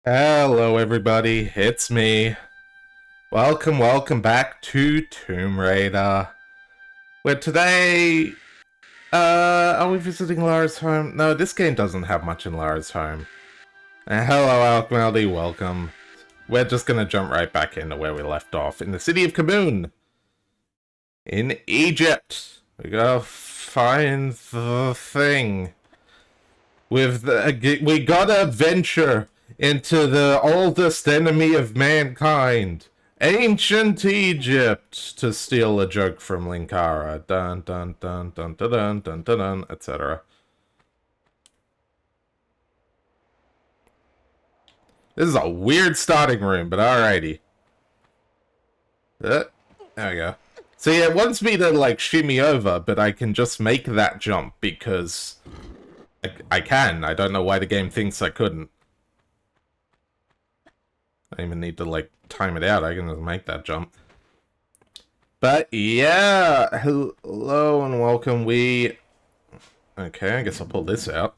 Hello everybody, it's me. Welcome back to Tomb Raider. Where today, are we visiting Lara's home? No, this game doesn't have much in Lara's home. Hello Alkmeldy, welcome. We're just gonna jump right back into where we left off, in the city of Kaboon. In Egypt. We gotta find the thing. We gotta venture into the oldest enemy of mankind, ancient Egypt, to steal a joke from Linkara. Dun dun dun dun dun dun dun dun, dun etc. This is a weird starting room, but alrighty. There we go. See, it wants me to, like, shimmy over, but I can just make that jump because I can. I don't know why the game thinks I couldn't. I don't even need to, like, time it out. I can just make that jump. But, yeah. Hello and welcome. Okay, I guess I'll pull this out.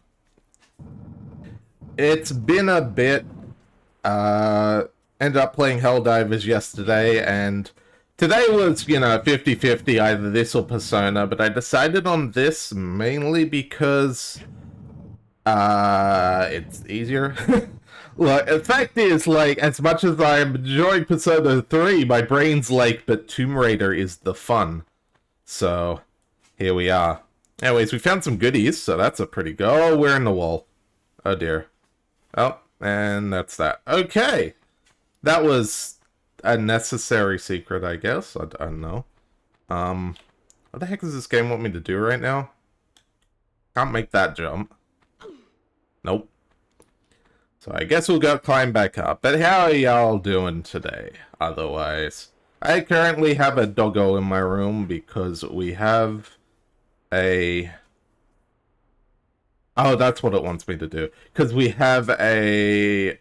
It's been a bit. Ended up playing Helldivers yesterday, and today was, 50-50, either this or Persona, but I decided on this mainly because it's easier. Look, the fact is, like, as much as I'm enjoying Persona 3, my brain's like, but Tomb Raider is the fun. So, here we are. Anyways, we found some goodies, so that's a pretty go. Oh, we're in the wall. Oh, dear. Oh, and that's that. Okay. That was a necessary secret, I guess. I don't know. What the heck does this game want me to do right now? Can't make that jump. Nope. So I guess we'll go climb back up. But how are y'all doing today, otherwise? I currently have a doggo in my room because we have a... Oh, that's what it wants me to do. Because we have a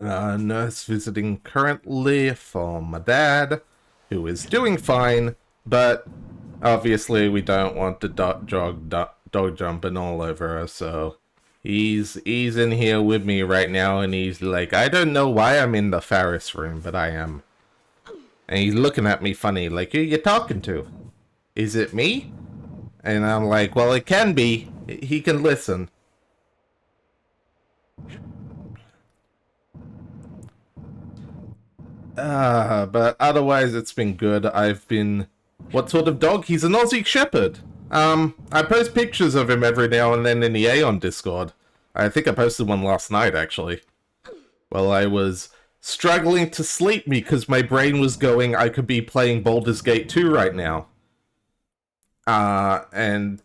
nurse visiting currently for my dad, who is doing fine, but obviously we don't want the dog jumping all over her, so... He's in here with me right now, and he's like, I don't know why I'm in the Ferris room, but I am. And he's looking at me funny, like, who you talking to? Is it me? And I'm like, well, it can be. He can listen. But otherwise it's been good. What sort of dog? He's an Aussie Shepherd. I post pictures of him every now and then in the Aeon Discord. I think I posted one last night, actually. Well, I was struggling to sleep because my brain was going, I could be playing Baldur's Gate 2 right now. And,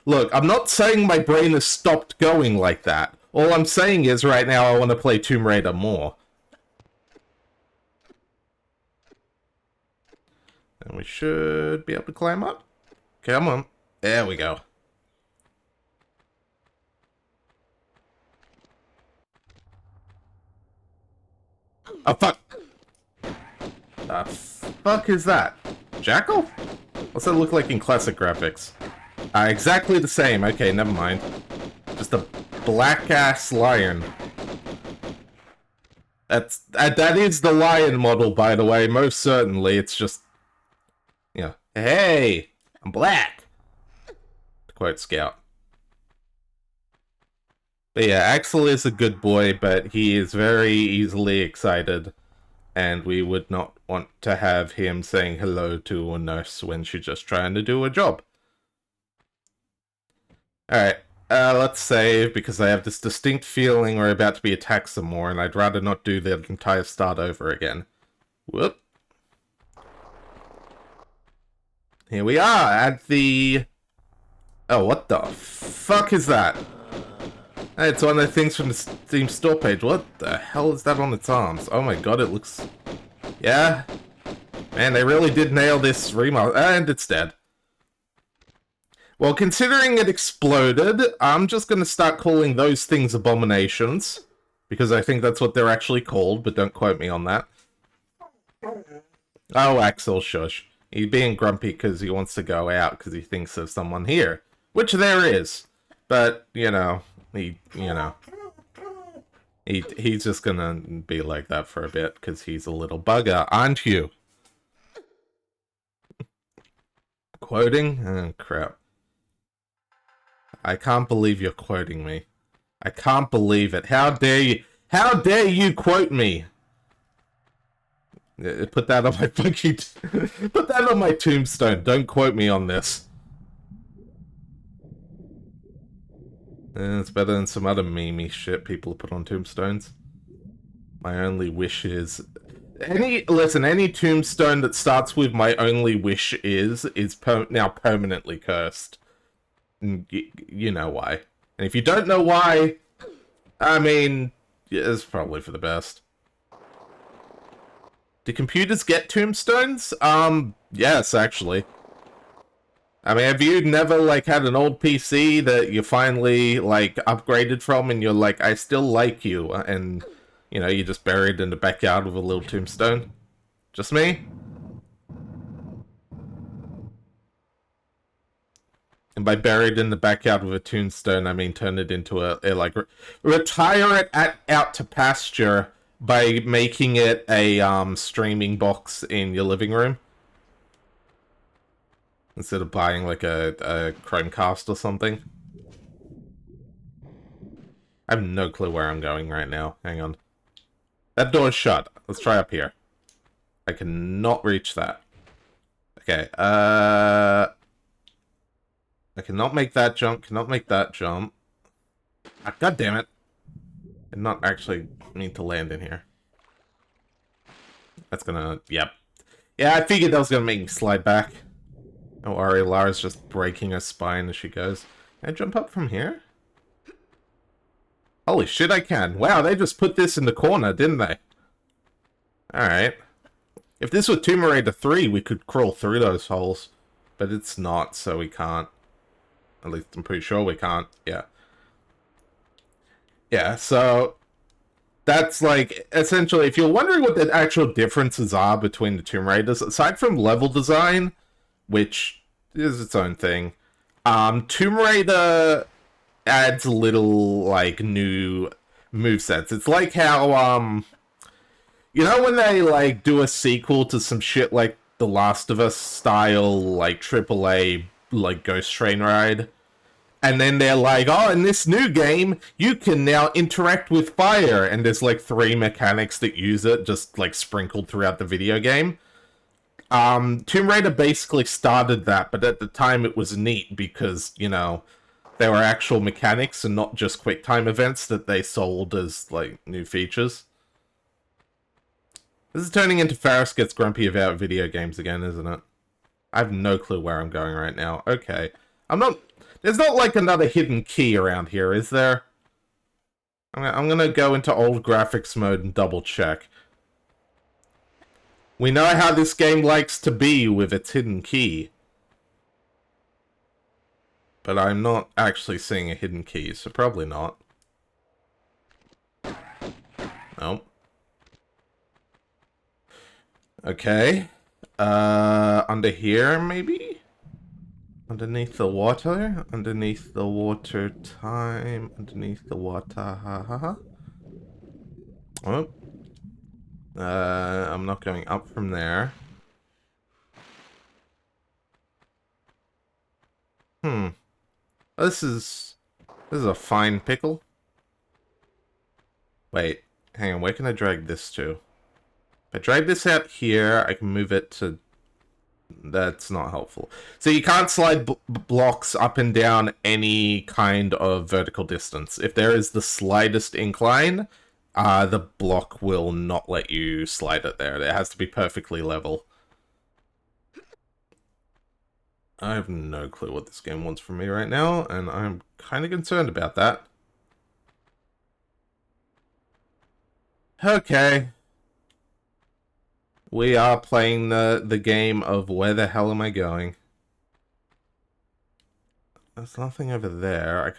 Look, I'm not saying my brain has stopped going like that. All I'm saying is right now I want to play Tomb Raider more. And we should be able to climb up. Come on. There we go. Oh, fuck! The fuck is that? Jackal? What's that look like in classic graphics? Exactly the same. Okay, never mind. Just a black-ass lion. That is the lion model, by the way, most certainly. It's just... Hey! I'm black! To quote Scout. But yeah, Axel is a good boy, but he is very easily excited, and we would not want to have him saying hello to a nurse when she's just trying to do a job. Alright, let's save, because I have this distinct feeling we're about to be attacked some more, and I'd rather not do the entire start over again. Whoop. Here we are, at the... Oh, what the fuck is that? Hey, it's one of the things from the Steam store page. What the hell is that on its arms? Oh my god, it looks... Yeah? Man, they really did nail this remodel. And it's dead. Well, considering it exploded, I'm just gonna start calling those things abominations. Because I think that's what they're actually called, but don't quote me on that. Oh, Axel, shush. He's being grumpy because he wants to go out because he thinks there's someone here. Which there is. But, He's just gonna be like that for a bit, because he's a little bugger, aren't you? Quoting? Oh, crap. I can't believe you're quoting me. I can't believe it. How dare you? How dare you quote me? Put that on my fucking... Put that on my tombstone. Don't quote me on this. It's better than some other memey shit people put on tombstones. My only wish is... Any tombstone that starts with my only wish is now permanently cursed. And you know why. And if you don't know why, I mean, yeah, it's probably for the best. Do computers get tombstones? Yes, actually. I mean, have you never, like, had an old PC that you finally, like, upgraded from and you're like, I still like you, and, you know, you're just buried in the backyard with a little tombstone? Just me? And by buried in the backyard with a tombstone, I mean turn it into retire it out to pasture by making it a streaming box in your living room. Instead of buying like a Chromecast or something. I have no clue where I'm going right now. Hang on. That door's shut. Let's try up here. I cannot reach that. Okay, I cannot make that jump, cannot make that jump. Ah, God damn it. I did not actually mean to land in here. That's gonna... Yep. Yeah, I figured that was gonna make me slide back. Don't worry, Lara's just breaking her spine as she goes. Can I jump up from here? Holy shit, I can. Wow, they just put this in the corner, didn't they? Alright. If this were Tomb Raider 3, we could crawl through those holes. But it's not, so we can't. At least I'm pretty sure we can't. Yeah. Yeah, so... That's like, essentially, if you're wondering what the actual differences are between the Tomb Raiders, aside from level design, which is its own thing, Tomb Raider adds little, like, new movesets. It's like how, you know when they, like, do a sequel to some shit like The Last of Us style, like, AAA, like, Ghost Train ride? And then they're like, oh, in this new game, you can now interact with fire. And there's like 3 mechanics that use it, just like sprinkled throughout the video game. Tomb Raider basically started that, but at the time it was neat because, you know, there were actual mechanics and not just quick time events that they sold as like new features. This is turning into Faris gets grumpy about video games again, isn't it? I have no clue where I'm going right now. Okay. There's not like another hidden key around here, is there? I'm gonna go into old graphics mode and double check. We know how this game likes to be with its hidden key. But I'm not actually seeing a hidden key, so probably not. Nope. Okay. Under here, maybe? Underneath the water? Underneath the water time. Underneath the water. Ha ha ha. Oh. I'm not going up from there. This is a fine pickle. Wait, hang on, where can I drag this to? If I drag this out here, I can move it to... That's not helpful. So you can't slide blocks up and down any kind of vertical distance. If there is the slightest incline, the block will not let you slide it there. It has to be perfectly level. I have no clue what this game wants from me right now, and I'm kind of concerned about that. Okay. We are playing the game of where the hell am I going? There's nothing over there.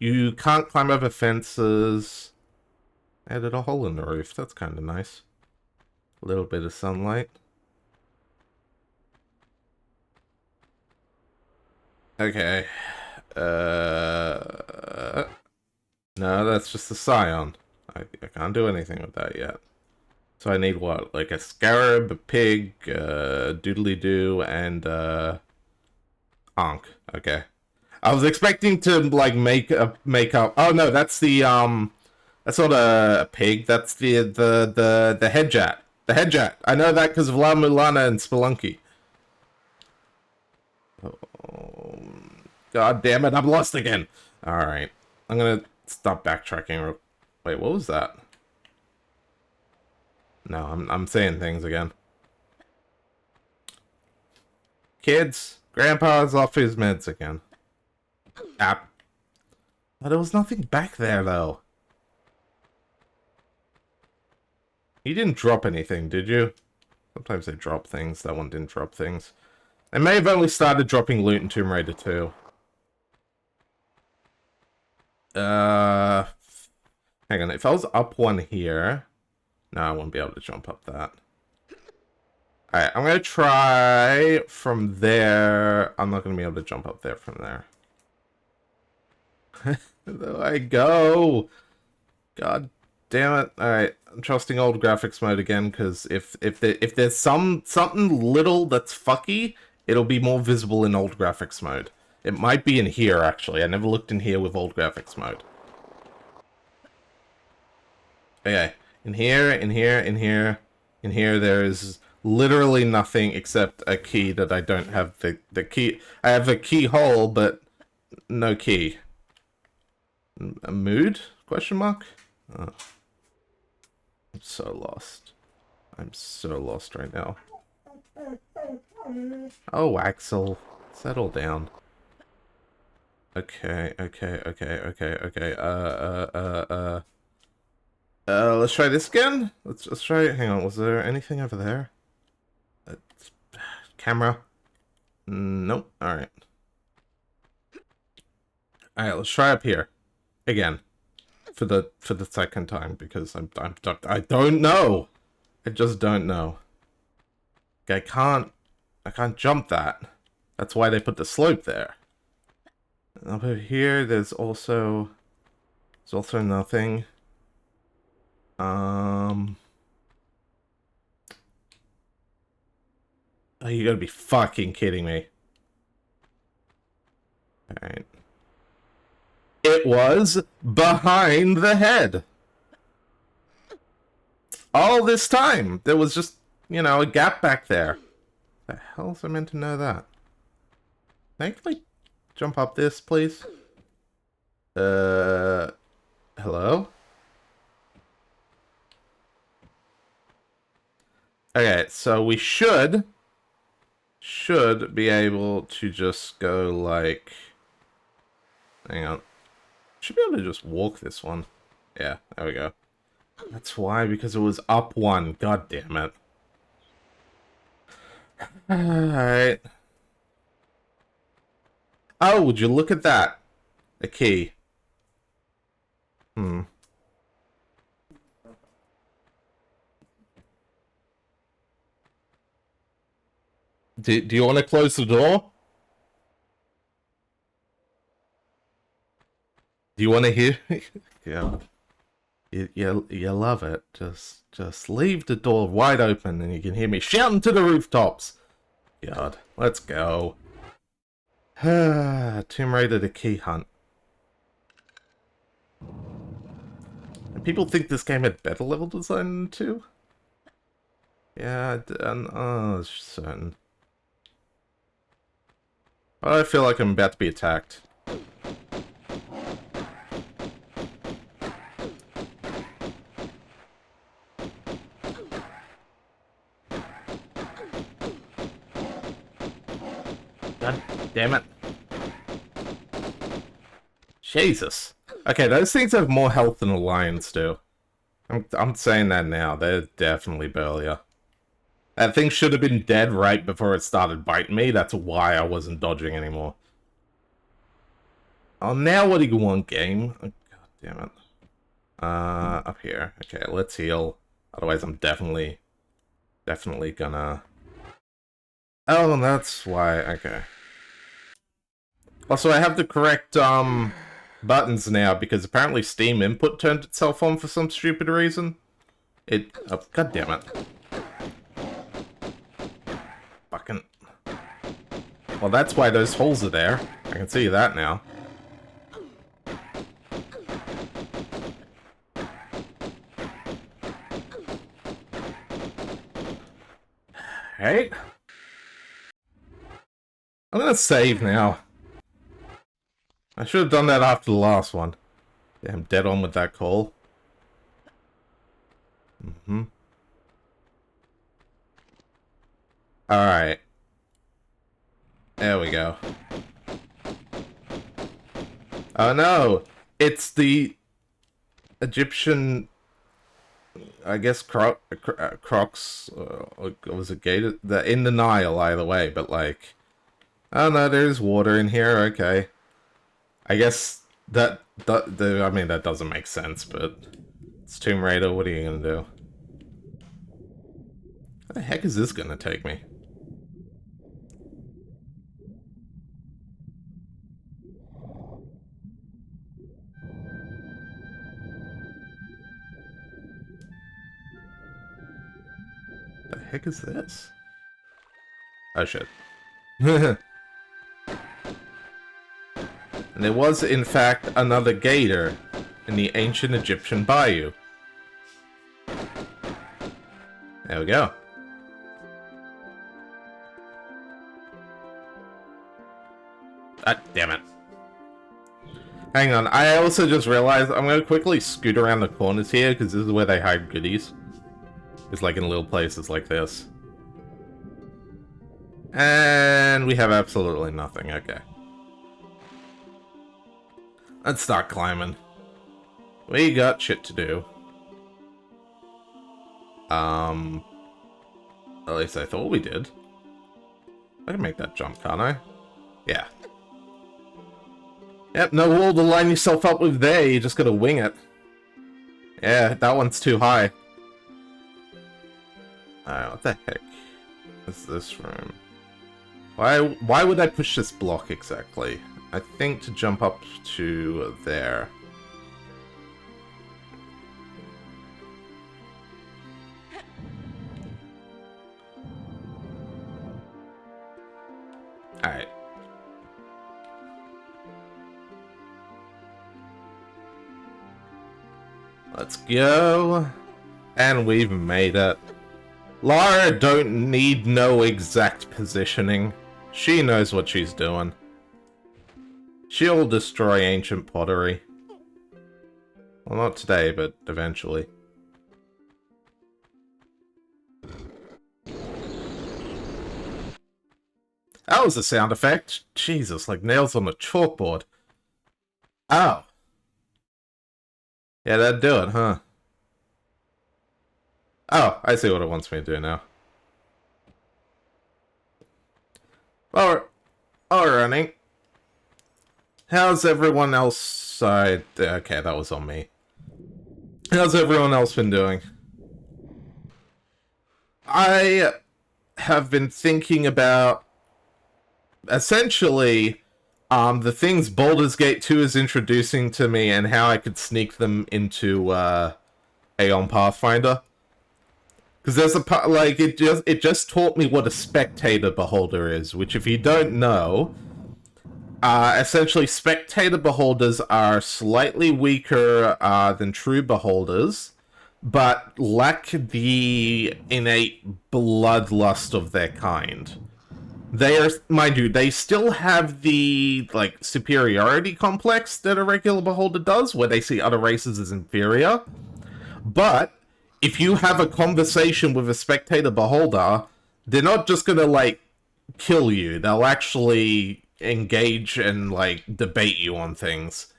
You can't climb over fences. Added a hole in the roof. That's kind of nice. A little bit of sunlight. Okay. No, that's just a scion. I can't do anything with that yet. So I need what? Like a scarab, a pig, doodly-doo, and Ankh. Okay. I was expecting to like make up. Oh no, that's the that's not a pig. That's the headjat. The headjat. I know that because of La Mulana and Spelunky. Oh, God damn it! I'm lost again. All right, I'm gonna stop backtracking. Wait, what was that? No, I'm saying things again. Kids, Grandpa's off his meds again. Ah. Oh, there was nothing back there though. You didn't drop anything, did you? Sometimes they drop things. That one didn't drop things. They may have only started dropping loot in Tomb Raider 2. Hang on. If I was up one here... No, I won't be able to jump up that. Alright, I'm going to try from there. I'm not going to be able to jump up there from there. Where do I go? God damn it. Alright, I'm trusting old graphics mode again, because if there's something little that's fucky, it'll be more visible in old graphics mode. It might be in here, actually. I never looked in here with old graphics mode. Okay, in here, there's literally nothing except a key that I don't have the key. I have a keyhole, but no key. A mood? Question mark? Oh. I'm so lost. I'm so lost right now. Oh, Axel. Settle down. Okay. Let's try this again? Let's try... Hang on, was there anything over there? Camera? Nope. Alright. Alright, let's try up here. Again. For the second time, because I don't know. I just don't know. I can't jump that. That's why they put the slope there. Over here, there's also nothing. Oh, you gotta be fucking kidding me. Alright. It was behind the head. All this time, there was just, you know, a gap back there. The hell is I meant to know that? Can I, like, jump up this, please? Hello? Okay, so we should be able to just go, like... Hang on. Should be able to just walk this one. Yeah, there we go. That's why, because it was up one. God damn it. Alright. Oh, would you look at that? A key. Do you want to close the door? Do you want to hear? Yeah. You love it. Just leave the door wide open and you can hear me shouting to the rooftops. God, let's go. Tomb Raider the key hunt. And people think this game had better level design too? Yeah, oh, it's certain. I feel like I'm about to be attacked. God damn it. Jesus. Okay, those things have more health than the lions do. I'm saying that now. They're definitely burlier. That thing should have been dead right before it started biting me. That's why I wasn't dodging anymore. Oh, now what do you want, game? Oh, God damn it. Up here. Okay, let's heal. Otherwise, I'm definitely gonna... Oh, that's why. Okay. Also, I have the correct, buttons now because apparently Steam input turned itself on for some stupid reason. Oh, god damn it. Fucking... Well, that's why those holes are there. I can see that now. Right? I'm gonna save now. I should have done that after the last one. Damn, dead on with that call. Alright. There we go. Oh no! It's the Egyptian... I guess Crocs... was it gated? In the Nile, either way, but like... Oh no, there's water in here, okay. I guess I mean, that doesn't make sense, but... It's Tomb Raider, what are you gonna do? Where the heck is this gonna take me? The heck is this? Oh shit. And there was, in fact, another gator in the ancient Egyptian bayou. There we go. Ah, damn it. Hang on, I also just realized I'm going to quickly scoot around the corners here, because this is where they hide goodies. It's like in little places like this. And we have absolutely nothing, okay. Let's start climbing. We got shit to do. At least I thought we did. I can make that jump, can't I? Yeah. Yep, no wall to line yourself up with there, you just gotta wing it. Yeah, that one's too high. Alright, what the heck is this room? Why would I push this block exactly? I think to jump up to there. Alright. Let's go. And we've made it. Lara don't need no exact positioning. She knows what she's doing. She'll destroy ancient pottery. Well, not today, but eventually. That was a sound effect. Jesus, like nails on a chalkboard. Oh. Yeah, that'd do it, huh? Oh, I see what it wants me to do now. Alrighty. How's everyone else side? Okay, that was on me. How's everyone else been doing? I have been thinking about essentially the things Baldur's Gate 2 is introducing to me and how I could sneak them into Aeon Pathfinder. Because there's a part, like, it just taught me what a spectator beholder is, which if you don't know, essentially spectator beholders are slightly weaker than true beholders, but lack the innate bloodlust of their kind. They are, mind you, they still have the, like, superiority complex that a regular beholder does, where they see other races as inferior, but if you have a conversation with a spectator beholder, they're not just gonna, like, kill you. They'll actually engage and, like, debate you on things.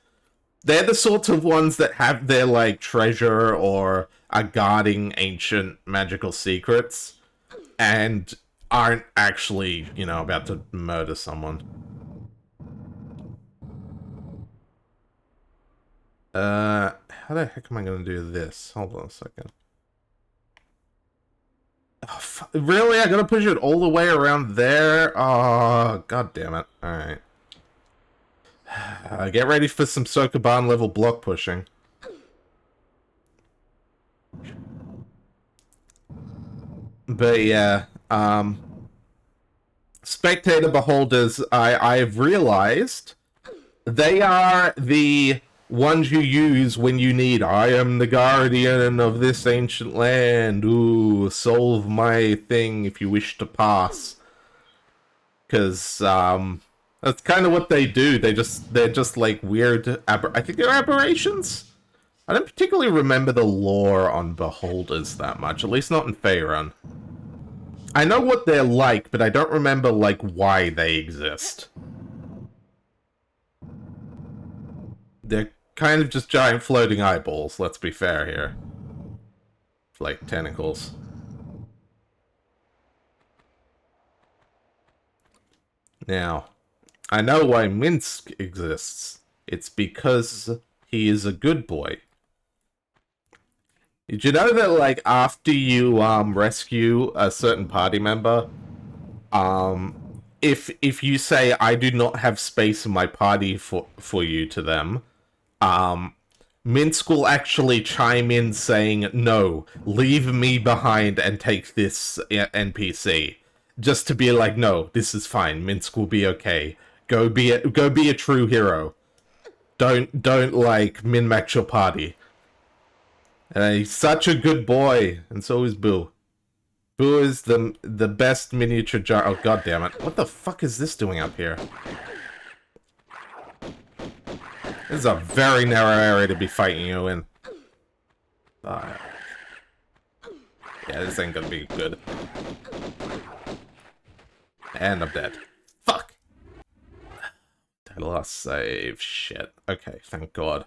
They're the sorts of ones that have their, like, treasure or are guarding ancient magical secrets and aren't actually, you know, about to murder someone. How the heck am I gonna do this? Hold on a second. Oh, really? I gotta push it all the way around there? Oh, god damn it. Alright. Get ready for some Sokoban level block pushing. But yeah, spectator beholders, I've realized they are the ones you use when you need, I am the guardian of this ancient land. Ooh, solve my thing if you wish to pass. Because, that's kind of what they do. They're just like weird, I think they're aberrations? I don't particularly remember the lore on beholders that much, at least not in Faerun. I know what they're like, but I don't remember, like, why they exist. They're kind of just giant floating eyeballs, let's be fair here. Like tentacles. Now, I know why Minsk exists. It's because he is a good boy. Did you know that, like, after you, rescue a certain party member, if you say, I do not have space in my party for you to them, Minsk will actually chime in saying, no, leave me behind and take this NPC. Just to be like, no, this is fine, Minsk will be okay. Go be a true hero. Don't like, min-max your party. He's such a good boy, and so is Boo. Boo is the best miniature jar. Oh, god damn it! What the fuck is this doing up here? This is a very narrow area to be fighting you in. Yeah, this ain't gonna be good. And I'm dead. Fuck. I lost save. Shit. Okay, thank God.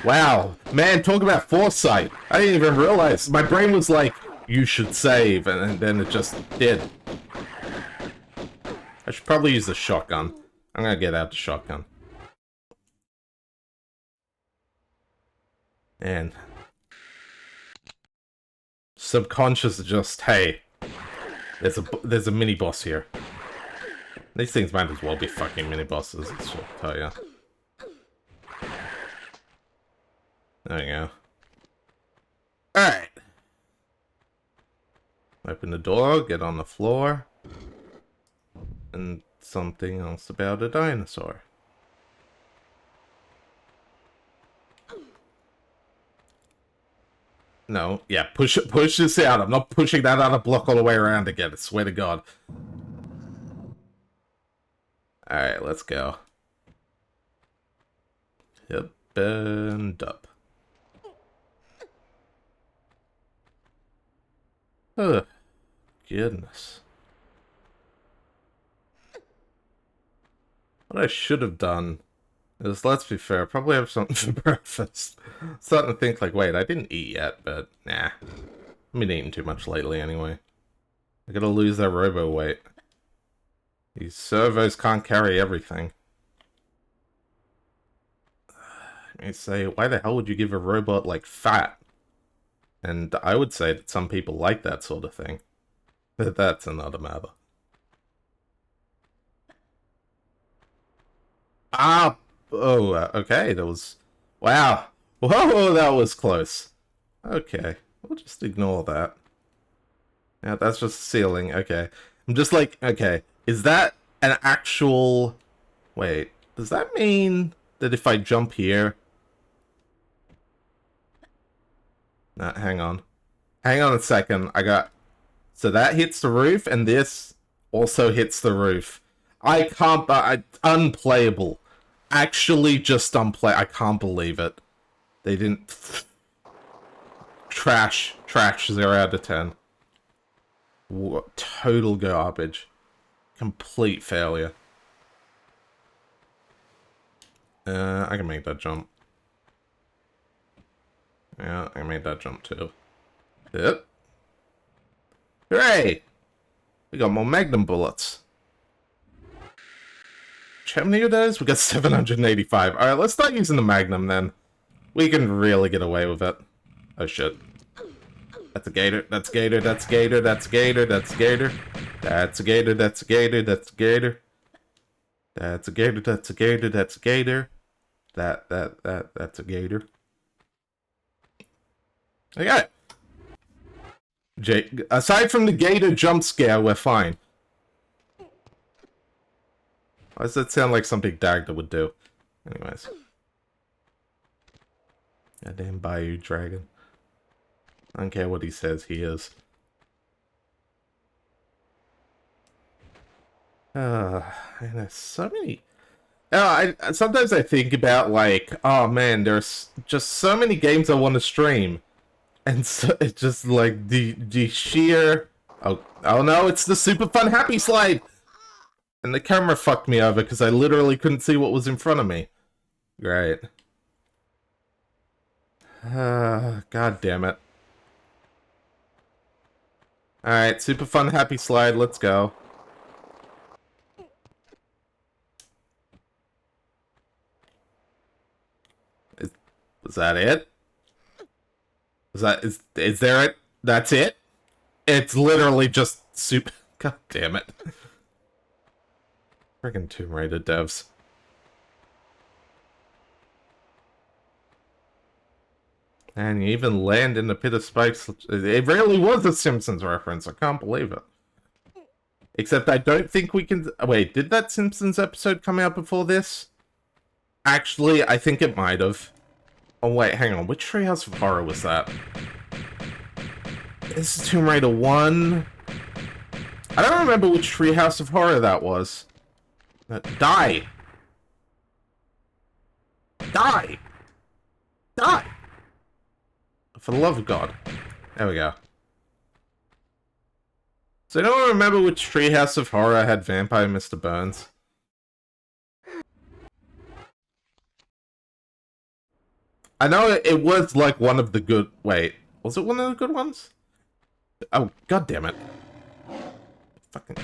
Wow, man, talk about foresight. I didn't even realize. My brain was like, you should save, and then it just did. I should probably use the shotgun. I'm gonna get out the shotgun. And subconscious just, hey, there's a mini boss here. These things might as well be fucking mini bosses, I should tell you. There you go. Alright. Open the door, get on the floor. And something else about a dinosaur. No, yeah, push this out. I'm not pushing that other block all the way around again, I swear to God. Alright, let's go. Yep, and up. Oh, goodness. What I should have done is, let's be fair, probably have something for breakfast. Starting to think like, wait, I didn't eat yet, but nah. I've been eating too much lately anyway. I gotta lose that robo weight. These servos can't carry everything. I say, why the hell would you give a robot, like, fat? And I would say that some people like that sort of thing. But that's another matter. Ah! Oh, okay, that was... Wow! Whoa, that was close. Okay, we'll just ignore that. Yeah, that's just ceiling, okay. I'm just like, okay, is that an actual... Wait, does that mean that if I jump here... Nah, hang on. Hang on a second, I got... So that hits the roof, and this also hits the roof. I can't... unplayable. Actually just unplay... I can't believe it. They didn't... Trash. Trash, 0 out of 10. What total garbage. Complete failure. I can make that jump. Yeah, I made that jump too. Yep. Hooray! We got more magnum bullets. How many of those? We got 785. Alright, let's start using the magnum then. We can really get away with it. Oh shit. That's a gator, that's gator, that's gator, that's gator, that's gator. That's a gator, that's a gator, that's a gator. That's a gator, that's a gator, that's a gator. That's a gator. I got it. Aside from the gator jump scare, we're fine. Why does that sound like something Dagda would do? Anyways. Goddamn Bayou Dragon. I don't care what he says, he is. And there's so many... sometimes I think about, like, oh man, there's just so many games I want to stream. And so it's just like the sheer... Oh no, it's the super fun happy slide! And the camera fucked me over because I literally couldn't see what was in front of me. Great. God damn it. Alright, super fun happy slide, let's go. Was that it? Is there it? That's it? It's literally just super... God damn it. Friggin' Tomb Raider devs. And you even land in the pit of spikes. It really was a Simpsons reference. I can't believe it. Except I don't think we can... Wait, did that Simpsons episode come out before this? Actually, I think it might have. Oh wait, hang on. Which Treehouse of Horror was that? This is Tomb Raider 1. I don't remember which Treehouse of Horror that was. Die! Die! Die! For the love of God. There we go. So anyone remember which Treehouse of Horror had Vampire Mr. Burns? I know it was like one of the good... Wait, was it one of the good ones? Oh, God damn it. Fucking...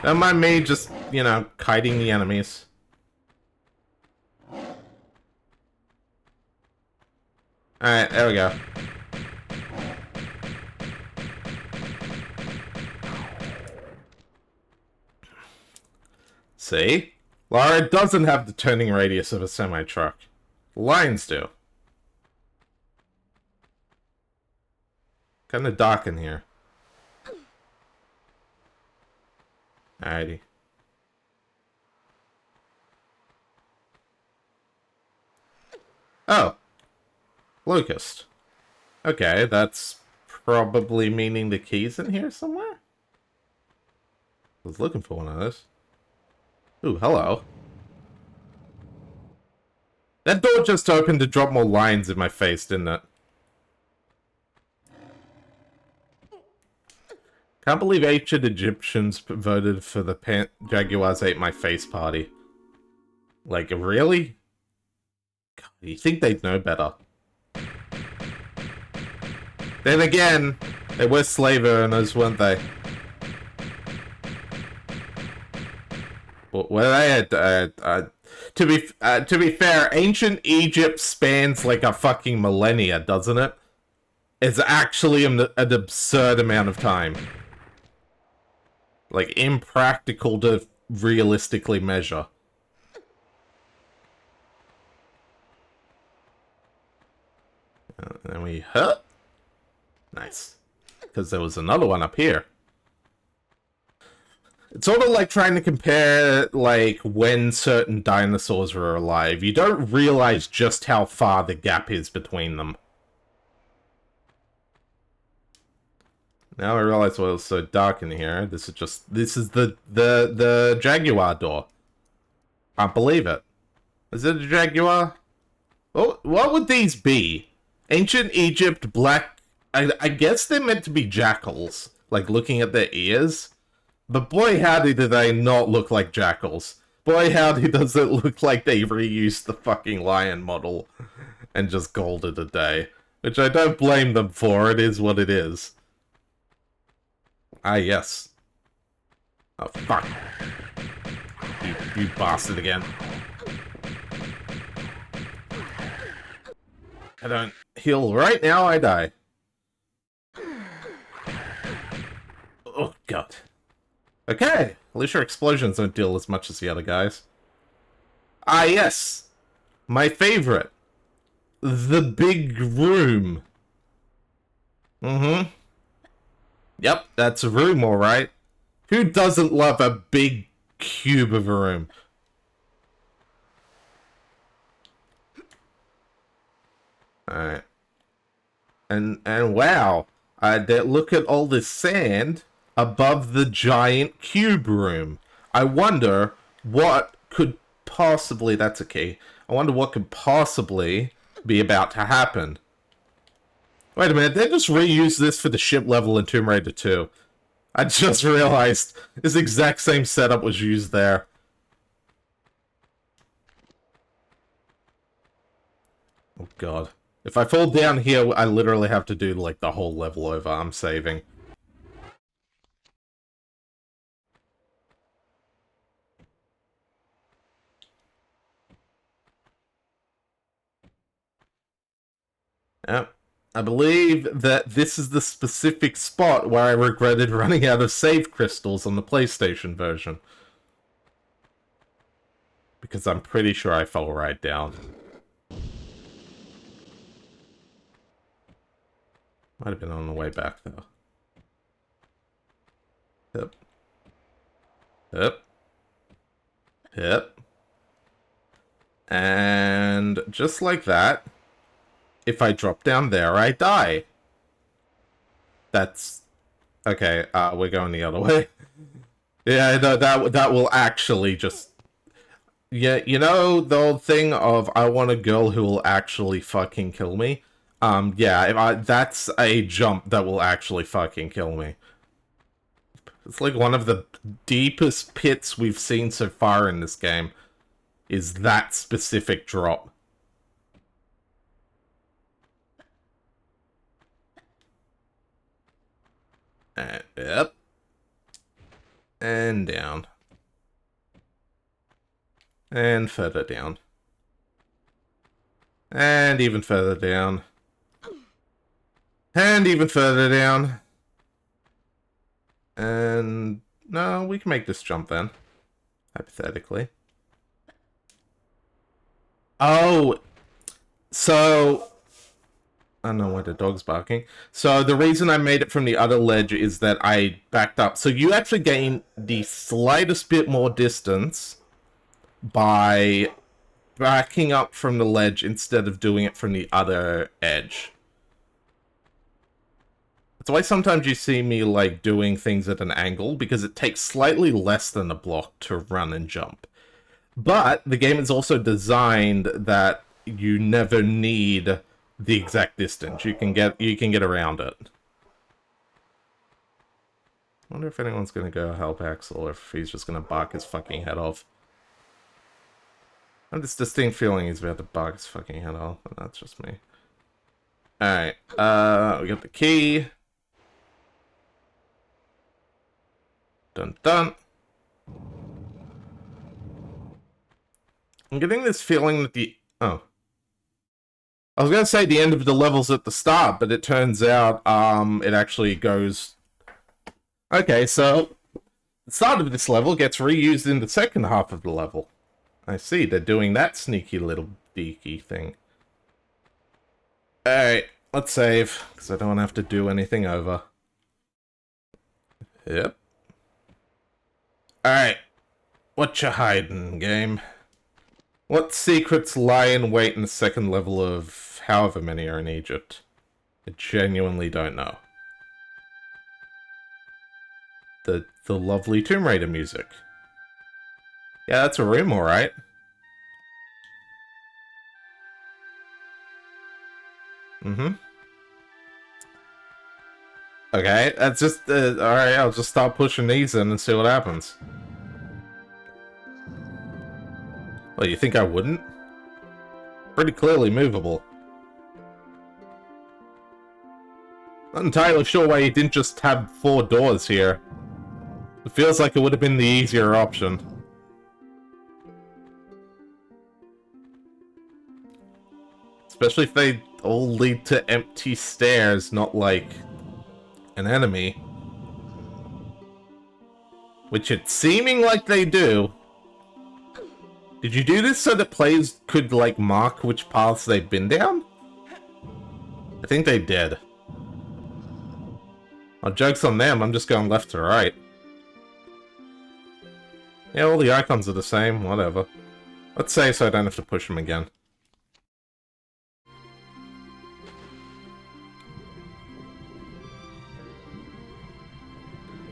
Don't mind me just, you know, kiting the enemies. Alright, there we go. See? Lara doesn't have the turning radius of a semi-truck. Lions do. Kinda dark in here. Alrighty. Oh. Locust. Okay, that's probably meaning the key's in here somewhere? I was looking for one of those. Ooh, hello. That door just opened to drop more lines in my face, didn't it? Can't believe ancient Egyptians voted for the Jaguars Ate My Face party. Like, really? God, you think they'd know better. Then again, they were slave owners, weren't they? Were they? To be fair, ancient Egypt spans like a fucking millennia, doesn't it? It's actually an absurd amount of time. Like, impractical to realistically measure. And we hurt. Nice. Because there was another one up here. It's sort of like trying to compare, like, when certain dinosaurs were alive. You don't realize just how far the gap is between them. Now I realize why it was so dark in here. This is the Jaguar door. Can't believe it. Is it a Jaguar? Oh, what would these be? Ancient Egypt, black... I guess they're meant to be jackals. Like, looking at their ears. But boy howdy do they not look like jackals. Boy howdy does it look like they reused the fucking lion model. And just called it a day. Which I don't blame them for, it is what it is. Ah, yes. Oh, fuck. You bastard again. I don't heal right now, I die. God. Okay, at least your explosions don't deal as much as the other guys. Ah, yes! My favorite. The big room. Mm-hmm. Yep, that's a room, alright. Who doesn't love a big cube of a room? Alright. And wow, look at all this sand above the giant cube room. I wonder what could possibly, that's a key, I wonder what could possibly be about to happen. Wait a minute, they just reused this for the ship level in Tomb Raider 2. I just realized this exact same setup was used there. Oh god. If I fall down here, I literally have to do, like, the whole level over. I'm saving. Yep. I believe that this is the specific spot where I regretted running out of save crystals on the PlayStation version. Because I'm pretty sure I fell right down. Might have been on the way back, though. Yep. Yep. Yep. And just like that, if I drop down there, I die. That's... Okay, we're going the other way. Yeah, no, that will actually just... Yeah, you know the old thing of, I want a girl who will actually fucking kill me? Yeah, that's a jump that will actually fucking kill me. It's like one of the deepest pits we've seen so far in this game, is that specific drop. Yep. And down. And further down. And even further down. And even further down. And... no, we can make this jump then. Hypothetically. Oh! So... I don't know why the dog's barking. So the reason I made it from the other ledge is that I backed up. So you actually gain the slightest bit more distance by backing up from the ledge instead of doing it from the other edge. That's why sometimes you see me, like, doing things at an angle, because it takes slightly less than a block to run and jump. But the game is also designed that you never need the exact distance. You can get around it. I wonder if anyone's gonna go help Axel, or if he's just gonna bark his fucking head off. I have this distinct feeling he's about to bark his fucking head off, but that's just me. Alright, we got the key. Dun dun. I'm getting this feeling that the... oh. I was gonna say the end of the level's at the start, but it turns out, it actually goes... Okay, so... the start of this level gets reused in the second half of the level. I see, they're doing that sneaky little deaky thing. Alright, let's save, because I don't have to do anything over. Yep. Alright. What you hiding, game? What secrets lie in wait in the second level of however many are in Egypt? I genuinely don't know. The lovely Tomb Raider music. Yeah, that's a room, alright. Mm-hmm. Okay, that's just, alright, I'll just start pushing these in and see what happens. Well, you think I wouldn't? Pretty clearly movable. Not entirely sure why you didn't just have 4 doors here. It feels like it would have been the easier option. Especially if they all lead to empty stairs, not like an enemy. which it's seeming like they do. Did you do this so that players could, like, mark which paths they've been down? I think they did. Oh, joke's on them, I'm just going left to right. Yeah, all the icons are the same, whatever. Let's save so I don't have to push them again.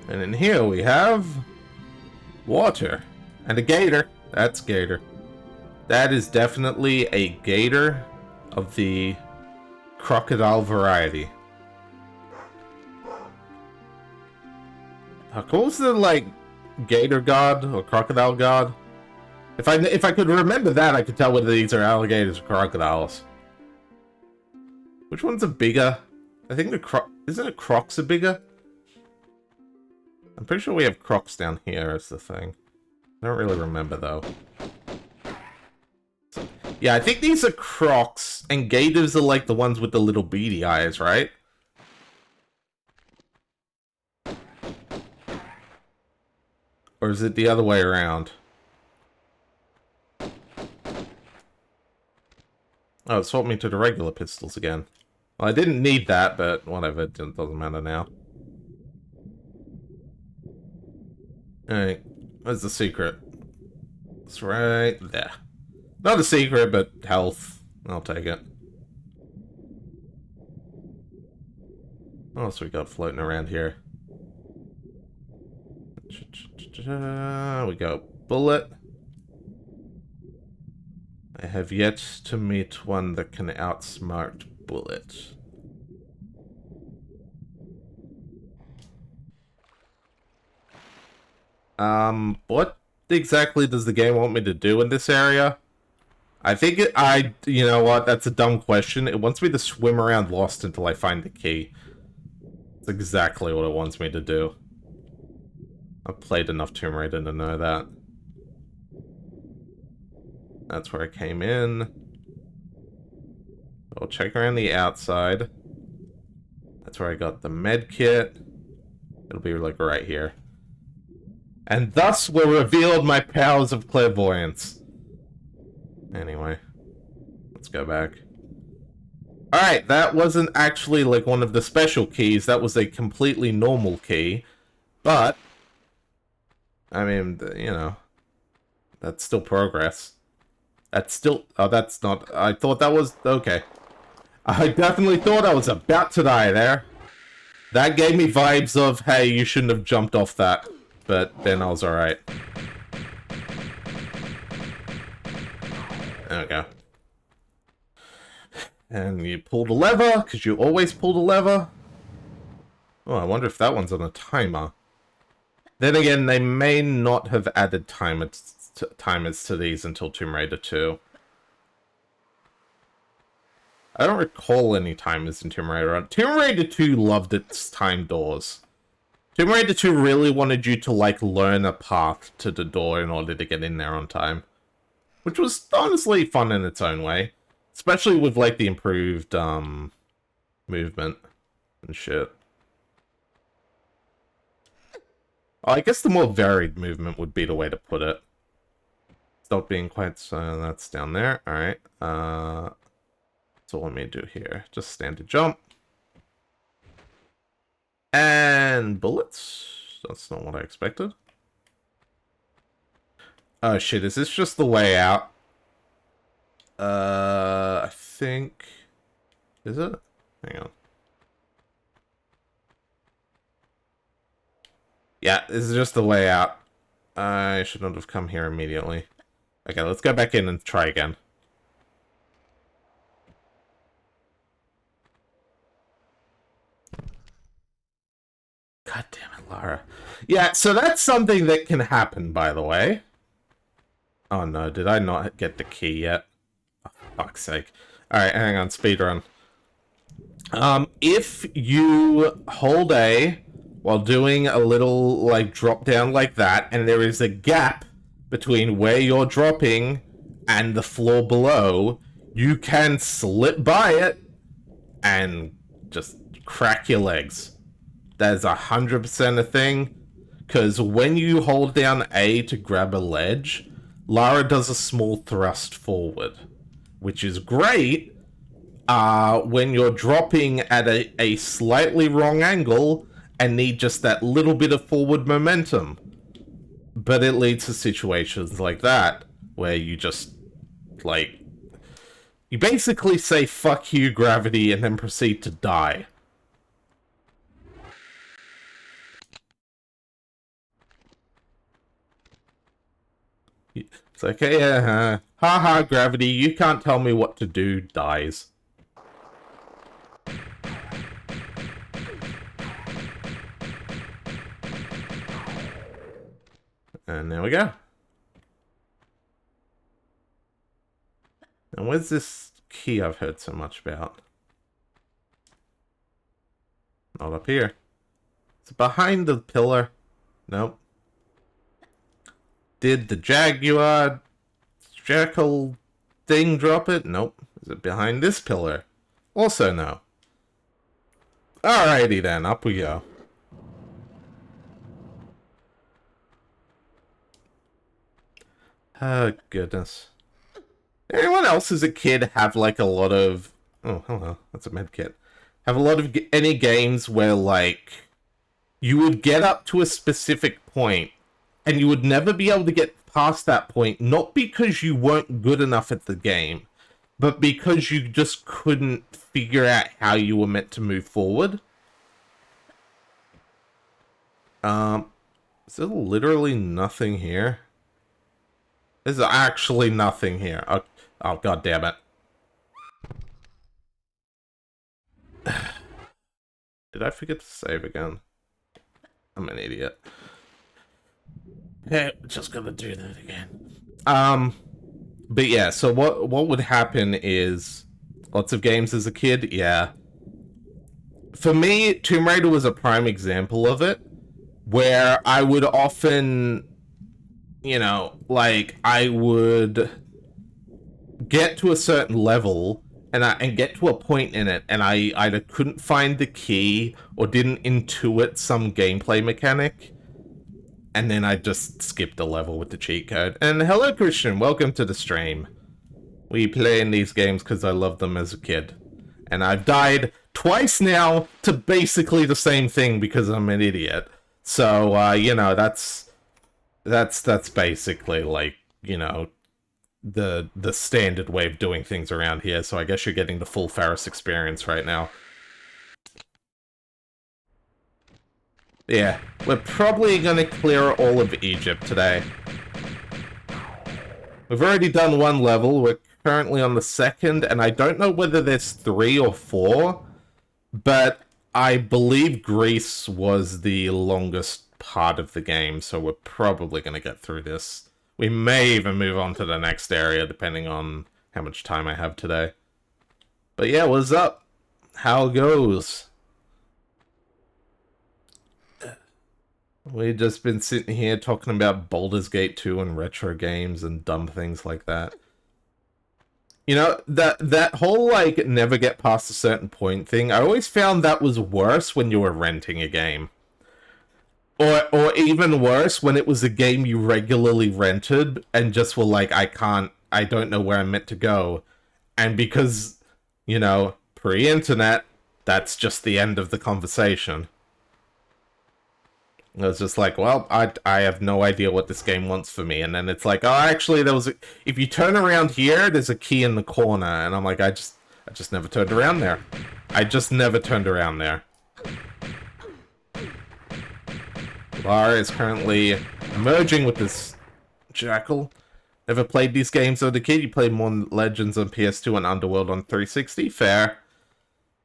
And in here we have... water. And a gator. That's gator. That is definitely a gator of the crocodile variety. What was the, like, gator god or crocodile god? If I could remember that, I could tell whether these are alligators or crocodiles. Which ones are bigger? I think isn't it crocs are bigger? I'm pretty sure we have crocs down here as the thing. I don't really remember though. Yeah, I think these are crocs, and gators are like the ones with the little beady eyes, right? Or is it the other way around? Oh, it swapped me to the regular pistols again. Well, I didn't need that, but whatever, it doesn't matter now. Alright, where's the secret? It's right there. Not a secret, but health. I'll take it. What else we got floating around here? We got bullet. I have yet to meet one that can outsmart bullet. What exactly does the game want me to do in this area? I think you know what, that's a dumb question. It wants me to swim around lost until I find the key. That's exactly what it wants me to do. I've played enough Tomb Raider to know that. That's where I came in. I'll check around the outside. That's where I got the med kit. It'll be like right here. And thus were revealed my powers of clairvoyance. Anyway, let's go back. Alright, that wasn't actually like one of the special keys. That was a completely normal key. But, I mean, you know, that's still progress. That's still... Oh, that's not... I thought that was... Okay. I definitely thought I was about to die there. That gave me vibes of, hey, you shouldn't have jumped off that. But then I was alright. There we go. And you pull the lever, because you always pull the lever. Oh, I wonder if that one's on a timer. Then again, they may not have added timers to these until Tomb Raider 2. I don't recall any timers in Tomb Raider. Tomb Raider 2 loved its time doors. Tomb Raider 2 really wanted you to, like, learn a path to the door in order to get in there on time. Which was honestly fun in its own way. Especially with, like, the improved, movement and shit. Oh, I guess the more varied movement would be the way to put it. Stop being quite... that's down there. Alright. So what let me do here? Just standard jump. And bullets. That's not what I expected. Oh shit, is this just the way out? I think... Is it? Hang on. Yeah, this is just the way out. I should not have come here immediately. Okay, let's go back in and try again. God damn it, Lara. Yeah, so that's something that can happen, by the way. Oh no, did I not get the key yet? Oh, for fuck's sake. Alright, hang on, speedrun. If you hold A while doing a little, like, drop down like that, and there is a gap between where you're dropping and the floor below, you can slip by it and just crack your legs. That is 100% a thing. because when you hold down A to grab a ledge, Lara does a small thrust forward, which is great when you're dropping at a slightly wrong angle and need just that little bit of forward momentum. But it leads to situations like that, where you just, like, you basically say, fuck you, gravity, and then proceed to die. It's like, hey, haha, gravity, you can't tell me what to do, dies. And there we go. And where's this key I've heard so much about? Not up here. It's behind the pillar. Nope. Did the Jaguar Jackal thing drop it? Nope. Is it behind this pillar? Also no. Alrighty then, up we go. Oh, goodness. Anyone else as a kid have, like, a lot of... Oh, hello. That's a med kit. Have a lot of any games where, like, you would get up to a specific point and you would never be able to get past that point, not because you weren't good enough at the game, but because you just couldn't figure out how you were meant to move forward? Is there literally nothing here? There's actually nothing here. Oh, god damn it. Did I forget to save again? I'm an idiot. Okay, just gonna do that again. But yeah, so what would happen is lots of games as a kid, yeah. For me, Tomb Raider was a prime example of it, where I would often, you know, like, I would get to a certain level and get to a point in it, and I either couldn't find the key or didn't intuit some gameplay mechanic, and then I just skipped the level with the cheat code. And hello, Christian, welcome to the stream. We play in these games because I loved them as a kid, and I've died twice now to basically the same thing because I'm an idiot. So, you know, that's basically, like, you know, the standard way of doing things around here, so I guess you're getting the full Ferris experience right now. Yeah, we're probably gonna clear all of Egypt today. We've already done one level, we're currently on the second, and I don't know whether there's 3 or 4, but I believe Greece was the longest part of the game, so we're probably gonna get through this. We may even move on to the next area, depending on how much time I have today. But yeah, what's up? How goes? We've just been sitting here talking about Baldur's Gate 2 and retro games and dumb things like that. You know, that whole, like, never get past a certain point thing, I always found that was worse when you were renting a game. Or even worse, when it was a game you regularly rented and just were like, I don't know where I'm meant to go. And because, you know, pre-internet, that's just the end of the conversation. It was just like, well, I have no idea what this game wants for me. And then it's like, oh, actually, if you turn around here, there's a key in the corner. And I'm like, I just never turned around there. I just never turned around there. Lara is currently merging with this Jackal. Never played these games as a kid. You played more Legends on PS2 and Underworld on 360. Fair.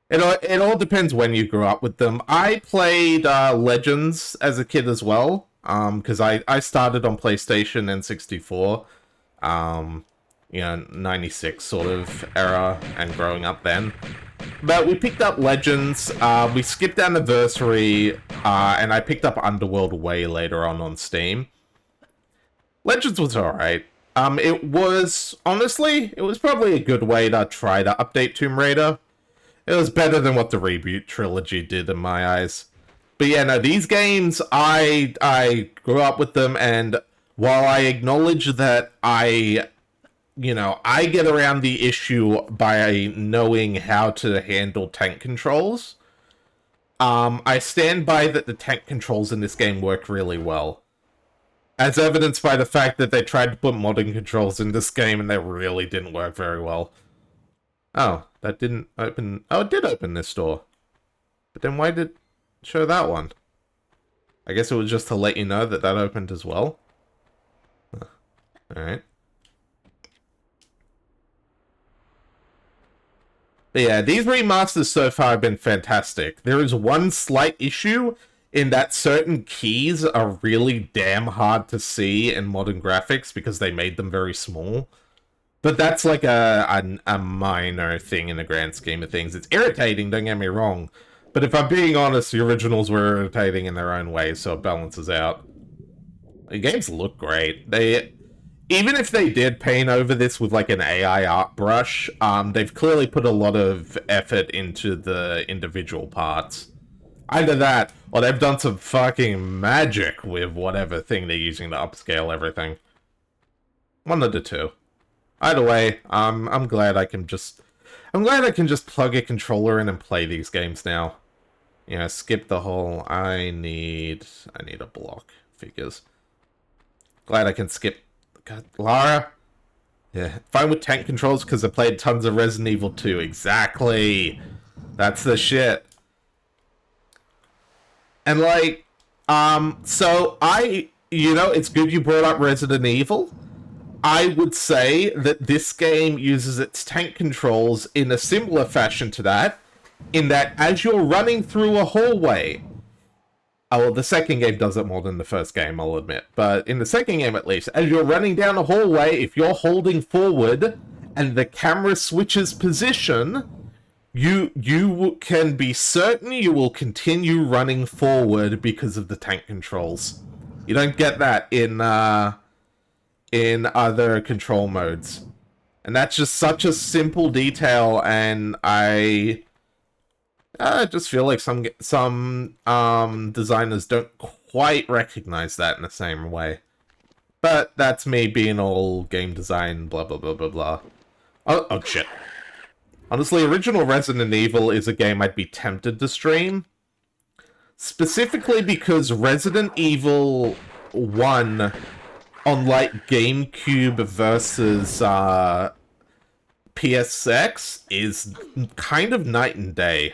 It all depends when you grew up with them. I played Legends as a kid as well, because I started on PlayStation and 64, you know, 96 sort of era, and growing up then. But we picked up Legends, we skipped Anniversary, and I picked up Underworld way later on Steam. Legends was alright. It was, honestly, it was probably a good way to try to update Tomb Raider. It was better than what the reboot trilogy did in my eyes. But yeah, no, these games, I grew up with them, and while I acknowledge that I get around the issue by knowing how to handle tank controls, I stand by that the tank controls in this game work really well. As evidenced by the fact that they tried to put modding controls in this game and they really didn't work very well. Oh, that didn't open... Oh, it did open this door. But then why did it show that one? I guess it was just to let you know that that opened as well. Alright. But yeah, these remasters so far have been fantastic. There is one slight issue in that certain keys are really damn hard to see in modern graphics because they made them very small. But that's like a minor thing in the grand scheme of things. It's irritating, don't get me wrong. But if I'm being honest, the originals were irritating in their own way, so it balances out. The games look great. Even if they did paint over this with like an AI art brush, they've clearly put a lot of effort into the individual parts. Either that, or they've done some fucking magic with whatever thing they're using to upscale everything. One of the two. Either way, I'm glad I can just plug a controller in and play these games now. You know, skip the whole I need a block figures. Glad I can skip. God, Lara. Yeah, fine with tank controls because I played tons of Resident Evil 2. Exactly. That's the shit. And like, so it's good you brought up Resident Evil. I would say that this game uses its tank controls in a similar fashion to that, in that as you're running through a hallway, well, the second game does it more than the first game, I'll admit, but in the second game at least, as you're running down a hallway, if you're holding forward and the camera switches position, you can be certain you will continue running forward because of the tank controls. You don't get that in other control modes. And that's just such a simple detail, and I just feel like some designers don't quite recognize that in the same way. But that's me being all game design, blah blah blah blah blah. Oh shit. Honestly, original Resident Evil is a game I'd be tempted to stream. Specifically because Resident Evil 1 on, like, GameCube versus PSX is kind of night and day.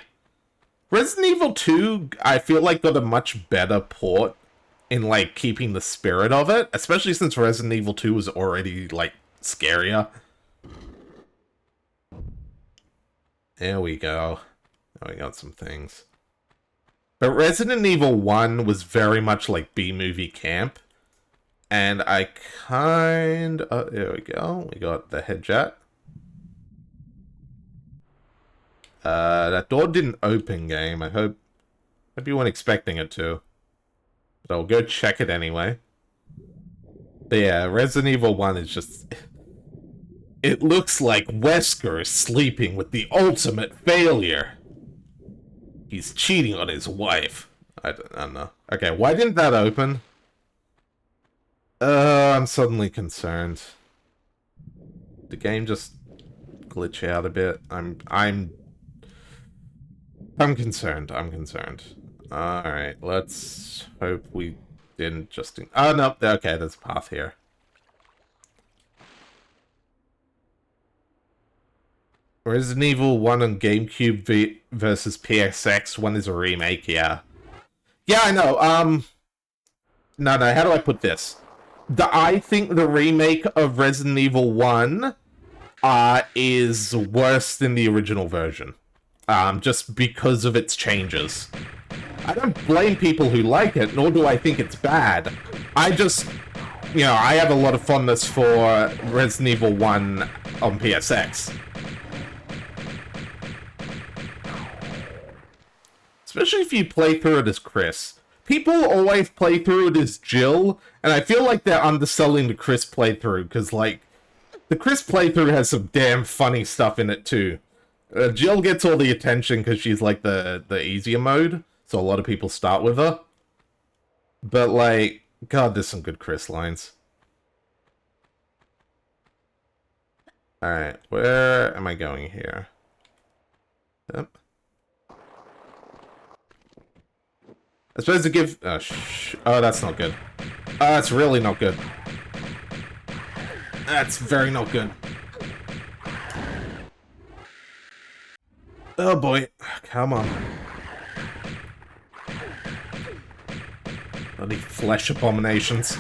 Resident Evil 2, I feel like, got a much better port in, like, keeping the spirit of it, especially since Resident Evil 2 was already, like, scarier. There we go. Now we got some things. But Resident Evil 1 was very much like B-movie camp. And I there we go. We got the head jet. That door didn't open, game. I hope you weren't expecting it to. But I'll go check it anyway. But yeah, Resident Evil 1 is just... It looks like Wesker is sleeping with the ultimate failure. He's cheating on his wife. I don't know. Okay, why didn't that open? I'm suddenly concerned. The game just glitch out a bit. I'm concerned. I'm concerned. Alright, let's hope we didn't just... Oh, no. Okay, there's a path here. Resident Evil 1 on GameCube versus PSX. 1 is a remake, yeah. Yeah, I know. No, how do I put this? I think the remake of Resident Evil 1 is worse than the original version. Just because of its changes. I don't blame people who like it, nor do I think it's bad. I just, I have a lot of fondness for Resident Evil 1 on PSX. Especially if you play through it as Chris. People always play through it as Jill, and I feel like they're underselling the Chris playthrough, because, like, the Chris playthrough has some damn funny stuff in it, too. Jill gets all the attention because she's, like, the easier mode, so a lot of people start with her. But, like, God, there's some good Chris lines. Alright, where am I going here? Yep. I suppose to give... Oh, that's not good. Oh, that's really not good. That's very not good. Oh boy, come on. Bloody flesh abominations.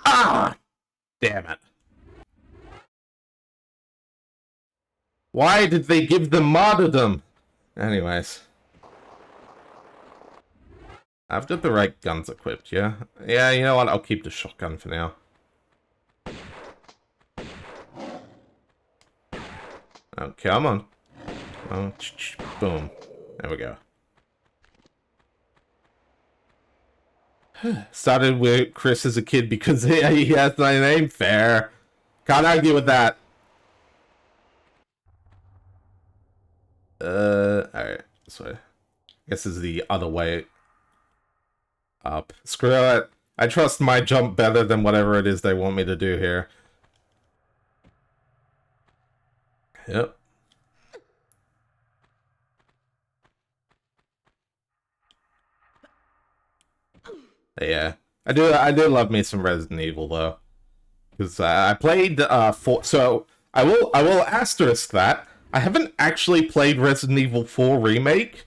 Ah! Damn it. Why did they give them martyrdom? Anyways. I've got the right guns equipped, yeah? Yeah, you know what? I'll keep the shotgun for now. Oh, come on. Oh, boom. There we go. Started with Chris as a kid because he has my name. Fair. Can't argue with that. Alright. This way. I guess this is the other way up. Screw it. I trust my jump better than whatever it is they want me to do here. Yep. Yeah. I do love me some Resident Evil though. Because I played so I will asterisk that I haven't actually played Resident Evil 4 Remake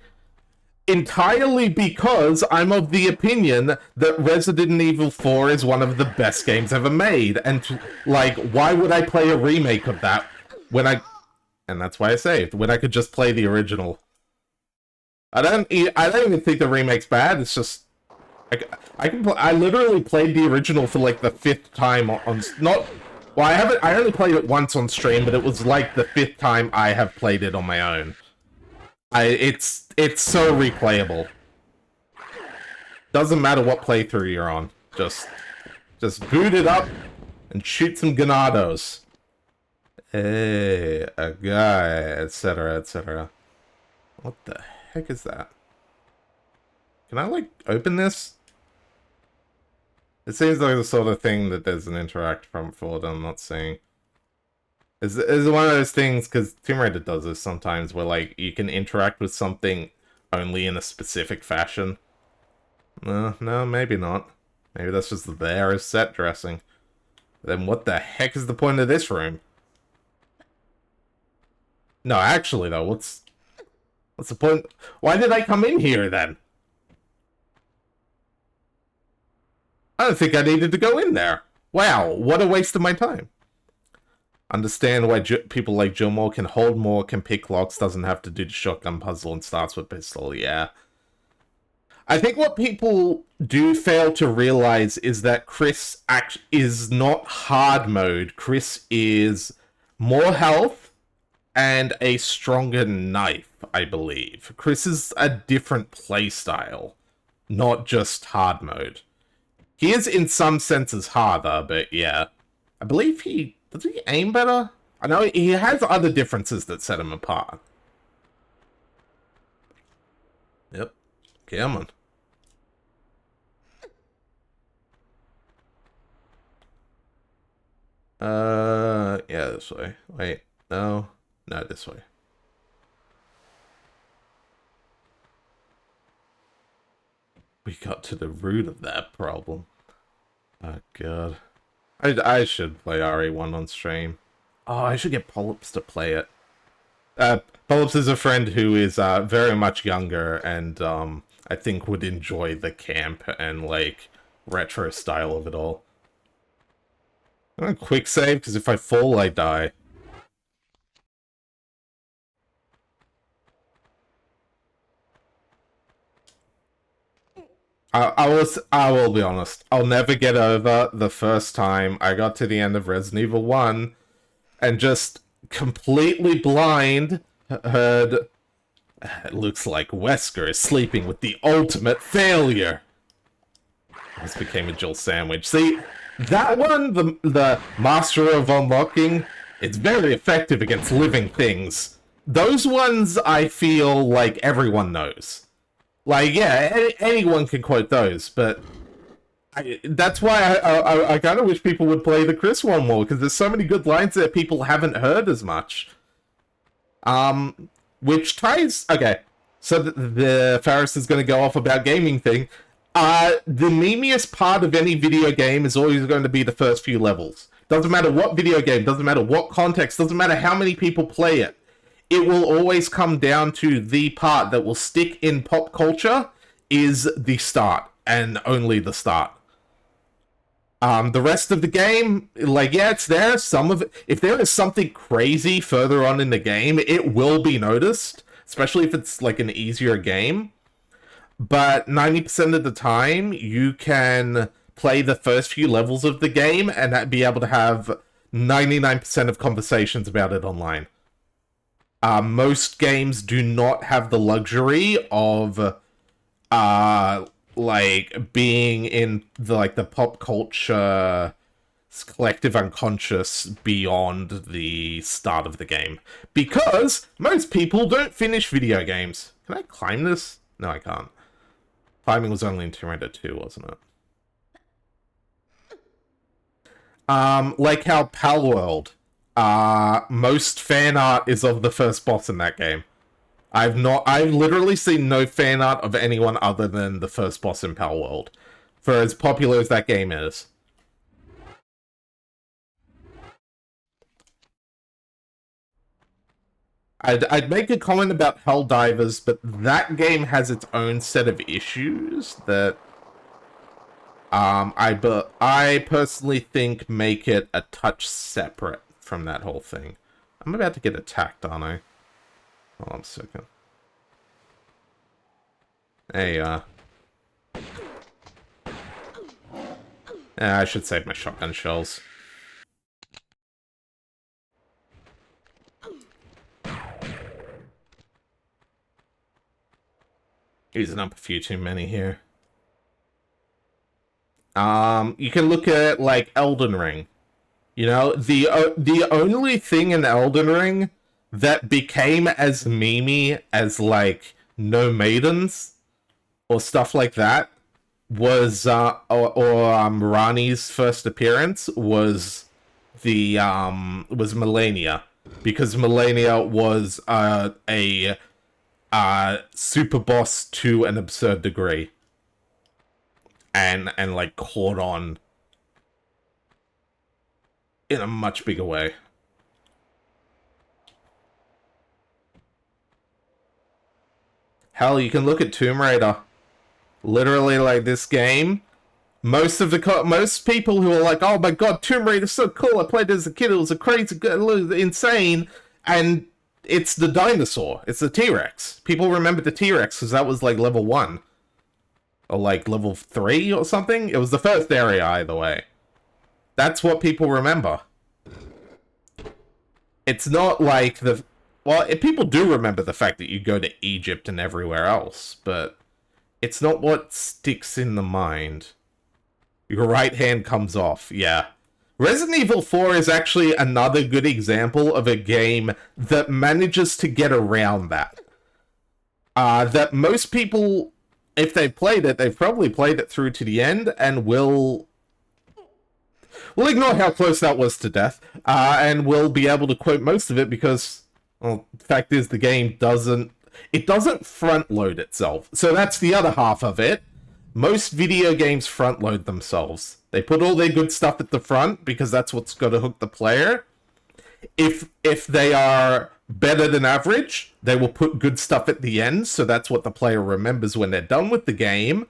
entirely because I'm of the opinion that Resident Evil 4 is one of the best games ever made, and like, why would I play a remake of that when and that's why I saved, when I could just play the original. I don't even think the remake's bad. It's just I literally played the original for like the 5th time on not. Well, I only played it once on stream, but it was like the 5th time I have played it on my own. It's so replayable. Doesn't matter what playthrough you're on. Just boot it up and shoot some ganados. Hey, a guy, etc., etc. What the heck is that? Can I, like, open this? It seems like the sort of thing that there's an interact from for that I'm not seeing. Is one of those things, because Tomb Raider does this sometimes, where, like, you can interact with something only in a specific fashion. No, maybe not. Maybe that's just there as set dressing. Then what the heck is the point of this room? No, actually, though, what's the point? Why did I come in here, then? I don't think I needed to go in there. Wow, what a waste of my time. Understand why people like Gilmore can hold more, can pick locks, doesn't have to do the shotgun puzzle, and starts with pistol, yeah. I think what people do fail to realize is that Chris is not hard mode. Chris is more health and a stronger knife, I believe. Chris is a different playstyle, not just hard mode. He is in some senses harder, but yeah. I believe does he aim better? I know he has other differences that set him apart. Yep. Come on. Yeah, this way. Wait, no. No, this way. We got to the root of that problem. Oh, God. I should play RE1 on stream. Oh, I should get Polyps to play it. Polyps is a friend who is very much younger and I think would enjoy the camp and like retro style of it all. I'm gonna quick save because if I fall, I die. I will be honest. I'll never get over the first time I got to the end of Resident Evil 1 and just completely blind heard, it looks like Wesker is sleeping with the ultimate failure. This became a Jill sandwich. See, that one, the Master of Unlocking, It's very effective against living things. Those ones, I feel like everyone knows. Like, yeah, anyone can quote those, but that's why I kind of wish people would play the Chris one more, because there's so many good lines that people haven't heard as much. Which ties... Okay, so the Faris is going to go off about gaming thing. The memeiest part of any video game is always going to be the first few levels. Doesn't matter what video game, doesn't matter what context, doesn't matter how many people play it. It will always come down to the part that will stick in pop culture is the start, and only the start. The rest of the game, like, yeah, it's there. Some of it, if there is something crazy further on in the game, it will be noticed, especially if it's like an easier game. But 90% of the time, you can play the first few levels of the game and be able to have 99% of conversations about it online. Most games do not have the luxury of like being in the pop culture collective unconscious beyond the start of the game, because most people don't finish video games. Can I climb this? No, I can't. Climbing was only in Tomb Raider 2, wasn't it? Like how Palworld, most fan art is of the first boss in that game. I've literally seen no fan art of anyone other than the first boss in Palworld, for as popular as that game is. I'd make a comment about Helldivers, but that game has its own set of issues that I personally think make it a touch separate from that whole thing. I'm about to get attacked, aren't I? Hold on a second. Hey, I should save my shotgun shells. Using up a few too many here. You can look at, like, Elden Ring. You know, the only thing in Elden Ring that became as memey as, like, No Maidens or stuff like that was, Rani's first appearance was was Melania. Because Melania was, a super boss to an absurd degree. And like, caught on in a much bigger way. Hell, you can look at Tomb Raider. Literally, like, this game, most people who are like, oh my god, Tomb Raider's so cool, I played it as a kid, it was a crazy, insane, and it's the dinosaur, it's the T-Rex. People remember the T-Rex because that was like level 1. Or like level 3 or something. It was the first area, either way. That's what people remember. It's not like the... Well, people do remember the fact that you go to Egypt and everywhere else, but it's not what sticks in the mind. Your right hand comes off, yeah. Resident Evil 4 is actually another good example of a game that manages to get around that. That most people, if they've played it, they've probably played it through to the end and will ignore how close that was to death, and will be able to quote most of it because, well, the fact is the game doesn't front load itself. So that's the other half of it. Most video games front load themselves. They put all their good stuff at the front because that's what's going to hook the player. If they are better than average, they will put good stuff at the end, so that's what the player remembers when they're done with the game.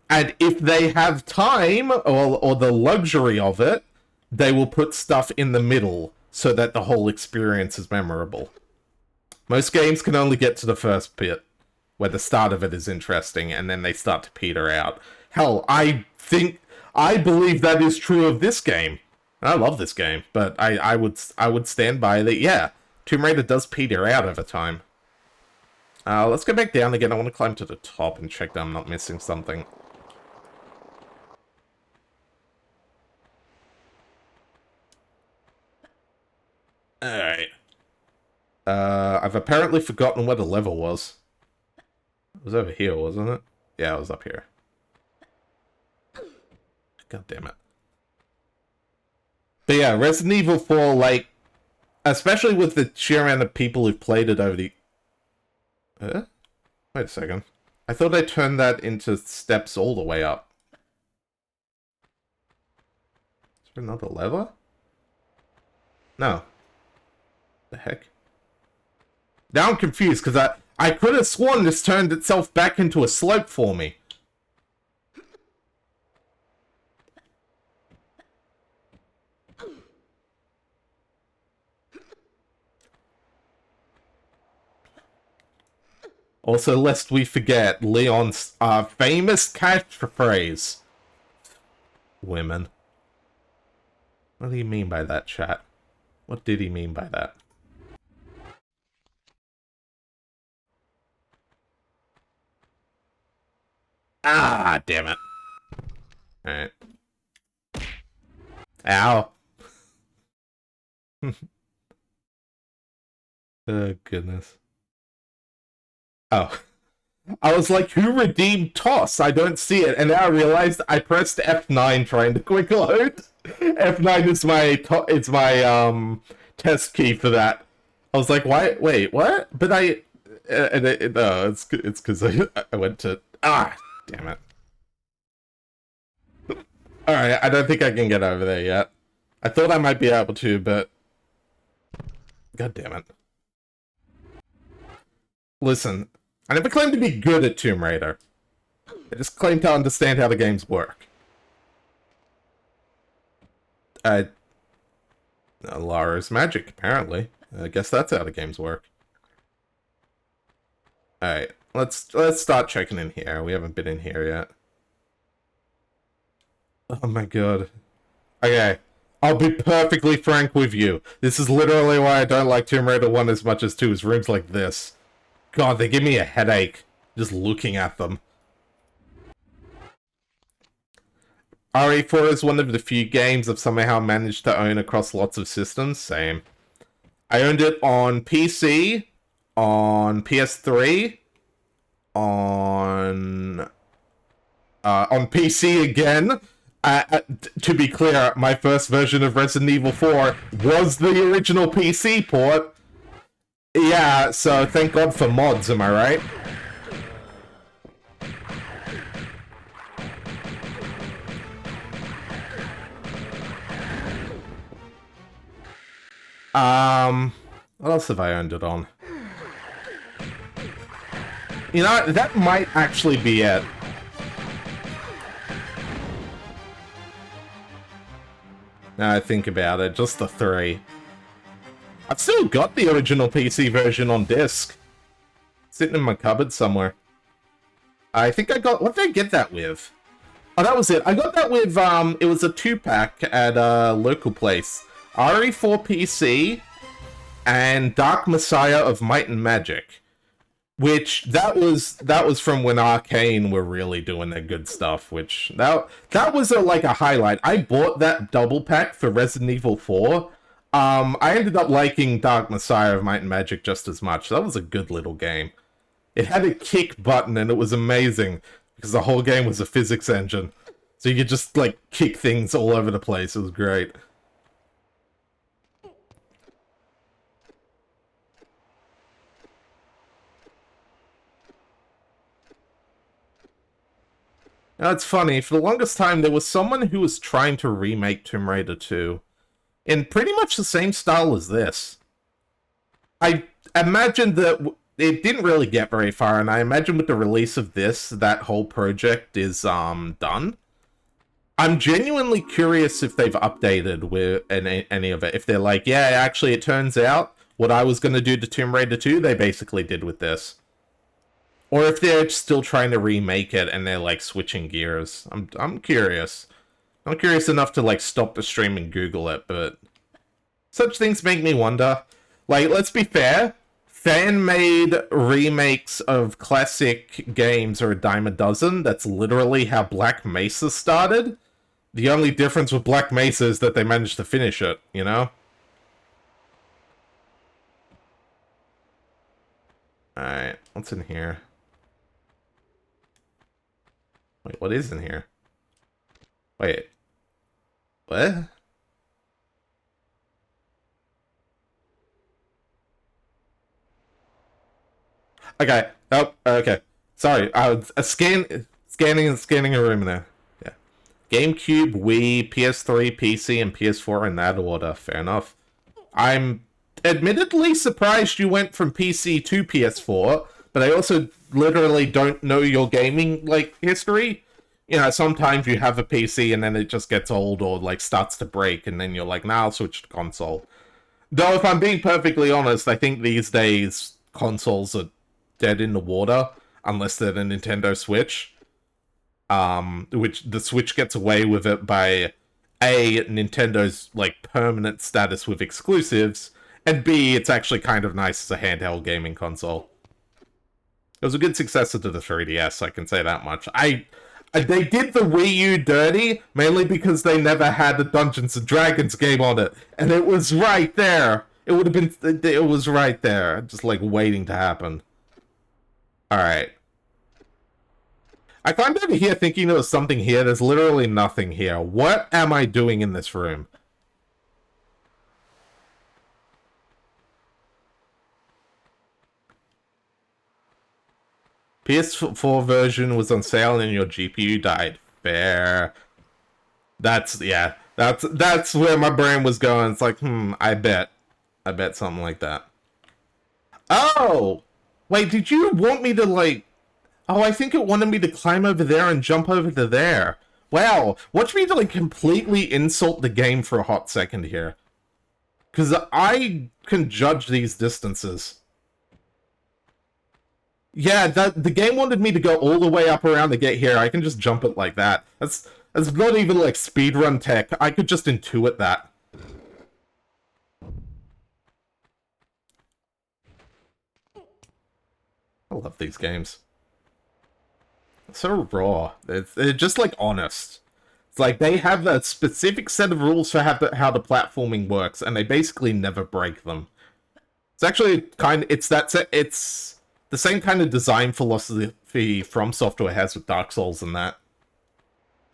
And if they have time or the luxury of it, they will put stuff in the middle so that the whole experience is memorable. Most games can only get to the first bit, where the start of it is interesting, and then they start to peter out. Hell, I believe that is true of this game. I love this game, but I would stand by that, yeah, Tomb Raider does peter out over time. Let's go back down again. I want to climb to the top and check that I'm not missing something. I've apparently forgotten where the level was. It was over here, wasn't it? Yeah, it was up here. God damn it. But yeah, Resident Evil 4, like, especially with the sheer amount of people who've played it over the... Wait a second. I thought I turned that into steps all the way up. Is there another lever? No. The heck? Now I'm confused, because I could have sworn this turned itself back into a slope for me. Also, lest we forget, Leon's famous catchphrase. Women. What do you mean by that, chat? What did he mean by that? Ah, damn it. Alright. Ow. Oh, goodness. Oh. I was like, who redeemed Toss? I don't see it. And now I realized I pressed F9 trying to quick load. F9 is my test key for that. I was like, why? Wait, what? But no, it's because I went to... Ah, damn it. Alright, I don't think I can get over there yet. I thought I might be able to, but... God damn it. Listen, I never claimed to be good at Tomb Raider. I just claimed to understand how the games work. Lara's magic, apparently. I guess that's how the games work. Alright, let's start checking in here. We haven't been in here yet. Oh my god. Okay, I'll be perfectly frank with you. This is literally why I don't like Tomb Raider 1 as much as 2, is rooms like this. God, they give me a headache just looking at them. RE4 is one of the few games I've somehow managed to own across lots of systems. Same. I owned it on PC, on PS3, on PC again. To be clear, my first version of Resident Evil 4 was the original PC port. Yeah, so thank God for mods, am I right? What else have I owned it on? You know, that might actually be it. Now I think about it, just the 3. I've still got the original PC version on disc. Sitting in my cupboard somewhere. I think I got... What did I get that with? Oh, that was it. I got that with, it was a 2-pack at a local place. RE4 PC and Dark Messiah of Might and Magic. Which, that was from when Arcane were really doing their good stuff, which... That was like a highlight. I bought that double pack for Resident Evil 4. I ended up liking Dark Messiah of Might and Magic just as much. That was a good little game. It had a kick button and it was amazing, because the whole game was a physics engine. So you could just, like, kick things all over the place. It was great. Now, it's funny, for the longest time there was someone who was trying to remake Tomb Raider 2. In pretty much the same style as this. I imagine that it didn't really get very far, and I imagine with the release of this, that whole project is done. I'm genuinely curious if they've updated with any of it. If they're like, yeah, actually it turns out what I was going to do to Tomb Raider 2, they basically did with this. Or if they're still trying to remake it and they're like switching gears. I'm curious. I'm curious enough to, like, stop the stream and Google it, but... Such things make me wonder. Like, let's be fair. Fan-made remakes of classic games are a dime a dozen. That's literally how Black Mesa started. The only difference with Black Mesa is that they managed to finish it, you know? Alright, what's in here? Wait, what is in here? Wait. What? Okay. Oh, okay. Sorry. I was scanning a room now. Yeah. GameCube, Wii, PS3, PC, and PS4 in that order. Fair enough. I'm admittedly surprised you went from PC to PS4, but I also literally don't know your gaming like history. You know, sometimes you have a PC and then it just gets old or like starts to break, and then you're like, nah, I'll switch to console. Though, if I'm being perfectly honest, I think these days consoles are dead in the water unless they're the Nintendo Switch. Which the Switch gets away with it by A, Nintendo's like permanent status with exclusives, and B, it's actually kind of nice as a handheld gaming console. It was a good successor to the 3DS, I can say that much. They did the Wii U dirty, mainly because they never had a Dungeons and Dragons game on it, and it was right there. It would have been, it was right there, just like waiting to happen. Alright. I climbed over here thinking there was something here. There's literally nothing here. What am I doing in this room? PS4 version was on sale and your GPU died. Fair. That's where my brain was going. It's like, I bet something like that. Oh! Wait, did you want me to, like... Oh, I think it wanted me to climb over there and jump over to there. Wow, watch me to, like, completely insult the game for a hot second here. Because I can judge these distances. Yeah, the game wanted me to go all the way up around to get here. I can just jump it like that. That's not even, like, speedrun tech. I could just intuit that. I love these games. So raw. They're just, like, honest. It's like they have a specific set of rules for how the platforming works, and they basically never break them. It's actually it's the same kind of design philosophy From Software has with Dark Souls and that.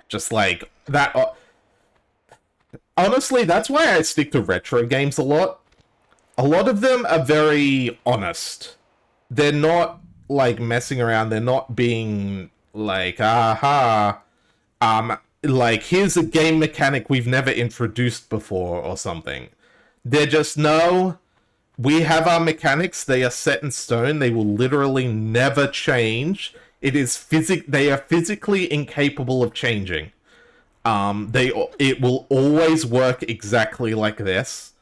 Just like that. Honestly, that's why I stick to retro games a lot. A lot of them are very honest. They're not like messing around. They're not being like, aha, like here's a game mechanic we've never introduced before or something. They're just, no, we have our mechanics. They are set in stone. They will literally never change. They are physically incapable of changing. It will always work exactly like this.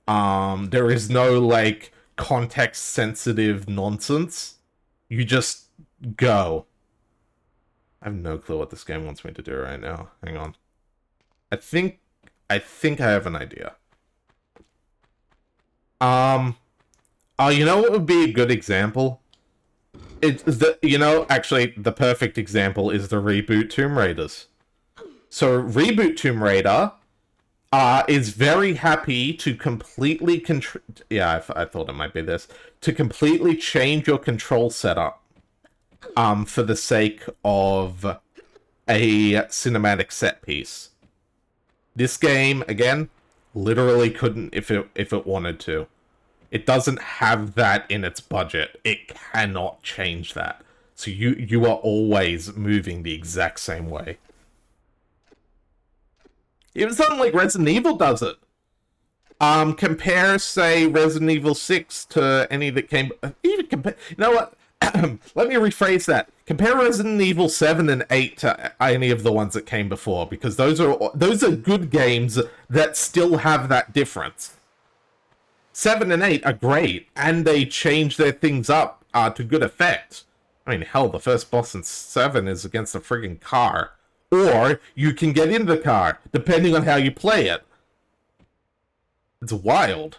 There is no like context sensitive nonsense. You just go. I have no clue what this game wants me to do right now. Hang on. I think I have an idea. Oh, you know what would be a good example? Actually, the perfect example is the reboot Tomb Raiders. So, reboot Tomb Raider is very happy to completely I thought it might be this. To completely change your control setup for the sake of a cinematic set piece. This game, again, literally couldn't if it wanted to. It doesn't have that in its budget. It cannot change that. So you are always moving the exact same way. Even something like Resident Evil does it. Compare, say, Resident Evil 6 to any that came... Even compare... You know what? Let me rephrase that. Compare Resident Evil 7 and 8 to any of the ones that came before, because those are good games that still have that difference. 7 and 8 are great, and they change their things up to good effect. I mean, hell, the first boss in 7 is against a friggin' car. Or you can get in the car, depending on how you play it. It's wild.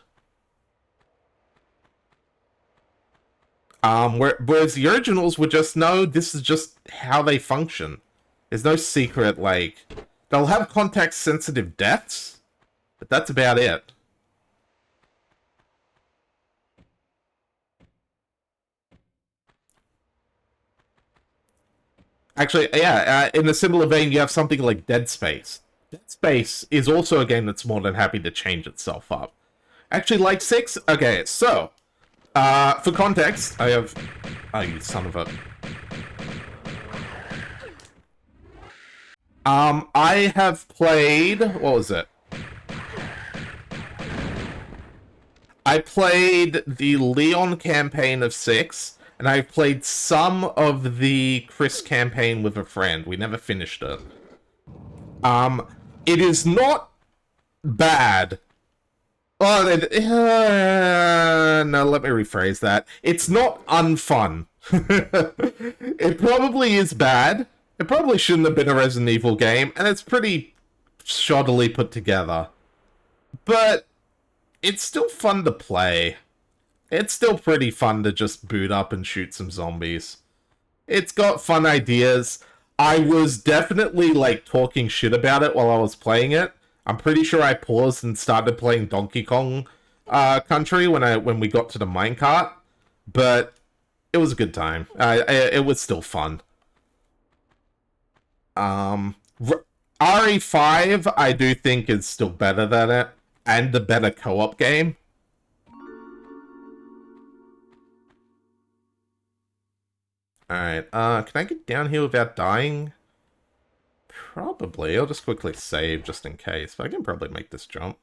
Whereas the originals were just, no, this is just how they function. There's no secret, like... They'll have context-sensitive deaths, but that's about it. Actually, yeah, in a similar vein, you have something like Dead Space. Dead Space is also a game that's more than happy to change itself up. Actually, like 6? Okay, so, for context, I have... Oh, you son of a... I have played... What was it? I played the Leon campaign of 6, and I played some of the Chris campaign with a friend. We never finished it. It is not bad. Oh, no, let me rephrase that. It's not unfun. It probably is bad. It probably shouldn't have been a Resident Evil game, and it's pretty shoddily put together. But it's still fun to play. It's still pretty fun to just boot up and shoot some zombies. It's got fun ideas. I was definitely, like, talking shit about it while I was playing it. I'm pretty sure I paused and started playing Donkey Kong Country when we got to the minecart. But it was a good time. It was still fun. RE5, I do think is still better than it. And a better co-op game. Alright, can I get down here without dying? Probably. I'll just quickly save just in case, but I can probably make this jump.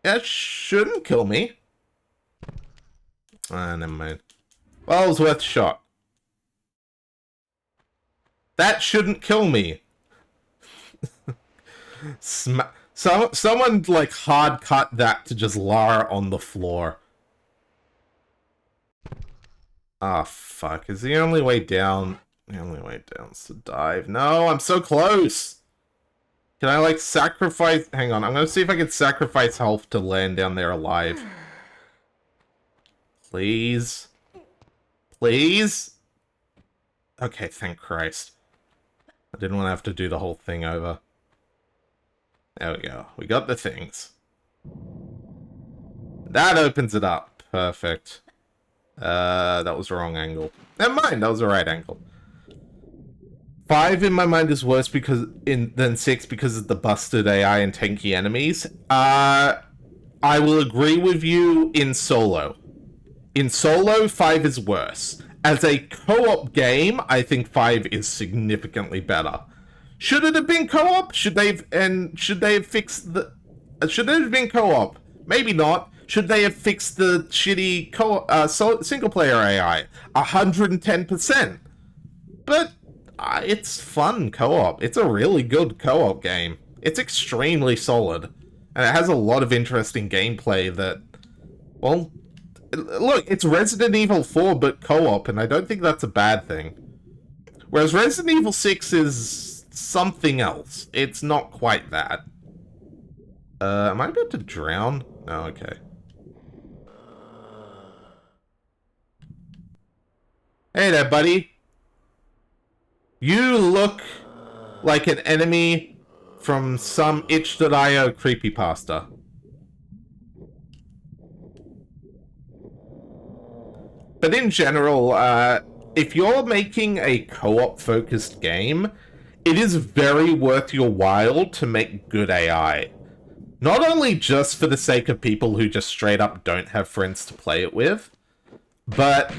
That shouldn't kill me. Ah, never mind. Well, it was worth a shot. That shouldn't kill me. Someone, like, hard cut that to just lar on the floor. Ah, fuck. Is the only way down... The only way down is to dive. No, I'm so close! Can I, like, sacrifice... Hang on, I'm gonna see if I can sacrifice health to land down there alive. Please? Please? Okay, thank Christ. I didn't want to have to do the whole thing over. There we go. We got the things. That opens it up. Perfect. That was the wrong angle. Never mind, that was the right angle. 5 in my mind is worse than 6 because of the busted AI and tanky enemies. I will agree with you in solo. In solo, 5 is worse. As a co-op game, I think 5 is significantly better. Should it have been co-op? Should they have fixed the... Should it have been co-op? Maybe not. Should they have fixed the shitty single-player AI? 110%. But it's fun co-op. It's a really good co-op game. It's extremely solid. And it has a lot of interesting gameplay that... Well, look, it's Resident Evil 4 but co-op, and I don't think that's a bad thing. Whereas Resident Evil 6 is something else. It's not quite that. Am I about to drown? Oh, okay. Hey there, buddy. You look like an enemy from some itch.io creepypasta. But in general, if you're making a co-op focused game, it is very worth your while to make good AI. Not only just for the sake of people who just straight up don't have friends to play it with, but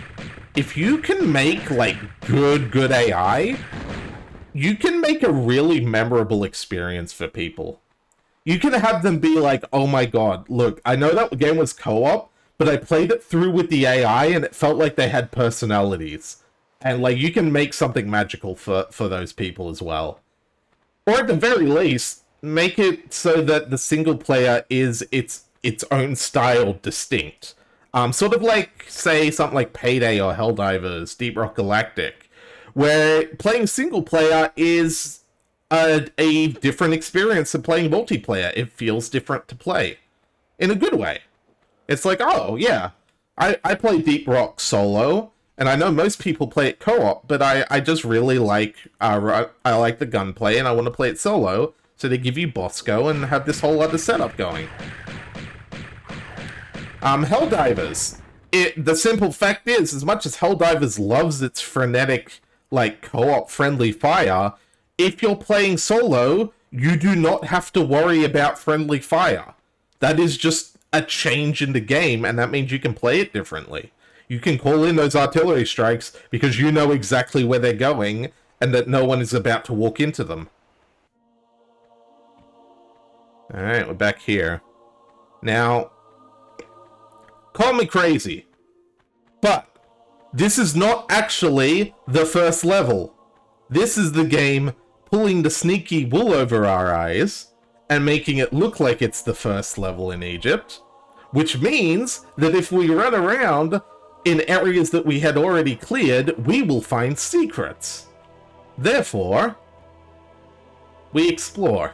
if you can make, like, good AI, you can make a really memorable experience for people. You can have them be like, oh my god, look, I know that game was co-op, but I played it through with the AI and it felt like they had personalities. And, like, you can make something magical for those people as well. Or at the very least, make it so that the single player is its own style distinct. Sort of like, say, something like Payday or Helldivers, Deep Rock Galactic, where playing single player is a different experience than playing multiplayer. It feels different to play. In a good way. It's like, oh, yeah, I play Deep Rock solo, and I know most people play it co-op, but I just really like, I like the gunplay, and I want to play it solo, so they give you Bosco and have this whole other setup going. Helldivers. The simple fact is, as much as Helldivers loves its frenetic like co-op friendly fire, if you're playing solo, you do not have to worry about friendly fire. That is just a change in the game, and that means you can play it differently. You can call in those artillery strikes because you know exactly where they're going and that no one is about to walk into them. Alright, we're back here. Now, call me crazy, but this is not actually the first level. This is the game pulling the sneaky wool over our eyes and making it look like it's the first level in Egypt, which means that if we run around in areas that we had already cleared, we will find secrets. Therefore, we explore.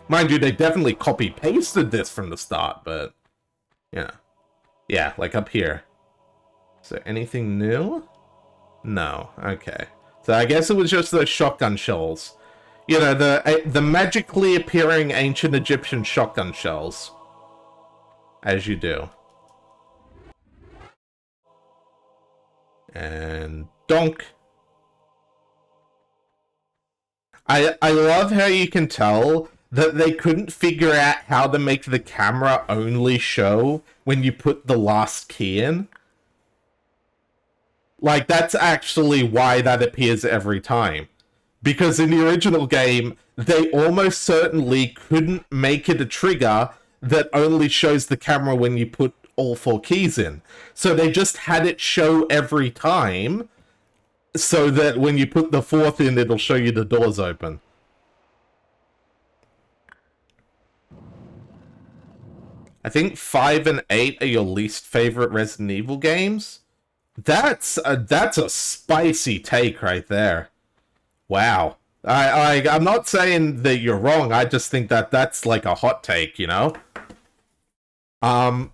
Mind you, they definitely copy-pasted this from the start, but, yeah. Yeah, like up here. Is there anything new? No, okay. So I guess it was just those shotgun shells. You know, the magically appearing ancient Egyptian shotgun shells. As you do. And donk. I love how you can tell that they couldn't figure out how to make the camera only show when you put the last key in. Like, that's actually why that appears every time. Because in the original game, they almost certainly couldn't make it a trigger that only shows the camera when you put all 4 keys in. So they just had it show every time, so that when you put the 4th in, it'll show you the doors open. I think 5 and 8 are your least favorite Resident Evil games. That's a spicy take right there. Wow. I'm not saying that you're wrong. I just think that that's like a hot take, you know? I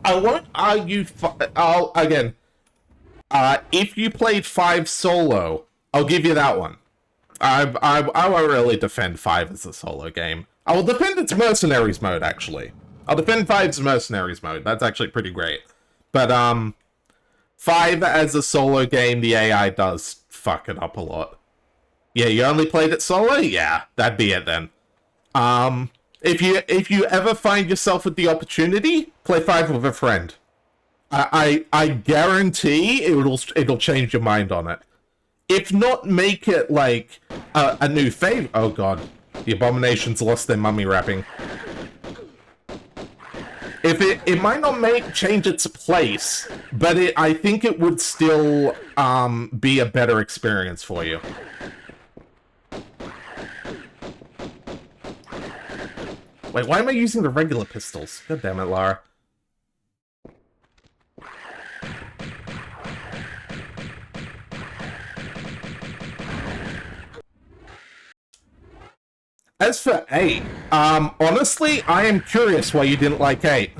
won't argue. Again, if you played 5 solo, I'll give you that one. I won't really defend 5 as a solo game. I will defend its Mercenaries mode, actually. I'll defend 5's Mercenaries mode. That's actually pretty great. But, 5 as a solo game, the AI does fuck it up a lot. Yeah, you only played it solo? Yeah, that'd be it then. If you ever find yourself with the opportunity, play 5 with a friend. I guarantee it'll change your mind on it. If not, make it like a new favorite. Oh god, the Abominations lost their mummy wrapping. If it might not change its place, but I think it would still be a better experience for you. Wait, why am I using the regular pistols? God damn it, Lara. As for 8, honestly, I am curious why you didn't like 8.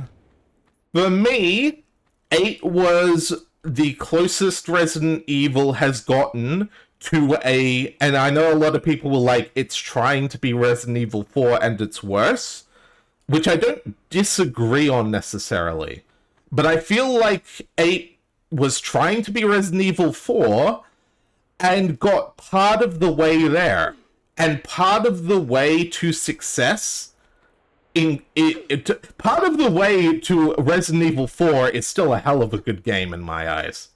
For me, 8 was the closest Resident Evil has gotten to and I know a lot of people were like, it's trying to be Resident Evil 4 and it's worse, which I don't disagree on necessarily. But I feel like 8 was trying to be Resident Evil 4 and got part of the way there. And part of the way to success, part of the way to Resident Evil 4 is still a hell of a good game in my eyes.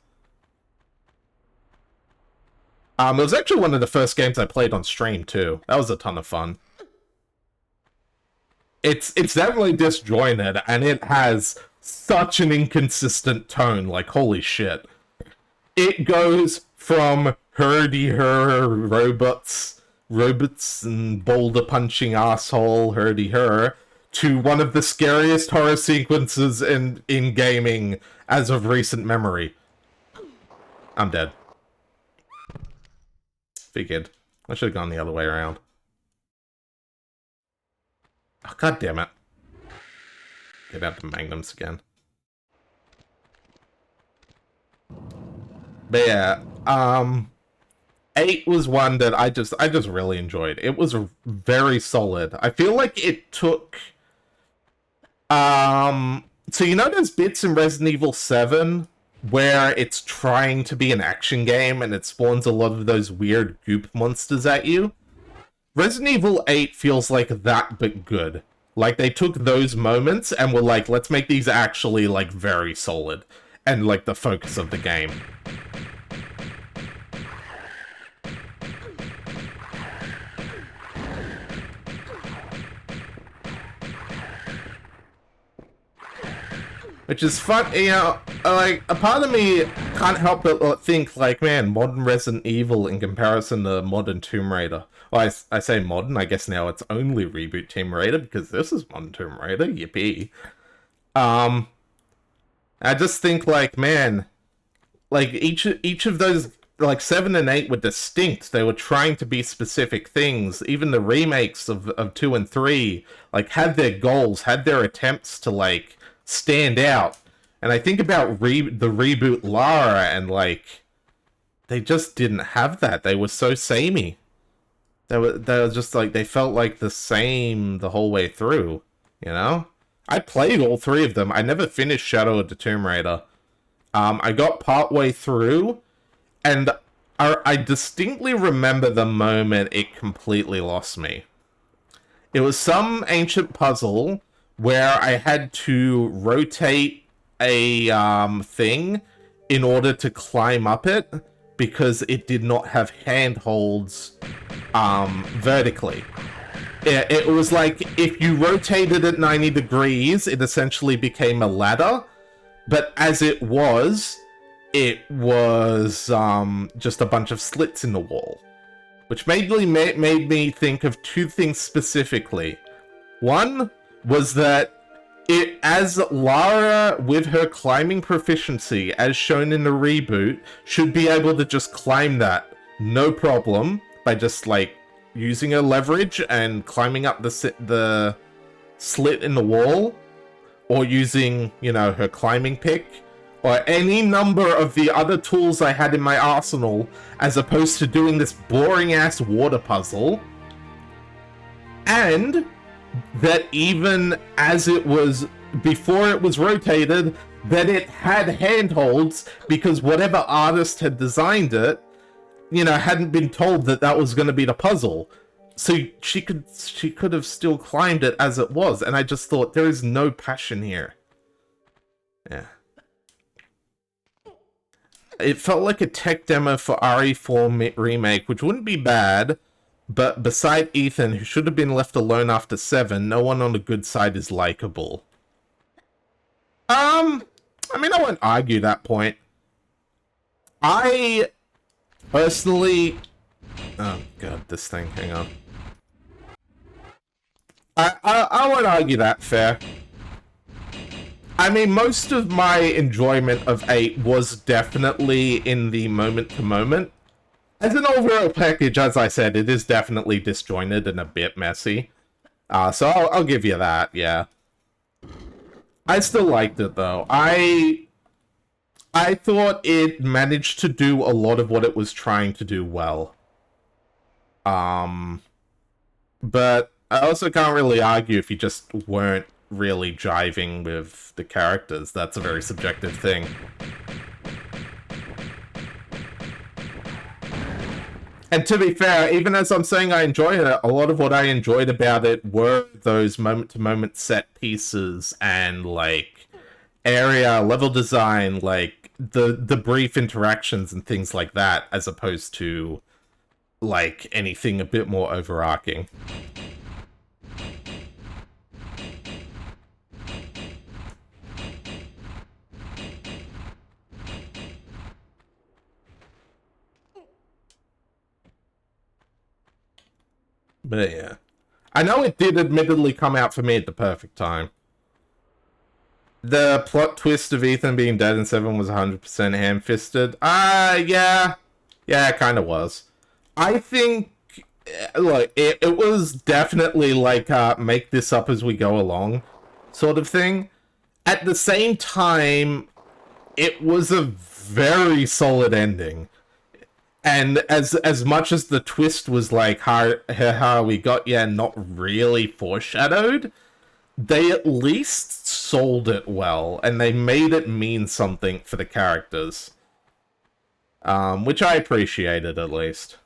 It was actually one of the first games I played on stream too. That was a ton of fun. It's definitely disjointed, and it has such an inconsistent tone, like holy shit. It goes from herdy-her robots and boulder punching asshole herdy-her to one of the scariest horror sequences in gaming as of recent memory. I'm dead. Figured. I should have gone the other way around. Oh, god damn it. Get out the magnums again. But yeah, 8 was one that I just really enjoyed. It was very solid. I feel like it took... So you know there's bits in Resident Evil 7 where it's trying to be an action game and it spawns a lot of those weird goop monsters at you. Resident Evil 8 feels like that, but good. Like, they took those moments and were like, let's make these actually, like, very solid. And, like, the focus of the game. Which is fun, you know, like, a part of me can't help but think, like, man, modern Resident Evil in comparison to modern Tomb Raider. Well, I say modern, I guess now it's only reboot Tomb Raider, because this is modern Tomb Raider, yippee. I just think, like, man, like, each of those, like, 7 and 8 were distinct. They were trying to be specific things. Even the remakes of 2 and 3, like, had their goals, had their attempts to, like, stand out. And I think about the reboot Lara, and, like, they just didn't have that. They were so samey. They were just, like, they felt like the same the whole way through, you know? I played all 3 of them. I never finished Shadow of the Tomb Raider. I got partway through, and I distinctly remember the moment it completely lost me. It was some ancient puzzle where I had to rotate a thing in order to climb up it, because it did not have handholds vertically. It was like, if you rotated it 90 degrees, it essentially became a ladder, but as it was just a bunch of slits in the wall. Which made me think of 2 things specifically. One was that as Lara, with her climbing proficiency, as shown in the reboot, should be able to just climb that, no problem, by just, like, using her leverage and climbing up the slit in the wall, or using, you know, her climbing pick, or any number of the other tools I had in my arsenal, as opposed to doing this boring-ass water puzzle. And that even as it was, before it was rotated, that it had handholds, because whatever artist had designed it, you know, hadn't been told that that was going to be the puzzle. So she could have still climbed it as it was, and I just thought, there is no passion here. Yeah. It felt like a tech demo for RE4 Remake, which wouldn't be bad, but beside Ethan, who should have been left alone after 7, no one on the good side is likable. I mean, I won't argue that point. I personally... Oh god, this thing, hang on. I won't argue that, fair. I mean, most of my enjoyment of 8 was definitely in the moment-to-moment. As an overall package, as I said, it is definitely disjointed and a bit messy. So I'll give you that, yeah. I still liked it, though. I thought it managed to do a lot of what it was trying to do well. But I also can't really argue if you just weren't really jiving with the characters. That's a very subjective thing. And to be fair, even as I'm saying I enjoy it, a lot of what I enjoyed about it were those moment-to-moment set pieces and, like, area, level design, like, the brief interactions and things like that, as opposed to, like, anything a bit more overarching. But yeah. I know it did admittedly come out for me at the perfect time. The plot twist of Ethan being dead in 7 was 100% ham-fisted. Yeah. Yeah, it kind of was. I think, look, it was definitely like, make this up as we go along sort of thing. At the same time, it was a very solid ending. And as much as the twist was like, how we got you, not really foreshadowed, they at least sold it well, and they made it mean something for the characters. Which I appreciated, at least.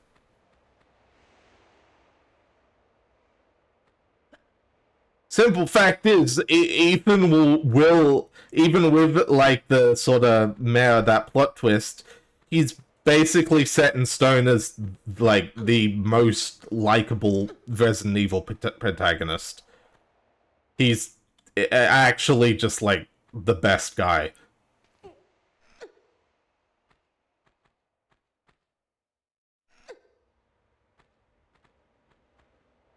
Simple fact is, Ethan will even with like the sort of that plot twist, he's basically set in stone as like the most likable Resident Evil protagonist. He's actually just like the best guy.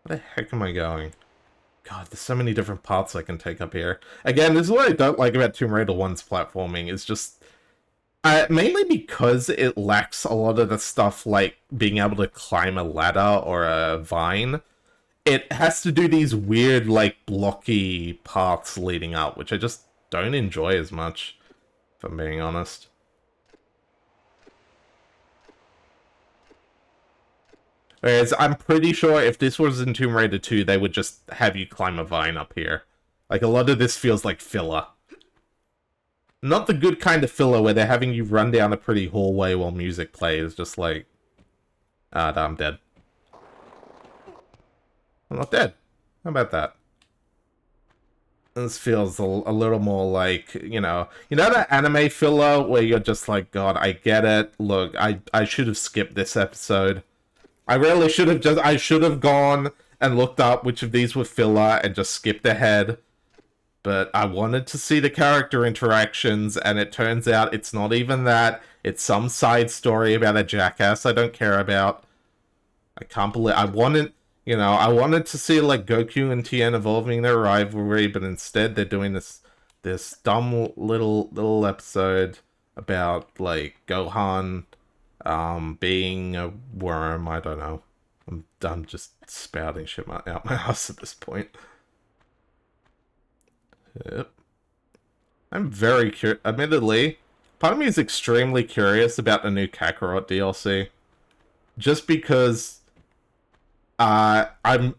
Where the heck am I going? God, there's so many different paths I can take up here. Again, this is what I don't like about Tomb Raider 1's platforming. It's just... mainly because it lacks a lot of the stuff like being able to climb a ladder or a vine. It has to do these weird, like, blocky paths leading up, which I just don't enjoy as much, if I'm being honest. Whereas I'm pretty sure if this was in Tomb Raider 2, they would just have you climb a vine up here. Like, a lot of this feels like filler. Not the good kind of filler where they're having you run down a pretty hallway while music plays, just like... Ah, I'm dead. I'm not dead. How about that? This feels a little more like, you know that anime filler where you're just like, God, I get it. Look, I should have skipped this episode. I really should have I should have gone and looked up which of these were filler and just skipped ahead. But I wanted to see the character interactions, and it turns out it's not even that. It's some side story about a jackass I don't care about. I can't believe... I wanted to see, like, Goku and Tien evolving their rivalry, but instead they're doing this dumb little episode about, like, Gohan... being a worm, I don't know. I'm just spouting shit out my ass at this point. Yep. I'm very curious. Admittedly, part of me is extremely curious about the new Kakarot DLC. Just because... I'm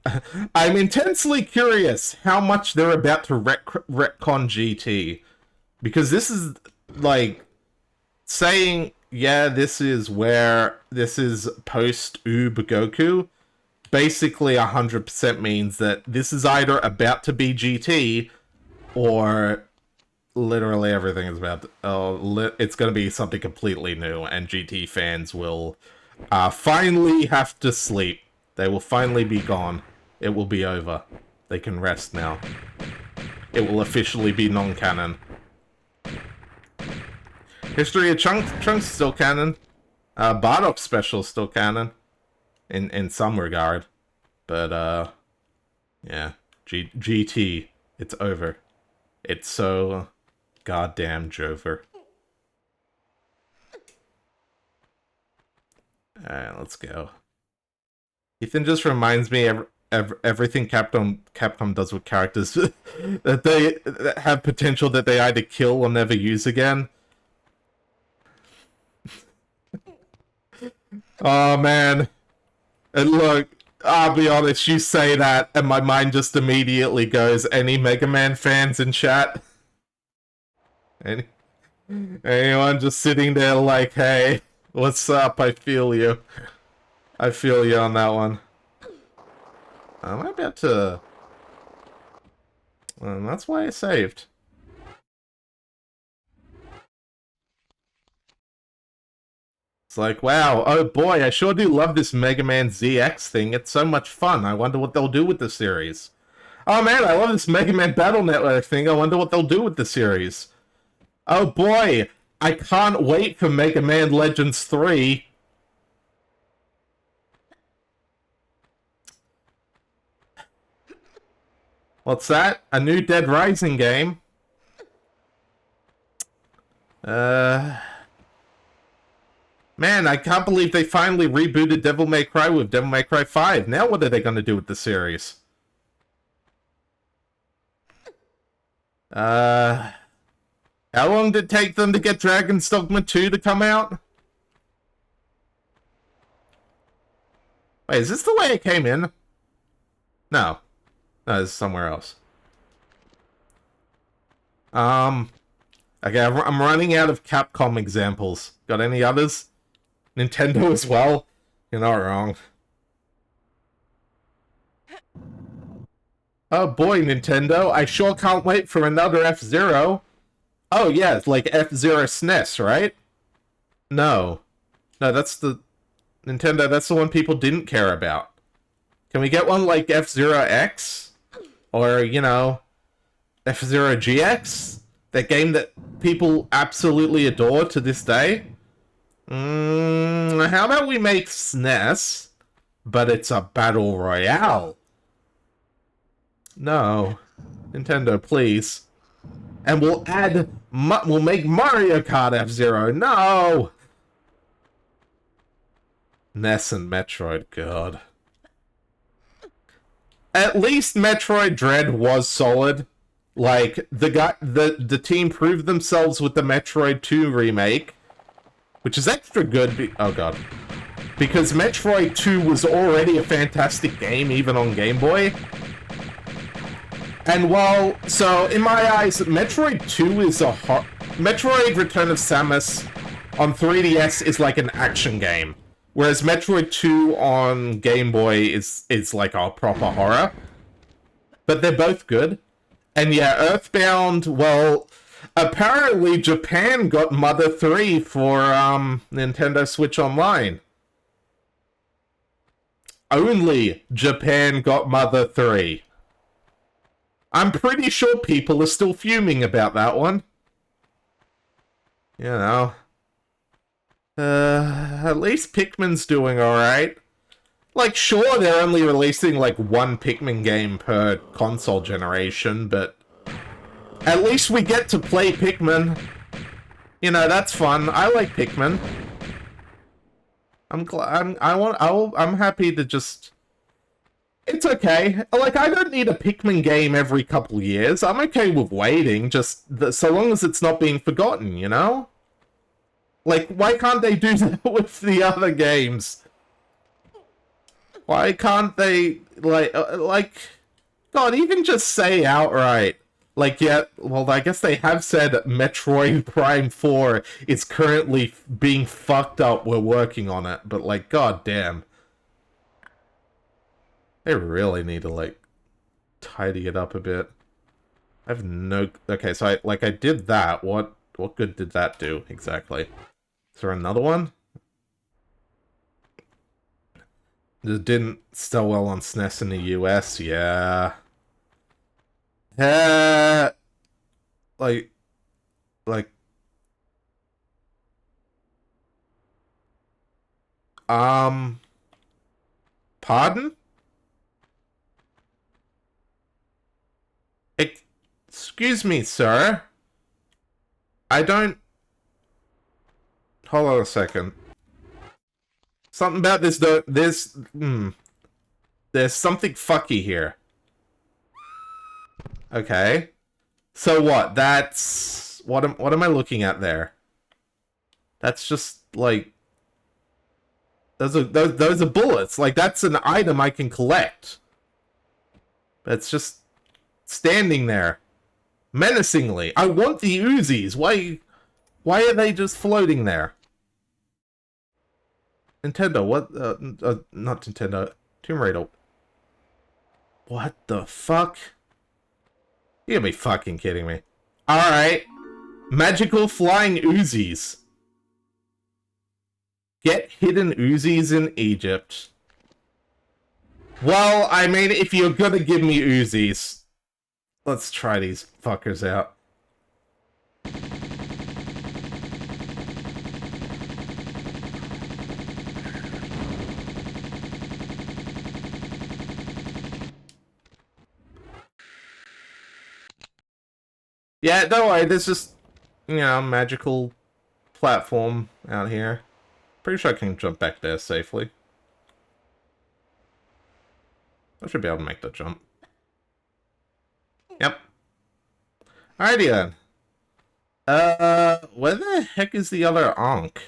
intensely curious how much they're about to retcon GT. Because this is, like, saying... yeah, this is post-Oob Goku, basically 100% means that this is either about to be GT, or literally everything is about to, it's going to be something completely new, and GT fans will finally have to sleep. They will finally be gone. It will be over. They can rest now. It will officially be non-canon. History of Trunks is still canon. Bardock's special is still canon. In some regard. But, yeah. GT. It's over. It's so goddamn Jover. Alright, let's go. Ethan just reminds me everything Capcom does with characters that have potential that they either kill or never use again. Oh, man. And look, I'll be honest, you say that, and my mind just immediately goes, any Mega Man fans in chat? Anyone just sitting there like, hey, what's up? I feel you. I feel you on that one. Am I about to... that's why I saved. It's like, wow, oh boy, I sure do love this Mega Man ZX thing. It's so much fun. I wonder what they'll do with the series. Oh man, I love this Mega Man Battle Network thing. I wonder what they'll do with the series. Oh boy, I can't wait for Mega Man Legends 3. What's that? A new Dead Rising game? Man, I can't believe they finally rebooted Devil May Cry with Devil May Cry 5. Now what are they going to do with the series? How long did it take them to get Dragon's Dogma 2 to come out? Wait, is this the way it came in? No. No, it's somewhere else. Okay, I'm running out of Capcom examples. Got any others? Nintendo as well? You're not wrong. Oh boy, Nintendo, I sure can't wait for another F-Zero. Oh yeah, it's like F-Zero SNES, right? No. No, that's the... Nintendo, that's the one people didn't care about. Can we get one like F-Zero X? Or, you know, F-Zero GX? That game that people absolutely adore to this day? How about we make SNES, but it's a battle royale? No. Nintendo, please. And we'll add... we'll make Mario Kart F-Zero. No! NES and Metroid, god. At least Metroid Dread was solid. Like, the team proved themselves with the Metroid 2 remake, which is extra good. Oh god. Because Metroid 2 was already a fantastic game, even on Game Boy. And while, so in my eyes, Metroid 2 is a Metroid Return of Samus on 3DS is like an action game. Whereas Metroid 2 on Game Boy is like a proper horror. But they're both good. And yeah, Earthbound, well, apparently Japan got Mother 3 for Nintendo Switch Online. Only Japan got Mother 3. I'm pretty sure people are still fuming about that one. You know. At least Pikmin's doing alright. Like, sure, they're only releasing, like, one Pikmin game per console generation, but at least we get to play Pikmin. You know, that's fun. I like Pikmin. I'm happy to just... It's okay. Like, I don't need a Pikmin game every couple years. I'm okay with waiting, just so long as it's not being forgotten, you know? Like, why can't they do that with the other games? Why can't they, like, God, even just say outright, like, yeah, well, I guess they have said Metroid Prime 4 is currently being fucked up, we're working on it, but, like, god damn. They really need to, like, tidy it up a bit. I have no... Okay, so I did that. What good did that do, exactly? Is there another one? It didn't sell well on SNES in the US, yeah. Like... Pardon? Excuse me, sir. I don't... Hold on a second. Something about this, though. There's something fucky here. Okay. So what? That's... What am I looking at there? That's just, like... Those are bullets. Like, that's an item I can collect. It's just standing there. Menacingly. I want the Uzis. Why are they just floating there? Nintendo, what? Not Nintendo. Tomb Raider. What the fuck? You gotta be fucking kidding me. Alright. Magical flying Uzis. Get hidden Uzis in Egypt. Well, I mean, if you're gonna give me Uzis, let's try these fuckers out. Yeah, don't worry, there's just, you know, magical platform out here. Pretty sure I can jump back there safely. I should be able to make the jump. Yep. Alrighty then. Where the heck is the other Ankh?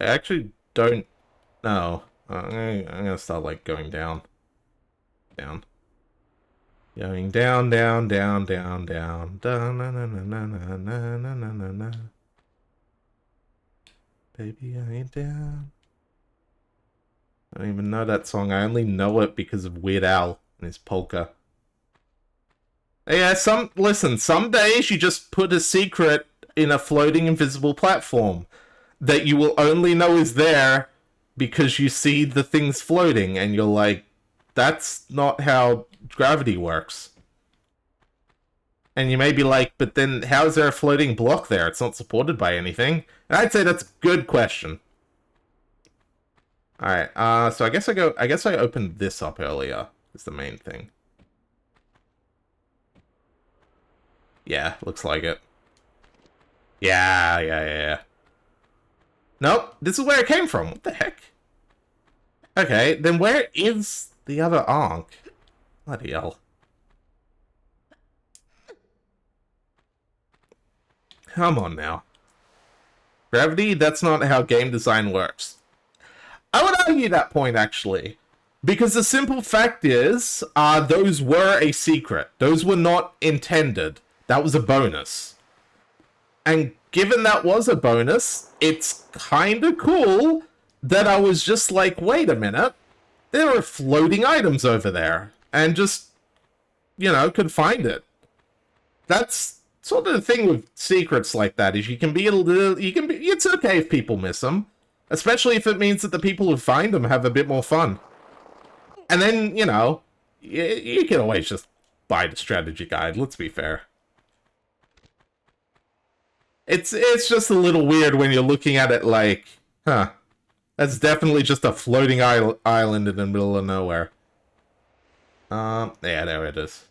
I actually don't know. I'm gonna start, like, going down. Down. Going down, down, down, down, down, down, na na na na na na na na na na. Baby, I ain't down. I don't even know that song. I only know it because of Weird Al and his polka. Yeah, listen, some days you just put a secret in a floating invisible platform that you will only know is there because you see the things floating and you're like, that's not how gravity works. And you may be like, but then how is there a floating block there? It's not supported by anything. And I'd say that's a good question. Alright, so I guess I opened this up earlier, is the main thing. Yeah, looks like it. Yeah. Nope, this is where it came from. What the heck? Okay, then where is the other Ankh? Bloody hell. Come on now. Gravity, that's not how game design works. I would argue that point, actually. Because the simple fact is, those were a secret. Those were not intended. That was a bonus. And given that was a bonus, it's kinda cool that I was just like, wait a minute. There are floating items over there. And just, you know, could find it. That's sort of the thing with secrets like that, is you can be a little, it's okay if people miss them. Especially if it means that the people who find them have a bit more fun. And then, you know, you can always just buy the strategy guide, let's be fair. It's just a little weird when you're looking at it like, huh, that's definitely just a floating island in the middle of nowhere. Yeah, there it is.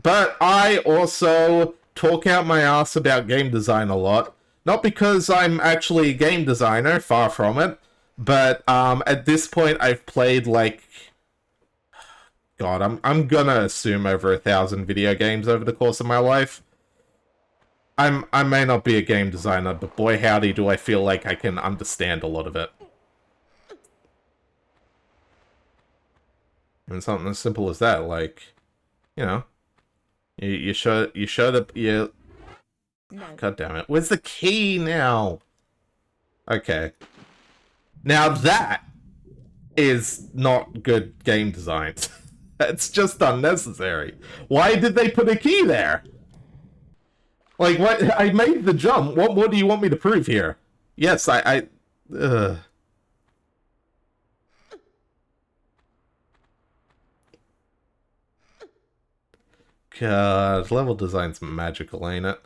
But I also talk out my ass about game design a lot. Not because I'm actually a game designer, far from it, but at this point I've played like, God, I'm gonna assume over 1,000 video games over the course of my life. I may not be a game designer, but boy howdy do I feel like I can understand a lot of it. And something as simple as that, like, you know, you showed up, you... God damn it. Where's the key now? Okay. Now that is not good game design. It's just unnecessary. Why did they put a key there? Like, what? I made the jump. What more do you want me to prove here? Yes, ugh. God, level design's magical, ain't it?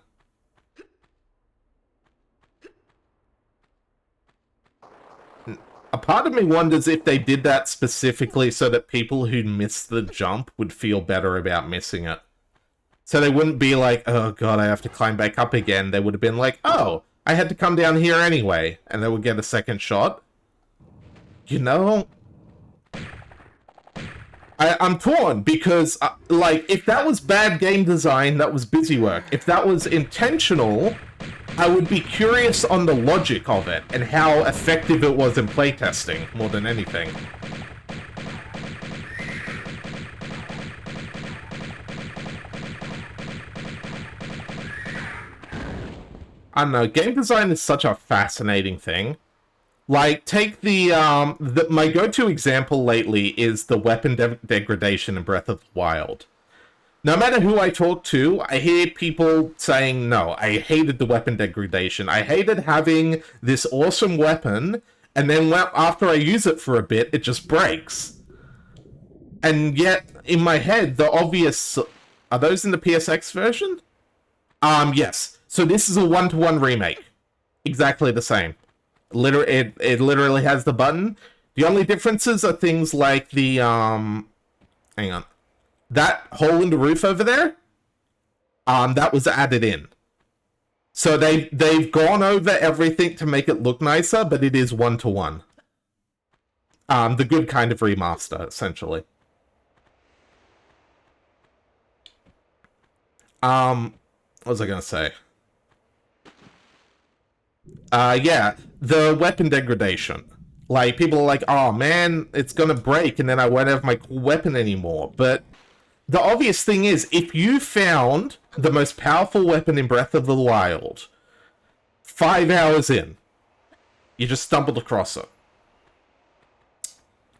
A part of me wonders if they did that specifically so that people who missed the jump would feel better about missing it. So they wouldn't be like, oh god, I have to climb back up again. They would have been like, oh, I had to come down here anyway. And they would get a second shot. You know? I'm torn because, like, if that was bad game design, that was busy work. If that was intentional, I would be curious on the logic of it and how effective it was in playtesting, more than anything. I don't know, game design is such a fascinating thing. Like, take my go-to example lately is the weapon degradation in Breath of the Wild. No matter who I talk to, I hear people saying, no, I hated the weapon degradation. I hated having this awesome weapon, and then after I use it for a bit, it just breaks. And yet, in my head, the obvious... Are those in the PSX version? Yes. So this is a one-to-one remake. Exactly the same. It literally has the button. The only differences are things like the, hang on. That hole in the roof over there, that was added in. So they've gone over everything to make it look nicer, but it is one-to-one. The good kind of remaster, essentially. What was I gonna say? Yeah, the weapon degradation. Like, people are like, oh man, it's gonna break and then I won't have my cool weapon anymore. But the obvious thing is, if you found the most powerful weapon in Breath of the Wild 5 hours in, you just stumbled across it,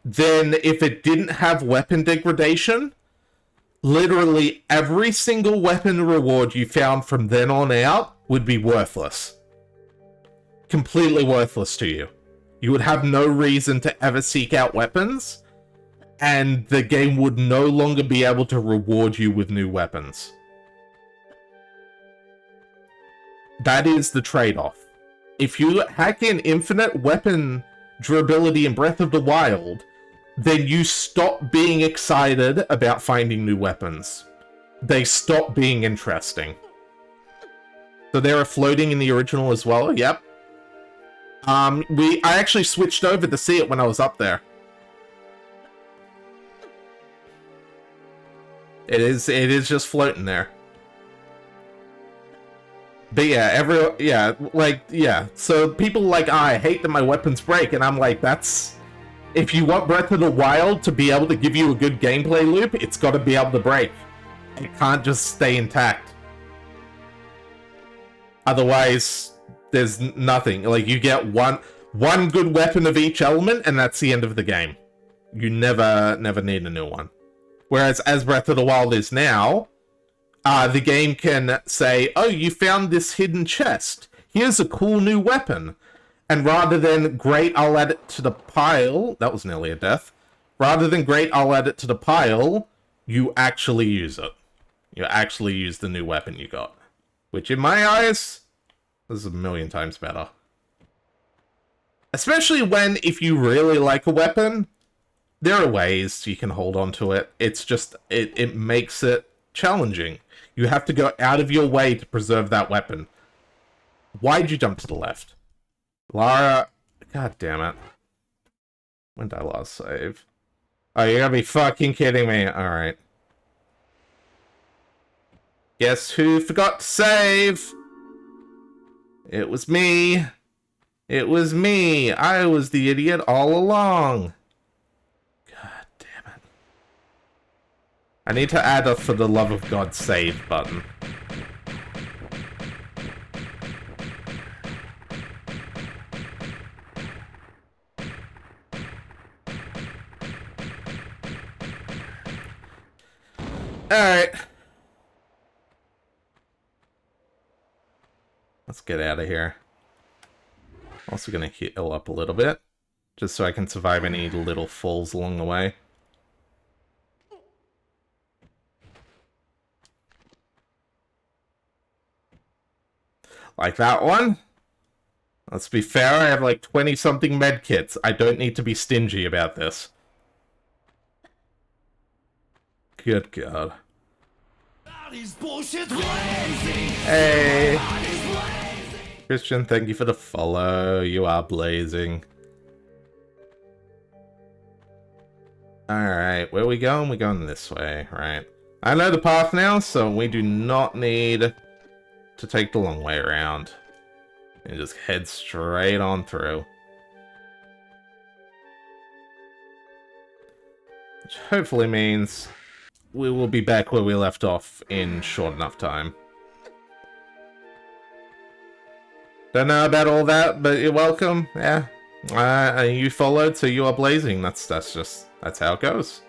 then if it didn't have weapon degradation, literally every single weapon reward you found from then on out would be worthless. Completely worthless to you. You would have no reason to ever seek out weapons, and the game would no longer be able to reward you with new weapons. That is the trade-off. If you hack in infinite weapon durability in Breath of the Wild, then you stop being excited about finding new weapons. They stop being interesting. So they were floating in the original as well, yep. I actually switched over to see it when I was up there. It is just floating there. But yeah, so people like, I hate that my weapons break, and I'm like, that's... If you want Breath of the Wild to be able to give you a good gameplay loop, it's gotta be able to break. It can't just stay intact. Otherwise, there's nothing. Like, you get one good weapon of each element, and that's the end of the game. You never need a new one. Whereas, as Breath of the Wild is now, the game can say, oh, you found this hidden chest. Here's a cool new weapon. And rather than, great, I'll add it to the pile... That was nearly a death. Rather than, great, I'll add it to the pile, you actually use it. You actually use the new weapon you got. Which, in my eyes, is a million times better. Especially when, if you really like a weapon, there are ways you can hold on to it. It's just, it makes it challenging. You have to go out of your way to preserve that weapon. Why'd you jump to the left? Lara, god damn it. When did I last save? Oh, you're gonna be fucking kidding me. Alright. Guess who forgot to save? It was me. It was me. I was the idiot all along. God damn it. I need to add a for the love of God save button. Alright. Let's get out of here. Also gonna heal up a little bit, just so I can survive any little falls along the way. Like that one. Let's be fair, I have like 20-something medkits. I don't need to be stingy about this. Good God. Hey! Christian, thank you for the follow. You are blazing. Alright, where are we going? We're going this way, right. I know the path now, so we do not need to take the long way around. And just head straight on through. Which hopefully means we will be back where we left off in short enough time. Don't know about all that, but you're welcome. Yeah. You followed, so you are blazing. That's how it goes.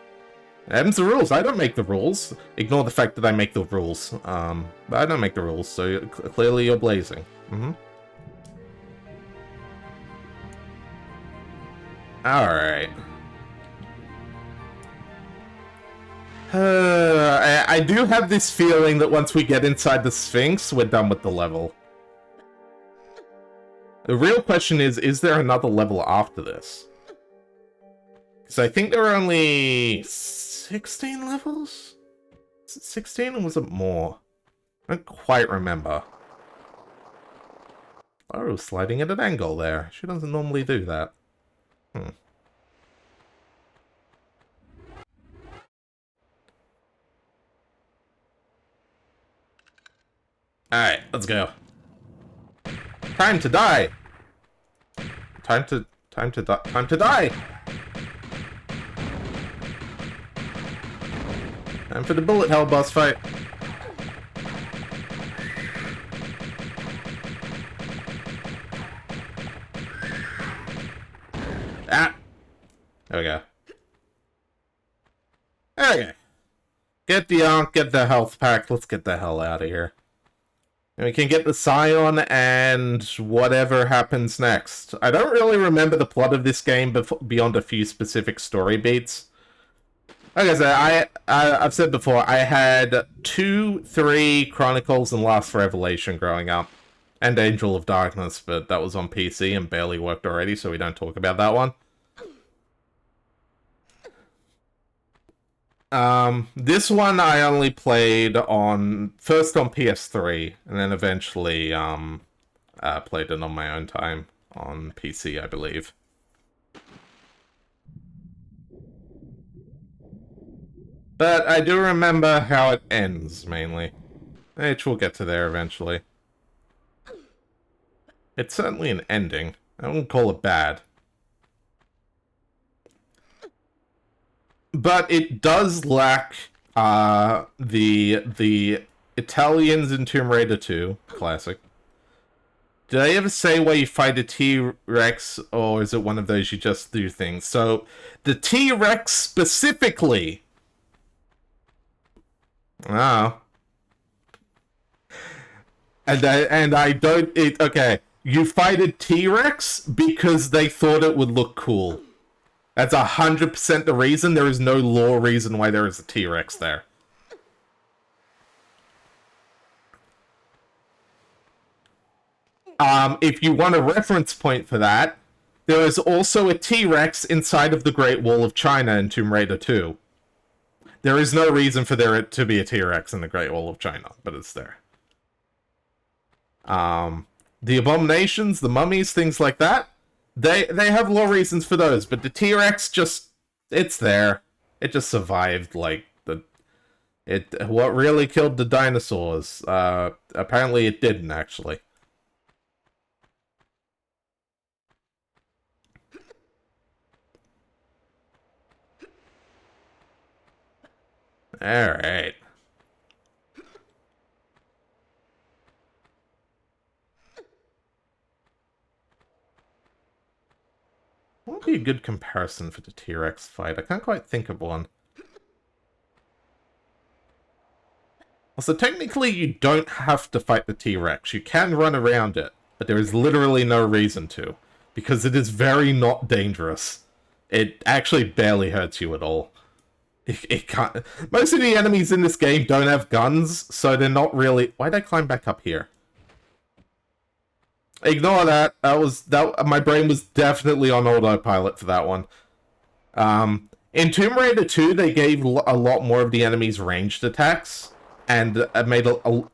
Them's the rules. I don't make the rules. Ignore the fact that I make the rules. But I don't make the rules, so clearly you're blazing. Alright. I do have this feeling that once we get inside the Sphinx, we're done with the level. The real question is there another level after this? Because I think there were only 16 levels? Was it 16 or was it more? I don't quite remember. Oh, sliding at an angle there. She doesn't normally do that. Alright, let's go. Time to die! Time to Time to die. Time to die! Time for the bullet hell boss fight. Ah! There we go. Okay. Get the Ankh, get the health pack, let's get the hell out of here. And we can get the Scion and whatever happens next. I don't really remember the plot of this game beyond a few specific story beats. Like I said, I've said before, I had 2, 3 Chronicles and Last Revelation growing up. And Angel of Darkness, but that was on PC and barely worked already, so we don't talk about that one. This one I only played first on PS3, and then eventually, played it on my own time on PC, I believe. But I do remember how it ends, mainly. Which we'll get to there eventually. It's certainly an ending. I wouldn't call it bad. But it does lack the Italians in Tomb Raider 2, classic. Did I ever say where you fight a T-Rex, or is it one of those you just do things? So, the T-Rex specifically... Oh. And I don't... okay, you fight a T-Rex because they thought it would look cool. That's 100% the reason. There is no lore reason why there is a T-Rex there. If you want a reference point for that, there is also a T-Rex inside of the Great Wall of China in Tomb Raider 2. There is no reason for there to be a T-Rex in the Great Wall of China, but it's there. The abominations, the mummies, things like that, they have lore reasons for those, but the T-Rex just, it's there. It just survived, like, what really killed the dinosaurs. Apparently it didn't, actually. Alright. What would be a good comparison for the T-Rex fight? I can't quite think of one. Also, technically, you don't have to fight the T-Rex. You can run around it, but there is literally no reason to, because it is very not dangerous. It actually barely hurts you at all. It can't... Most of the enemies in this game don't have guns, so they're not really... Why'd I climb back up here? Ignore that. My brain was definitely on autopilot for that one. In Tomb Raider 2, they gave a lot more of the enemies ranged attacks, and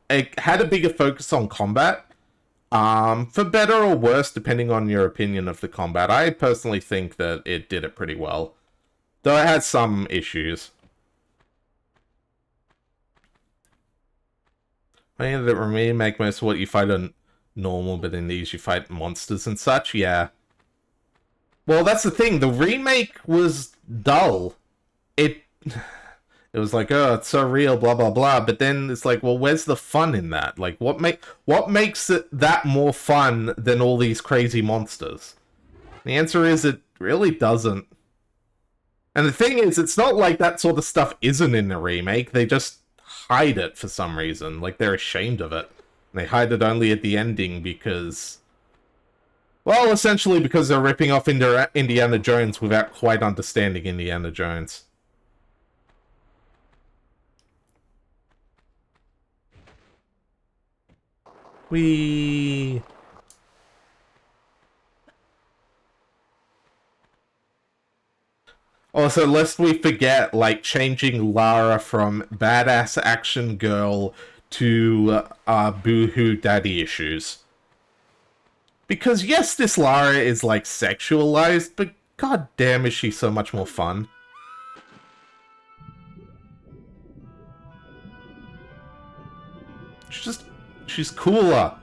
it had a bigger focus on combat. For better or worse, depending on your opinion of the combat. I personally think that it did it pretty well. Though it had some issues. I think that remake most of what you fight on normal, but in these you fight monsters and such, yeah. Well, that's the thing, the remake was dull. It was like, oh, it's so real, blah, blah, blah, but then it's like, well, where's the fun in that? Like, what makes it that more fun than all these crazy monsters? The answer is, it really doesn't. And the thing is, it's not like that sort of stuff isn't in the remake, they just hide it for some reason, like they're ashamed of it. And they hide it only at the ending because... Well, essentially because they're ripping off Indiana Jones without quite understanding Indiana Jones. Whee! Also, lest we forget, like, changing Lara from badass action girl to boohoo daddy issues. Because yes, this Lara is, like, sexualized, but god damn is she so much more fun. She's cooler.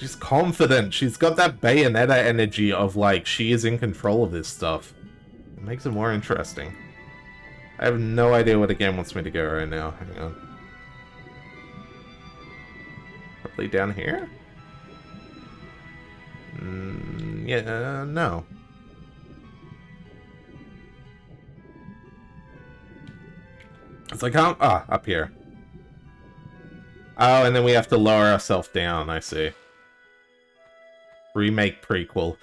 She's confident. She's got that Bayonetta energy of, like, she is in control of this stuff. It makes it more interesting. I have no idea where the game wants me to go right now. Hang on. Probably down here? Yeah, no. It's like, up here. Oh, and then we have to lower ourselves down, I see. Remake prequel.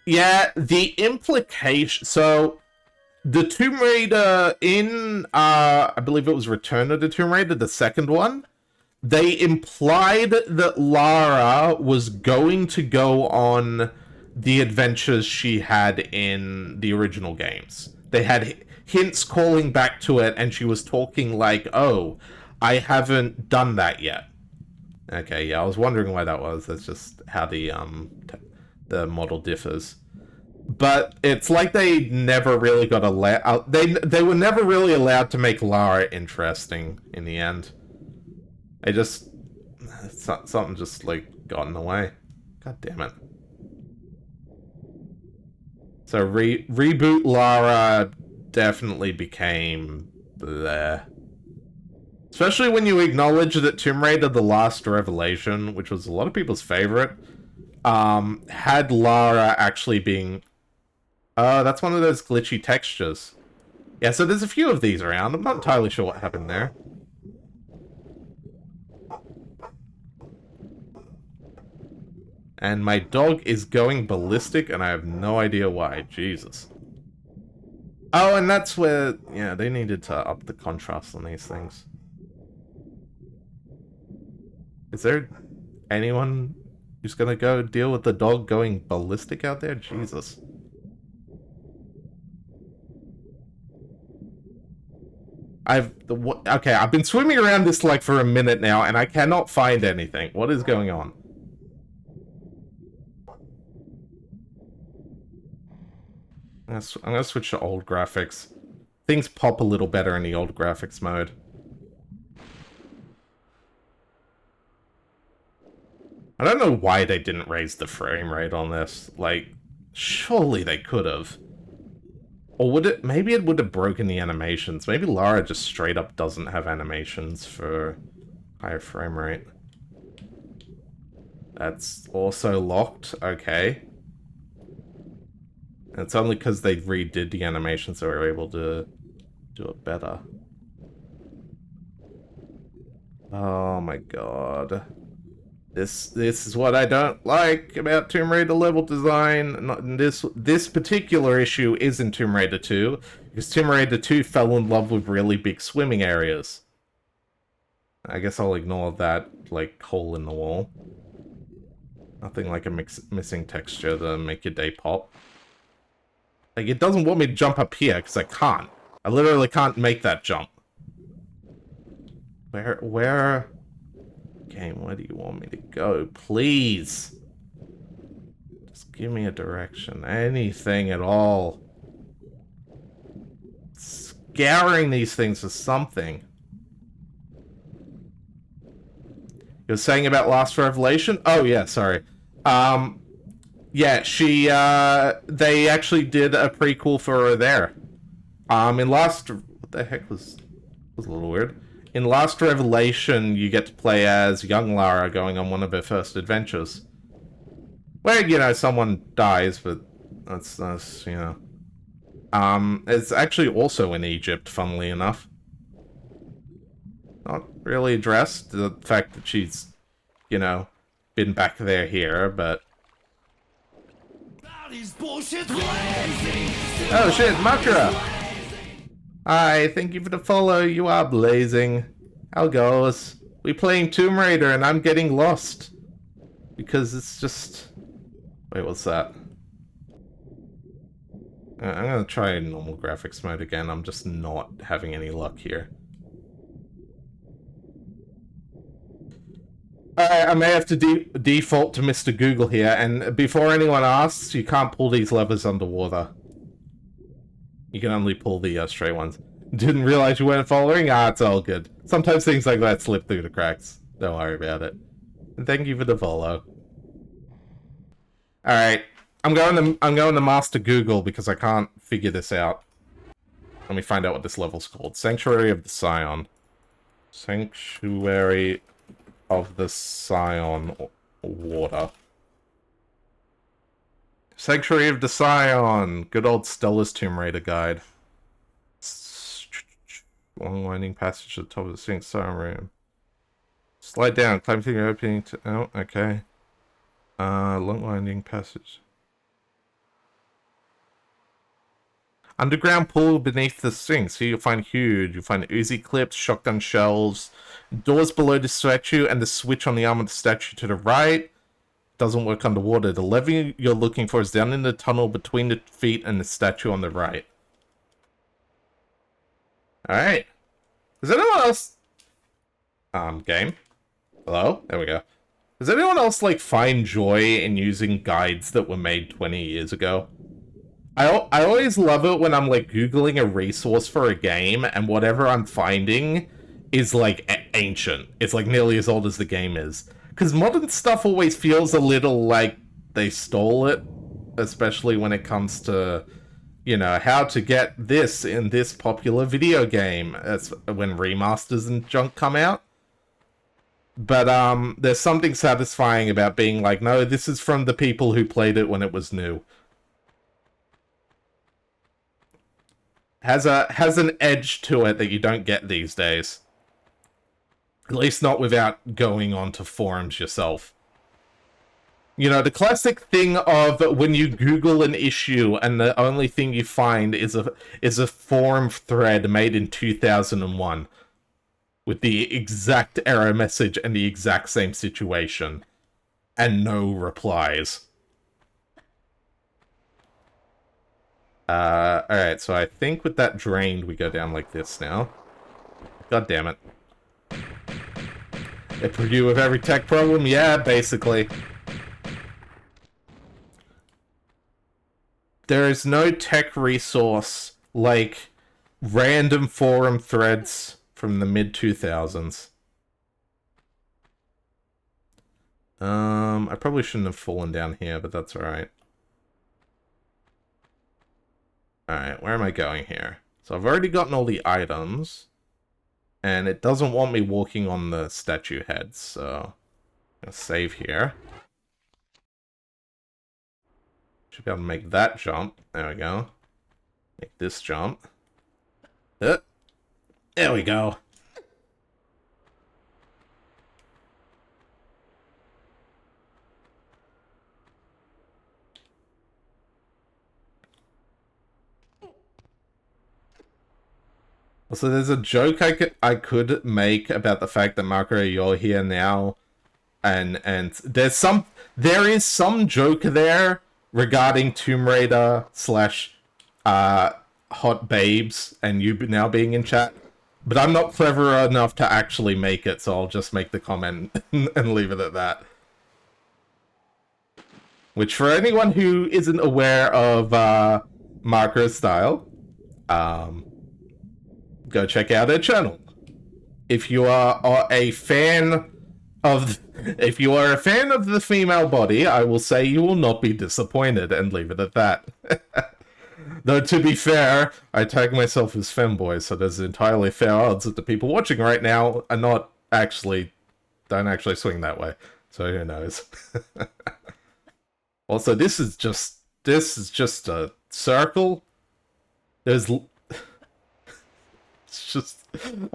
Yeah, the implication... So, the Tomb Raider in, I believe it was Return of the Tomb Raider, the second one, they implied that Lara was going to go on the adventures she had in the original games. They had hints calling back to it, and she was talking like, oh, I haven't done that yet. Okay, yeah, I was wondering why that was. That's just how the model differs. But it's like they never really got allowed... They were never really allowed to make Lara interesting in the end. It just... Something just, like, got in the way. God damn it. So, reboot Lara definitely became... bleh. Especially when you acknowledge that Tomb Raider The Last Revelation, which was a lot of people's favorite, had Lara actually being... Oh, that's one of those glitchy textures. Yeah, so there's a few of these around. I'm not entirely sure what happened there. And my dog is going ballistic, and I have no idea why. Jesus. Oh, and that's where... Yeah, they needed to up the contrast on these things. Is there anyone who's gonna go deal with the dog going ballistic out there? Jesus. Okay, I've been swimming around this like for a minute now, and I cannot find anything. What is going on? I'm gonna switch to old graphics. Things pop a little better in the old graphics mode. I don't know why they didn't raise the frame rate on this. Like, surely they could have. Or would it... Maybe it would have broken the animations. Maybe Lara just straight up doesn't have animations for higher frame rate. That's also locked. Okay. And it's only because they redid the animations that we were able to do it better. Oh my god. This is what I don't like about Tomb Raider level design. This particular issue is in Tomb Raider 2, because Tomb Raider 2 fell in love with really big swimming areas. I guess I'll ignore that, like, hole in the wall. Nothing like a missing texture to make your day pop. Like, it doesn't want me to jump up here, because I can't. I literally can't make that jump. Where... Game, where do you want me to go? Please! Just give me a direction. Anything at all. Scouring these things for something. You were saying about Last Revelation? Oh, yeah, sorry. Yeah, they actually did a prequel for her there. In Last... What the heck was a little weird. In Last Revelation, you get to play as young Lara going on one of her first adventures. Where, you know, someone dies, but that's you know. It's actually also in Egypt, funnily enough. Not really addressed, the fact that she's, you know, been back there here, but... Oh shit, Makra! Hi, thank you for the follow. You are blazing. How goes? We playing Tomb Raider and I'm getting lost. Because it's just... Wait, what's that? I'm gonna try normal graphics mode again. I'm just not having any luck here. I may have to default to Mr. Google here, and before anyone asks, you can't pull these levers underwater. You can only pull the straight ones. Didn't realize you weren't following? Ah, it's all good. Sometimes things like that slip through the cracks. Don't worry about it. And thank you for the follow. Alright. I'm going to Master Google because I can't figure this out. Let me find out what this level's called. Sanctuary of the Scion. Sanctuary of the Scion water. Sanctuary of the Scion! Good old Stella's Tomb Raider guide. Long winding passage to the top of the Sphinx Scion room. Slide down, climb through the opening to... Oh, okay. Long winding passage. Underground pool beneath the Sphinx. Here you'll find huge. You'll find Uzi clips, shotgun shells, doors below the statue, and the switch on the arm of the statue to the right. Doesn't work underwater. The lever you're looking for is down in the tunnel between the feet and the statue on the right. Alright. Is anyone else... game? Hello? There we go. Does anyone else, like, find joy in using guides that were made 20 years ago? I always love it when I'm, like, Googling a resource for a game, and whatever I'm finding is, like, ancient. It's, like, nearly as old as the game is. Because modern stuff always feels a little like they stole it, especially when it comes to, you know, how to get this in this popular video game. That's when remasters and junk come out. But, there's something satisfying about being like, no, this is from the people who played it when it was new. Has an edge to it that you don't get these days. At least not without going onto forums yourself. You know, the classic thing of when you Google an issue and the only thing you find is a forum thread made in 2001 with the exact error message and the exact same situation and no replies. Alright, so I think with that drained, we go down like this now. God damn it. They put you with every tech problem? Yeah, basically. There is no tech resource like random forum threads from the mid-2000s. I probably shouldn't have fallen down here, but that's alright. Alright, where am I going here? So I've already gotten all the items. And it doesn't want me walking on the statue head, so... I'm gonna save here. Should be able to make that jump. There we go. Make this jump. There we go. So there's a joke I could make about the fact that Marco, you're here now, and there is some joke there regarding Tomb Raider / Hot Babes and you now being in chat, but I'm not clever enough to actually make it, so I'll just make the comment and leave it at that. Which, for anyone who isn't aware of Marco's style, go check out her channel. If you are a fan of the female body, I will say you will not be disappointed and leave it at that. Though to be fair, I tag myself as femboy, so there's entirely fair odds that the people watching right now are don't actually swing that way. So who knows? Also, this is just a circle. I'm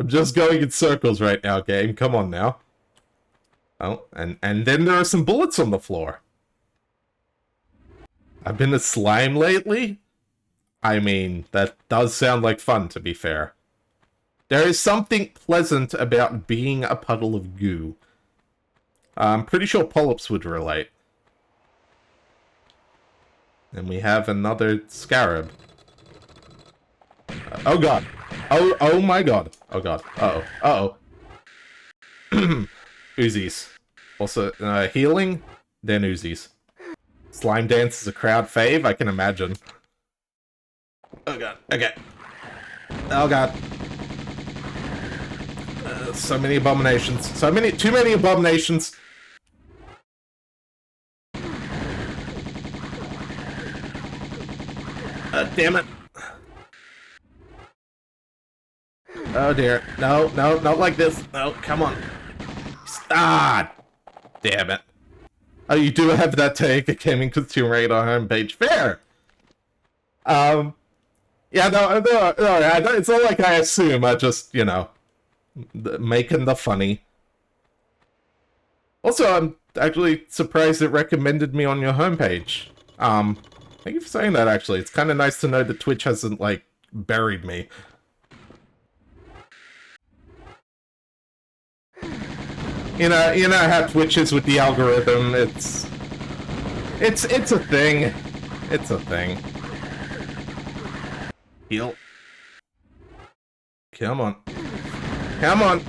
just going in circles right now, game. Come on now. Oh, and then there are some bullets on the floor. I've been a slime lately? I mean, that does sound like fun, to be fair. There is something pleasant about being a puddle of goo. I'm pretty sure polyps would relate. And we have another scarab. Oh god. Oh my god. Oh god. Uh-oh. Uh-oh. Uzis. Also, healing, then Uzis. Slime dance is a crowd fave, I can imagine. Oh god. Okay. Oh god. So many abominations. Too many abominations. Damn it. Oh dear. No, no, not like this. No, come on. Ah! Damn it. Oh, you do have that take. It came into Tomb Raider homepage. Fair! Yeah, no, it's not like I assume. I just, you know, making the funny. Also, I'm actually surprised it recommended me on your homepage. Thank you for saying that, actually. It's kind of nice to know that Twitch hasn't, like, buried me. You know how Twitch is with the algorithm. It's a thing. It's a thing. Heal. Come on. Come on.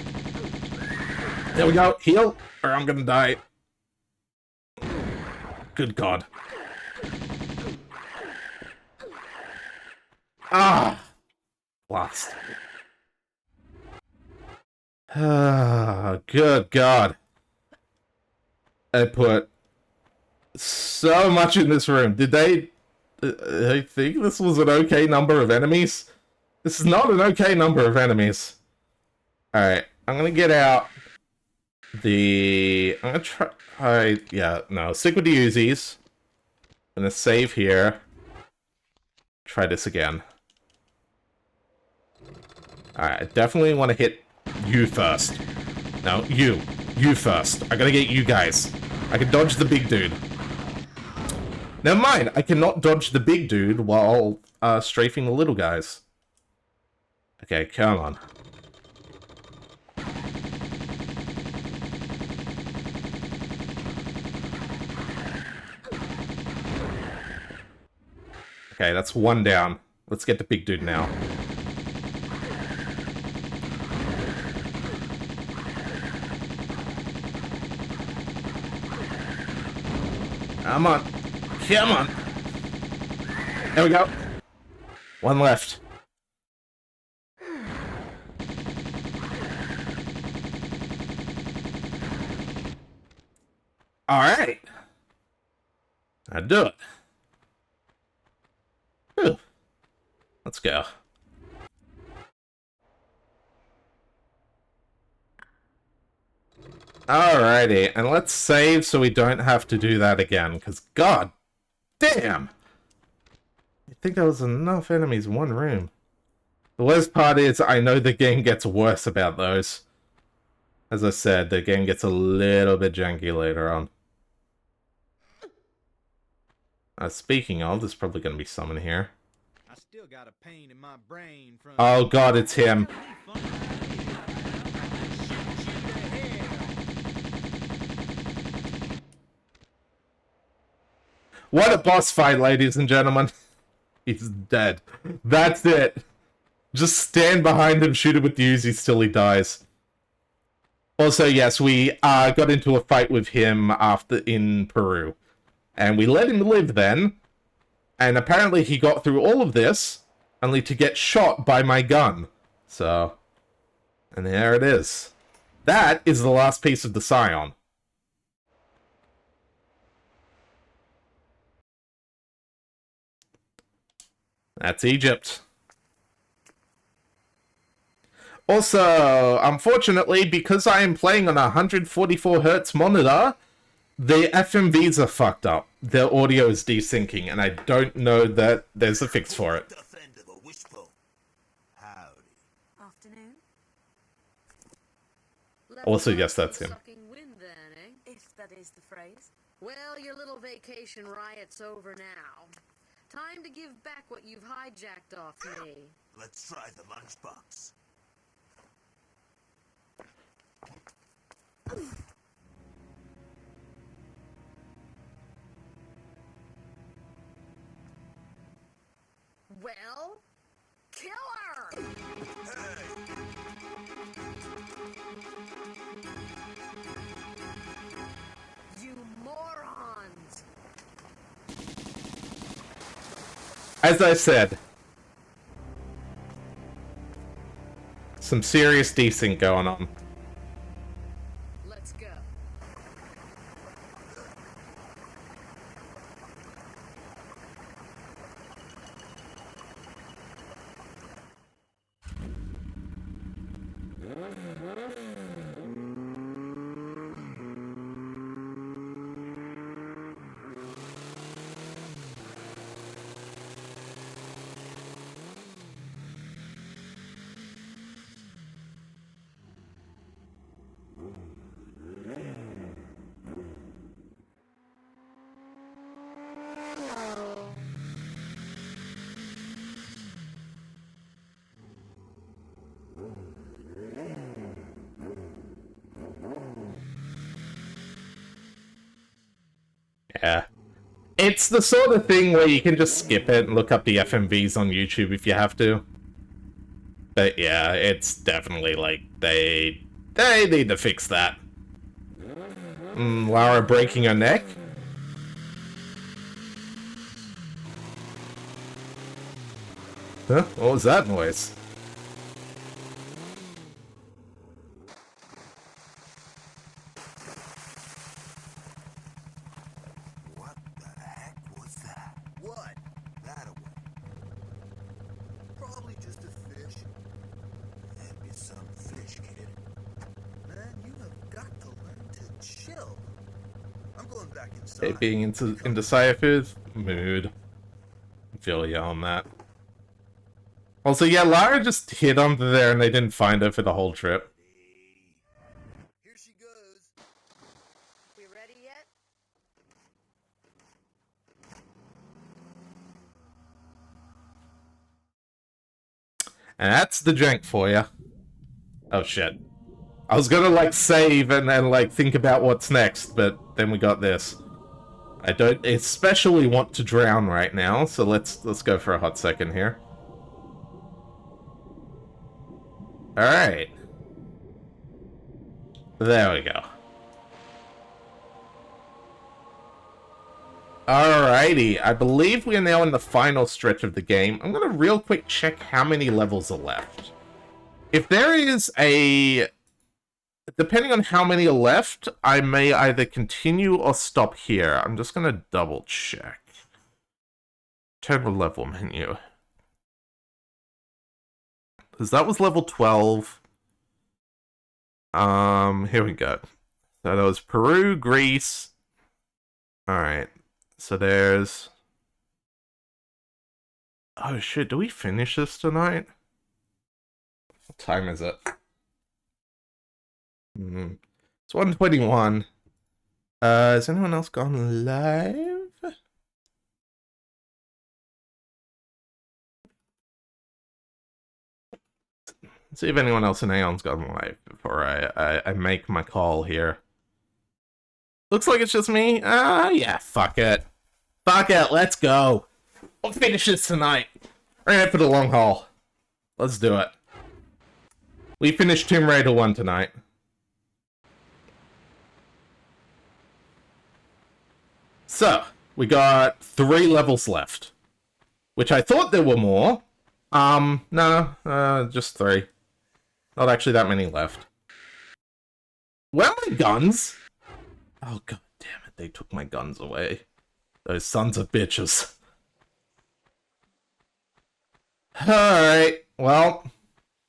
There we go. Heal, or I'm gonna die. Good God. Ah! Lost. Ah, good God. I put so much in this room. Did they... I think this was an okay number of enemies? This is not an okay number of enemies. Alright, I'm gonna get out the... I'm gonna try... yeah, no, stick with the Uzis. I'm gonna save here. Try this again. Alright, I definitely want to hit you first. No, you. You first. I gotta get you guys. I can dodge the big dude. Never mind, I cannot dodge the big dude while strafing the little guys. Okay, come on. Okay, that's one down. Let's get the big dude now. Come on. Come on. There we go. One left. Alright. I do it. Whew. Let's go. Alrighty, and let's save so we don't have to do that again, because god damn! I think there was enough enemies in one room. The worst part is, I know the game gets worse about those. As I said, the game gets a little bit janky later on. Speaking of, there's probably going to be someone here. I still got a pain in my brain from... Oh god, it's him. What a boss fight, ladies and gentlemen. He's dead. That's it. Just stand behind him, shoot him with the Uzis till he dies. Also, yes, we got into a fight with him in Peru. And we let him live then. And apparently he got through all of this, only to get shot by my gun. So, and there it is. That is the last piece of the Scion. That's Egypt. Also, unfortunately, because I am playing on a 144Hz monitor, the FMVs are fucked up. Their audio is desyncing, and I don't know that there's a fix for it. Afternoon. Also, yes, that's him. Wind, then, eh? If that is the phrase. Well, your little vacation riot's over now. Time to give back what you've hijacked off me. Let's try the lunchbox. Well, kill her! You morons! As I said, some serious desync going on. Let's go. Yeah. It's the sort of thing where you can just skip it and look up the FMVs on YouTube if you have to. But yeah, it's definitely like they need to fix that. Lara breaking her neck? Huh? What was that noise? What the heck was that? What? That away. Probably just a fish. Maybe some fish, kid. Man, you have got to learn to chill. I'm going back inside. It being indecisive mood. I feel you on that. Also, yeah, Lara just hid under there and they didn't find her for the whole trip. Here she goes. We ready yet? And that's the jank for you. Oh shit. I was gonna like save and then like think about what's next, but then we got this. I don't especially want to drown right now, so let's go for a hot second here. Alright. There we go. Alrighty, I believe we are now in the final stretch of the game. I'm gonna real quick check how many levels are left. If there is a... Depending on how many are left, I may either continue or stop here. I'm just gonna double check. Total level menu. Because that was level 12. Here we go. So that was Peru, Greece. Alright. So there's... Oh shit, do we finish this tonight? What time is it? It's 1:21. Has anyone else gone live? Let's see if anyone else in Aeon's gone live before I make my call here. Looks like it's just me. Yeah, fuck it. Fuck it, let's go. We'll finish this tonight. We're in it for the long haul. Let's do it. We finished Tomb Raider 1 tonight. So, we got 3 levels left. Which I thought there were more. No, just 3. Not actually that many left. Where are my guns? Oh, god damn it, they took my guns away. Those sons of bitches. Alright, well,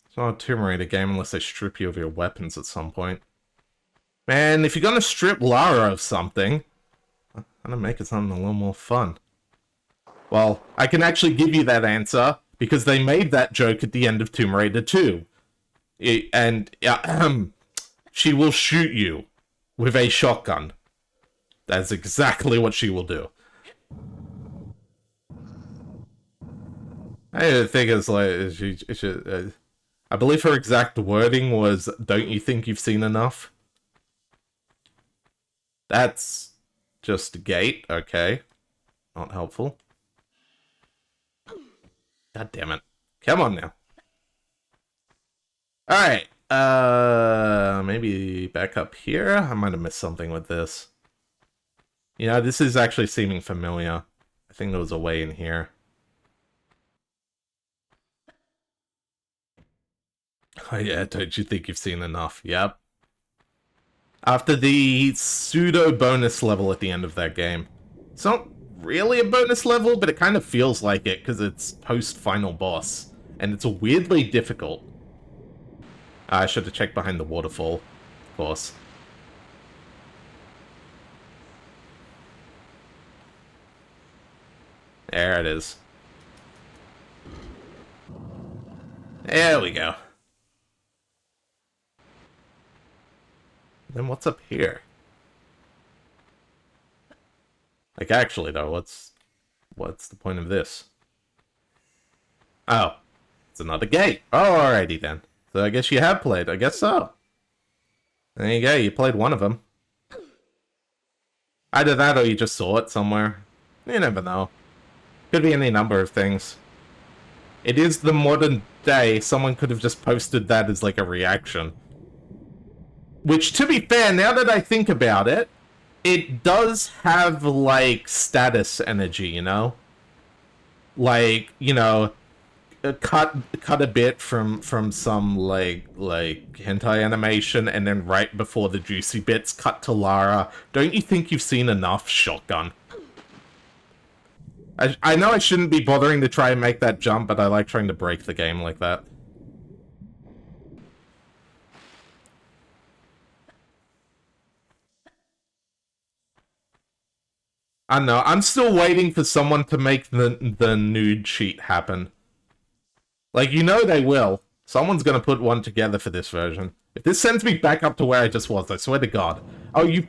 it's not a Tomb Raider game unless they strip you of your weapons at some point. Man, if you're gonna strip Lara of something, I'm gonna make it something a little more fun. Well, I can actually give you that answer, because they made that joke at the end of Tomb Raider 2. And, she will shoot you with a shotgun. That's exactly what she will do. I think it's like, I believe her exact wording was, "Don't you think you've seen enough?" That's just a gate, okay. Not helpful. God damn it. Come on now. Alright, maybe back up here? I might have missed something with this. You know, this is actually seeming familiar. I think there was a way in here. Oh yeah, don't you think you've seen enough? Yep. After the pseudo bonus level at the end of that game. It's not really a bonus level, but it kind of feels like it because it's post-final boss. And it's weirdly difficult. I should have checked behind the waterfall, of course. There it is. There we go. Then what's up here? Like, actually, though, what's the point of this? Oh, it's another gate. Oh, alrighty then. So I guess you have played. I guess so. There you go, you played one of them. Either that or you just saw it somewhere. You never know. Could be any number of things. It is the modern day. Someone could have just posted that as like a reaction. Which, to be fair, now that I think about it, it does have like status energy, you know? Like, you know, cut a bit from some like hentai animation, and then right before the juicy bits cut to Lara. Don't you think you've seen enough, Shotgun? I know I shouldn't be bothering to try and make that jump, but I like trying to break the game like that. I don't know, I'm still waiting for someone to make the nude cheat happen. Like, you know they will. Someone's gonna put one together for this version. If this sends me back up to where I just was, I swear to God. Oh, you...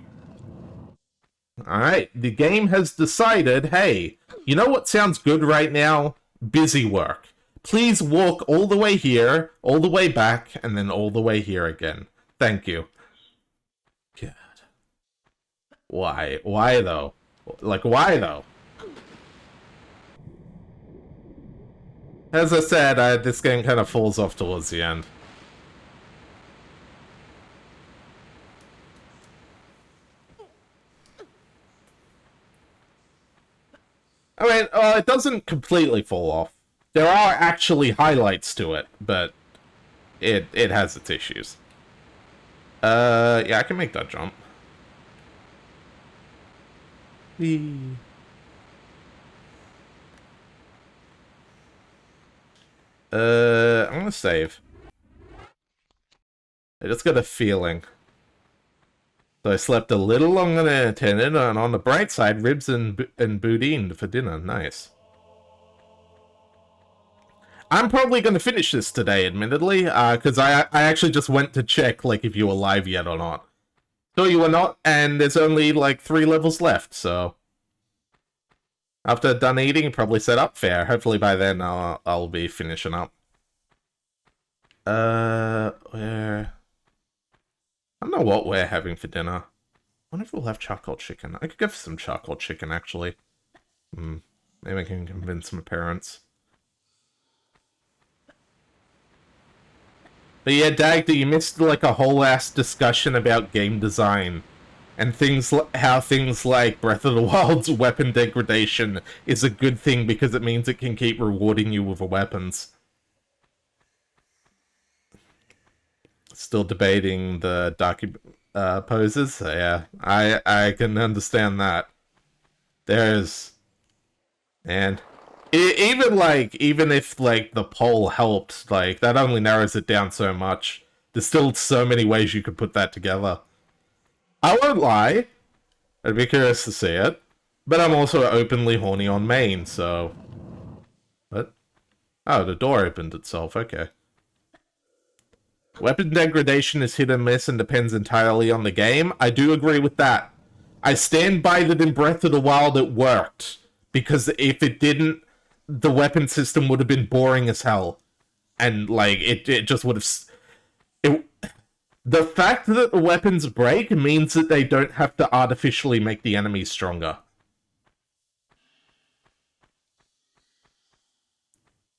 Alright, the game has decided, hey, you know what sounds good right now? Busy work. Please walk all the way here, all the way back, and then all the way here again. Thank you. God. Why? Why, though? Like, why, though? As I said, this game kind of falls off towards the end. I mean, it doesn't completely fall off. There are actually highlights to it, but it has its issues. Yeah, I can make that jump. I'm gonna save. I just got a feeling. So I slept a little longer than intended, and on the bright side, ribs and boudin for dinner. Nice. I'm probably going to finish this today, admittedly, because I actually just went to check, like, if you were live yet or not. So you were not, and there's only, like, 3 levels left, so... After done eating, probably set up fair. Hopefully by then I'll be finishing up. Where... I don't know what we're having for dinner. I wonder if we'll have charcoal chicken. I could go for some charcoal chicken, actually. Maybe I can convince my parents. But yeah, Dagda, you missed like a whole ass discussion about game design. And how things like Breath of the Wild's weapon degradation is a good thing because it means it can keep rewarding you with the weapons. Still debating the Daki poses. So yeah, I can understand that. There's... And... Even if, like, the poll helped, like, that only narrows it down so much. There's still so many ways you could put that together. I won't lie. I'd be curious to see it. But I'm also openly horny on main, so... What? Oh, the door opened itself, okay. Weapon degradation is hit and miss and depends entirely on the game. I do agree with that. I stand by that in Breath of the Wild it worked. Because if it didn't, the weapon system would have been boring as hell. And, like, it just would have... The fact that the weapons break means that they don't have to artificially make the enemies stronger.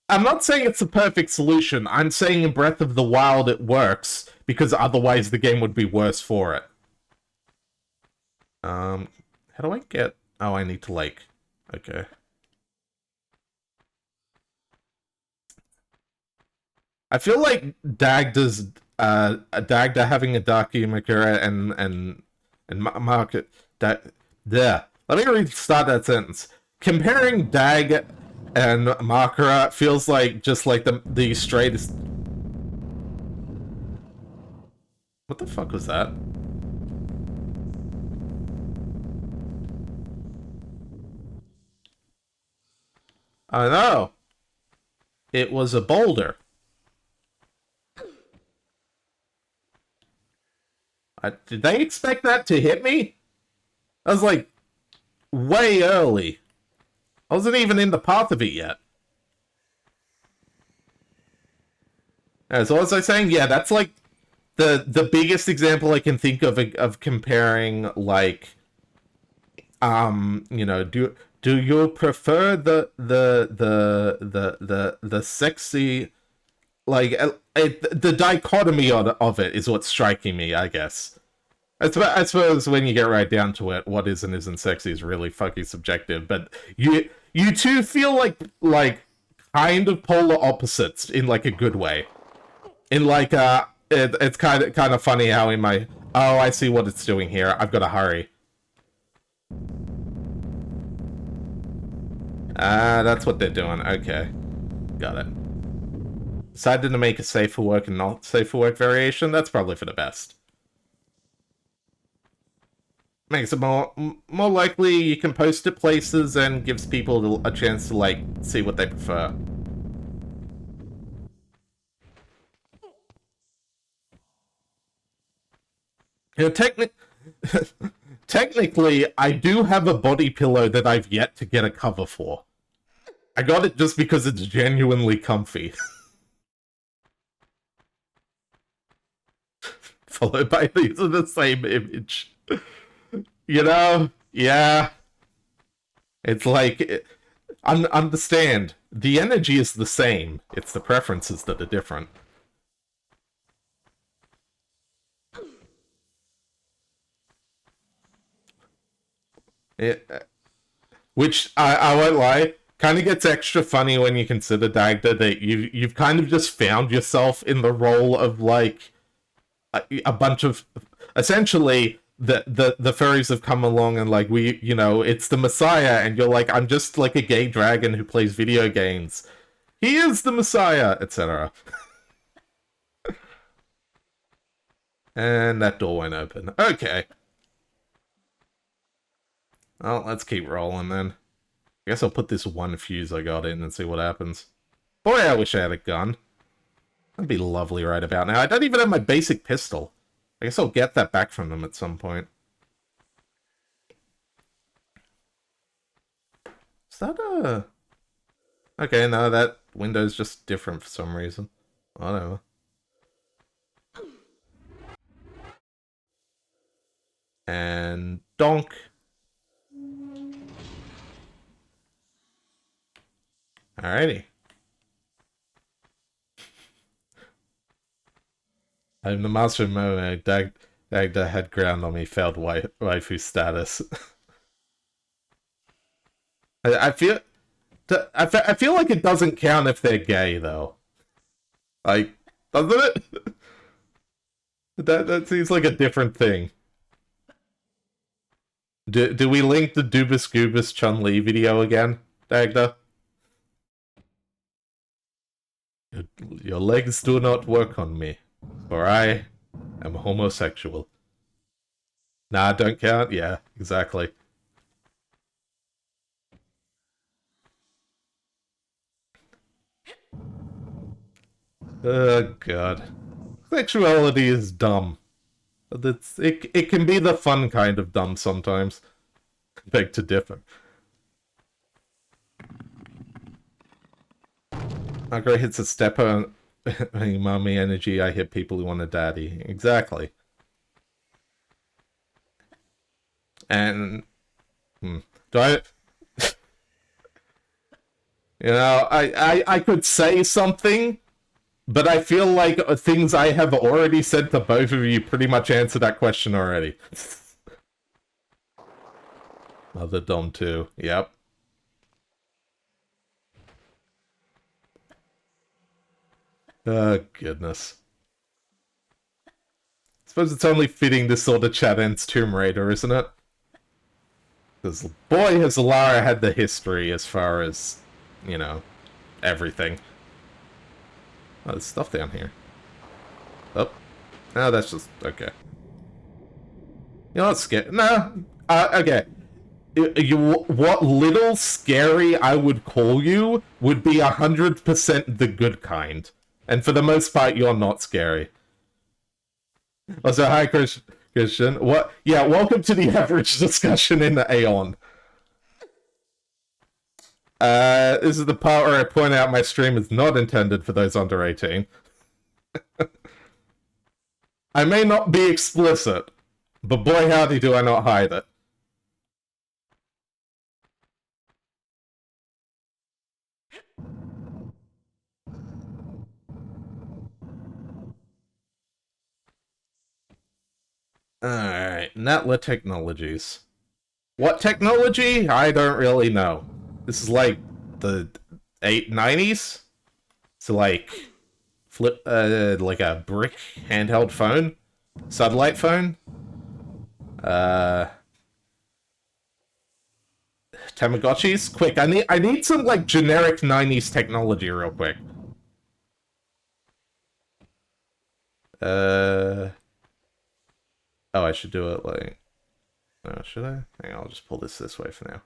I'm not saying it's a perfect solution. I'm saying in Breath of the Wild it works, because otherwise the game would be worse for it. How do I get... Oh, I need to, like... Okay. I feel like Dagda having a Daki Makura and Market... Let me restart that sentence. Comparing Dag and Makura feels like just like the straightest... What the fuck was that? I know. It was a boulder. Did they expect that to hit me? I was like, way early. I wasn't even in the path of it yet. Yeah, so what was I saying? Yeah, that's like the biggest example I can think of comparing, like, you know, do you prefer the sexy, like the dichotomy of it is what's striking me, I guess. I suppose when you get right down to it, what is and isn't sexy is really fucking subjective. But you two feel like kind of polar opposites in like a good way. In like it's kind of funny how in my I see what it's doing here. I've got to hurry. That's what they're doing. Okay, got it. Decided to make a safe for work and not safe for work variation. That's probably for the best. Makes it more likely you can post it places and gives people a chance to like see what they prefer. You know, technically, I do have a body pillow that I've yet to get a cover for. I got it just because it's genuinely comfy. Followed by these are the same image. You know, yeah. It's like, understand, the energy is the same. It's the preferences that are different. Which, I won't lie, kind of gets extra funny when you consider, Dagda, that you've kind of just found yourself in the role of, like, a bunch of... Essentially, the furries have come along and, like, you know, it's the Messiah, and you're like, I'm just, like, a gay dragon who plays video games. He is the Messiah, etc. And that door went open. Okay. Well, let's keep rolling then. I guess I'll put this one fuse I got in and see what happens. Boy, I wish I had a gun. That'd be lovely right about now. I don't even have my basic pistol. I guess I'll get that back from them at some point. Is that a... Okay, no, that window's just different for some reason. Whatever. And donk. Alrighty. I'm the master of Momo. Dagda had ground on me, failed waifu status. I feel like it doesn't count if they're gay, though. Like, doesn't it? That seems like a different thing. Do we link the Dubus Goobus Chun-Li video again, Dagda? Your legs do not work on me, for I am homosexual. Nah, don't count? Yeah, exactly. Oh, God. Sexuality is dumb. It can be the fun kind of dumb sometimes. Beg to differ. Margaret hits a stepper and mommy energy. I hit people who want a daddy. Exactly. And do I? You know, I could say something, but I feel like things I have already said to both of you pretty much answer that question already. Mother Dom 2. Yep. Oh, goodness. I suppose it's only fitting this sort of chat ends Tomb Raider, isn't it? Because boy, has Lara had the history as far as, you know, everything. Oh, there's stuff down here. Oh. No, that's just... okay. You know what's scary? No. Okay. What little scary I would call you would be 100% the good kind. And for the most part, you're not scary. Also, hi, Christian. What? Yeah, welcome to the average discussion in the Aeon. This is the part where I point out my stream is not intended for those under 18. I may not be explicit, but boy howdy do I not hide it. Alright, Netla Technologies. What technology? I don't really know. This is like the 90s? So like flip like a brick handheld phone? Satellite phone? Tamagotchis? Quick, I need some like generic 90s technology real quick. Oh, I should do it like... Oh, should I? Hang on, I'll just pull this way for now.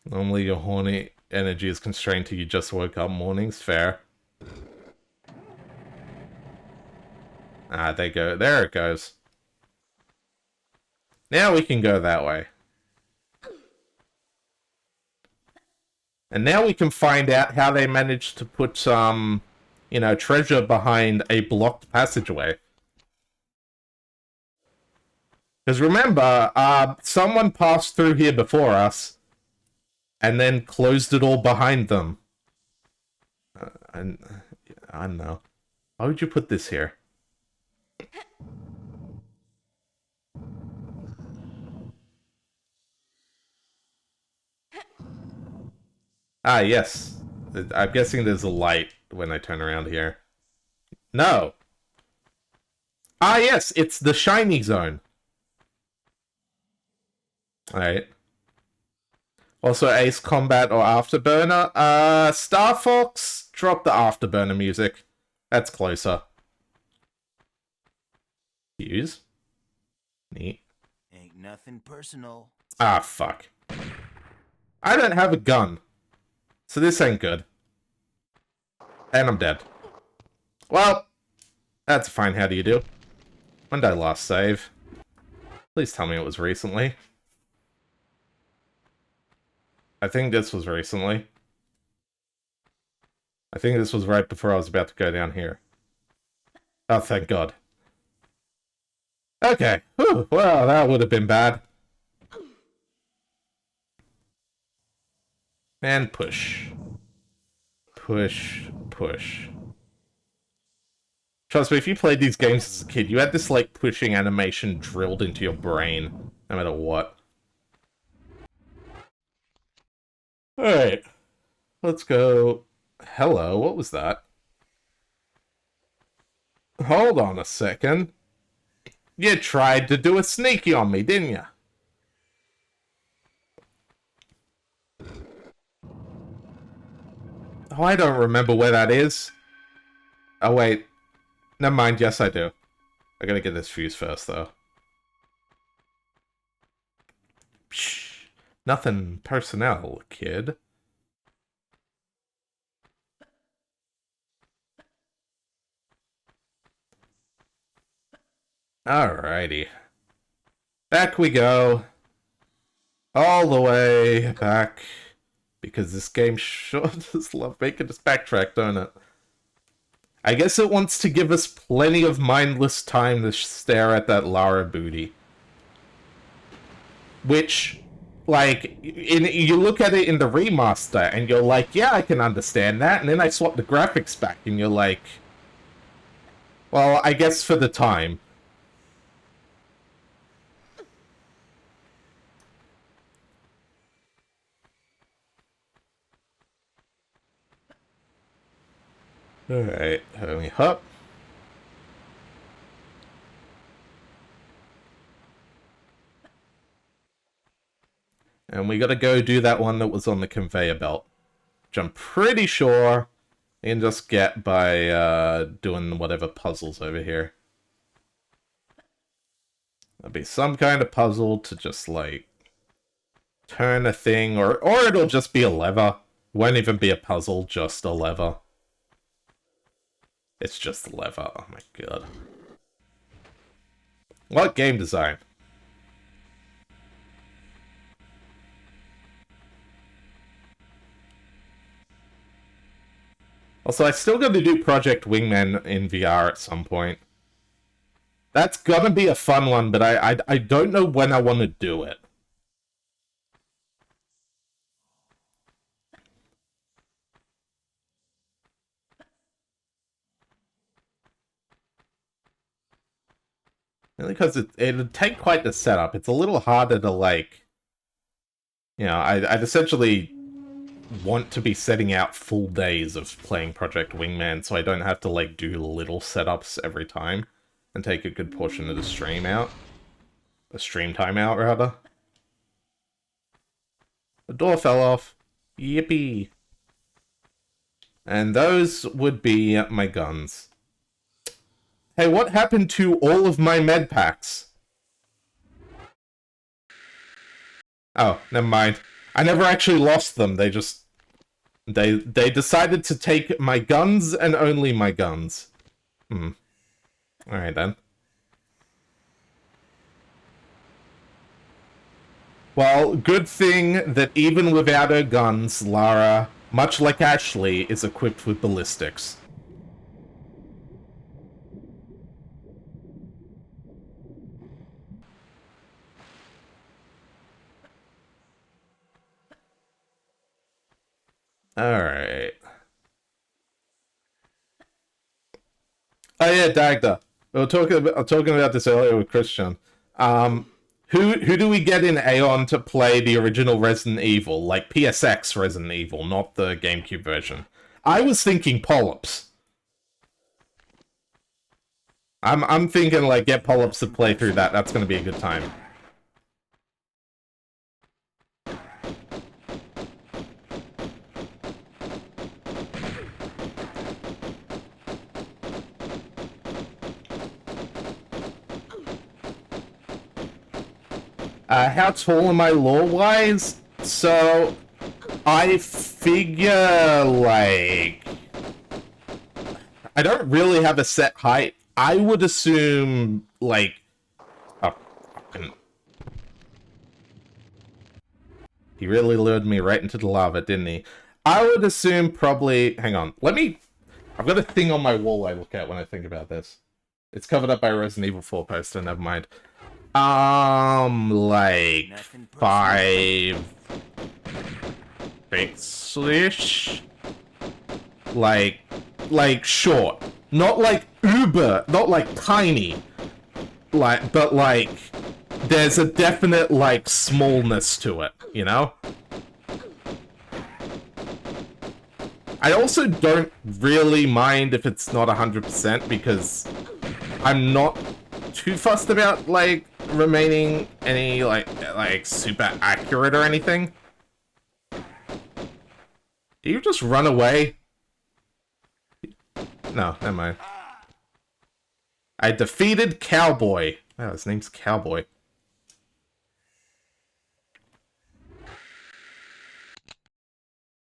Normally your horny energy is constrained to you just woke up mornings. Fair. Ah, they go. There it goes. Now we can go that way. And now we can find out how they managed to put some, you know, treasure behind a blocked passageway. Because remember, someone passed through here before us, and then closed it all behind them. I don't know. Why would you put this here? Ah, yes. I'm guessing there's a light when I turn around here. No! Ah, yes, it's the shiny zone. Alright. Also, Ace Combat or Afterburner. Star Fox, drop the Afterburner music. That's closer. Use. Neat. Ain't nothing personal. Ah, fuck. I don't have a gun. So this ain't good. And I'm dead. Well, that's fine. How do you do? When did I last save? Please tell me it was recently. I think this was recently. I think this was right before I was about to go down here. Oh, thank God. Okay. Whew. Well, that would have been bad. And push. Push. Push. Trust me, if you played these games as a kid, you had this, like, pushing animation drilled into your brain, no matter what. Alright. Let's go... Hello, what was that? Hold on a second. You tried to do a sneaky on me, didn't you? Oh, I don't remember where that is. Oh, wait. Never mind, yes I do. I gotta get this fuse first, though. Psh, nothing personnel, kid. Alrighty. Back we go. All the way back. Because this game sure does love making us backtrack, don't it? I guess it wants to give us plenty of mindless time to stare at that Lara booty. Which, like, you look at it in the remaster, and you're like, yeah, I can understand that. And then I swap the graphics back, and you're like, well, I guess for the time. Alright, let me hop. And we gotta go do that one that was on the conveyor belt. Which I'm pretty sure you can just get by doing whatever puzzles over here. There'll be some kind of puzzle to just, like, turn a thing, or it'll just be a lever. Won't even be a puzzle, just a lever. It's just a lever. Oh my god. What game design? Also, I still got to do Project Wingman in VR at some point. That's gonna be a fun one, but I don't know when I want to do it. Because it'd take quite the setup. It's a little harder to, like... You know, I'd essentially want to be setting out full days of playing Project Wingman so I don't have to, like, do little setups every time and take a good portion of the stream out. The stream time out, rather. The door fell off. Yippee. And those would be my guns. Hey, what happened to all of my med packs? Oh, never mind. I never actually lost them. They just... They decided to take my guns and only my guns. Alright then. Well, good thing that even without her guns, Lara, much like Ashley, is equipped with ballistics. Alright. Oh yeah, Dagda. We were talking about this earlier with Christian. Who do we get in Aeon to play the original Resident Evil? Like PSX Resident Evil, not the GameCube version. I was thinking Polyps. I'm thinking, like, get Polyps to play through that. That's gonna be a good time. How tall am I lore-wise? So, I figure, like... I don't really have a set height. I would assume, like... Oh, fucking... He really lured me right into the lava, didn't he? I would assume probably... Hang on, let me... I've got a thing on my wall I look at when I think about this. It's covered up by a Resident Evil 4 poster, never mind. Like 5... 6-ish? Like short. Not like uber, not like tiny. Like, but like, there's a definite, like, smallness to it, you know? I also don't really mind if it's not 100% because I'm not too fussed about, like, remaining any, like super accurate or anything. Do you just run away? No, never mind. I defeated Cowboy. Wow, his name's Cowboy.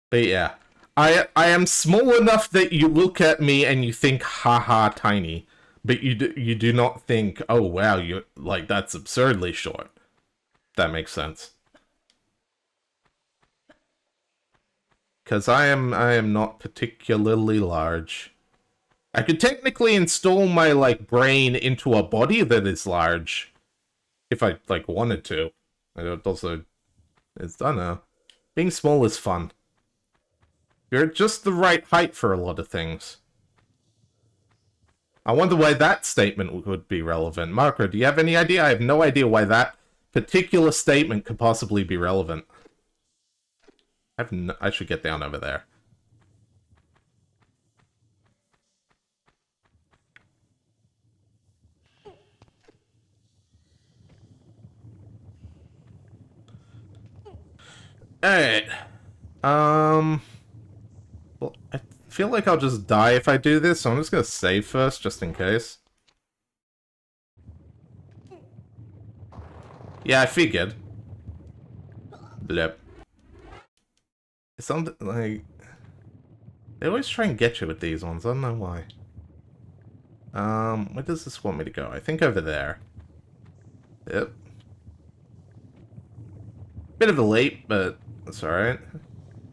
But yeah. I am small enough that you look at me and you think, haha, tiny. But you do not think, oh wow, you like that's absurdly short. That makes sense. Because I am not particularly large. I could technically install my, like, brain into a body that is large. If I, like, wanted to. It also... I don't know. Being small is fun. You're just the right height for a lot of things. I wonder why that statement would be relevant. Marco, do you have any idea? I have no idea why that particular statement could possibly be relevant. I should get down over there. Alright. Well, I feel like I'll just die if I do this, so I'm just gonna save first, just in case. Yeah, I figured. Blip. It's something like... They always try and get you with these ones, I don't know why. Where does this want me to go? I think over there. Yep. Bit of a leap, but that's alright.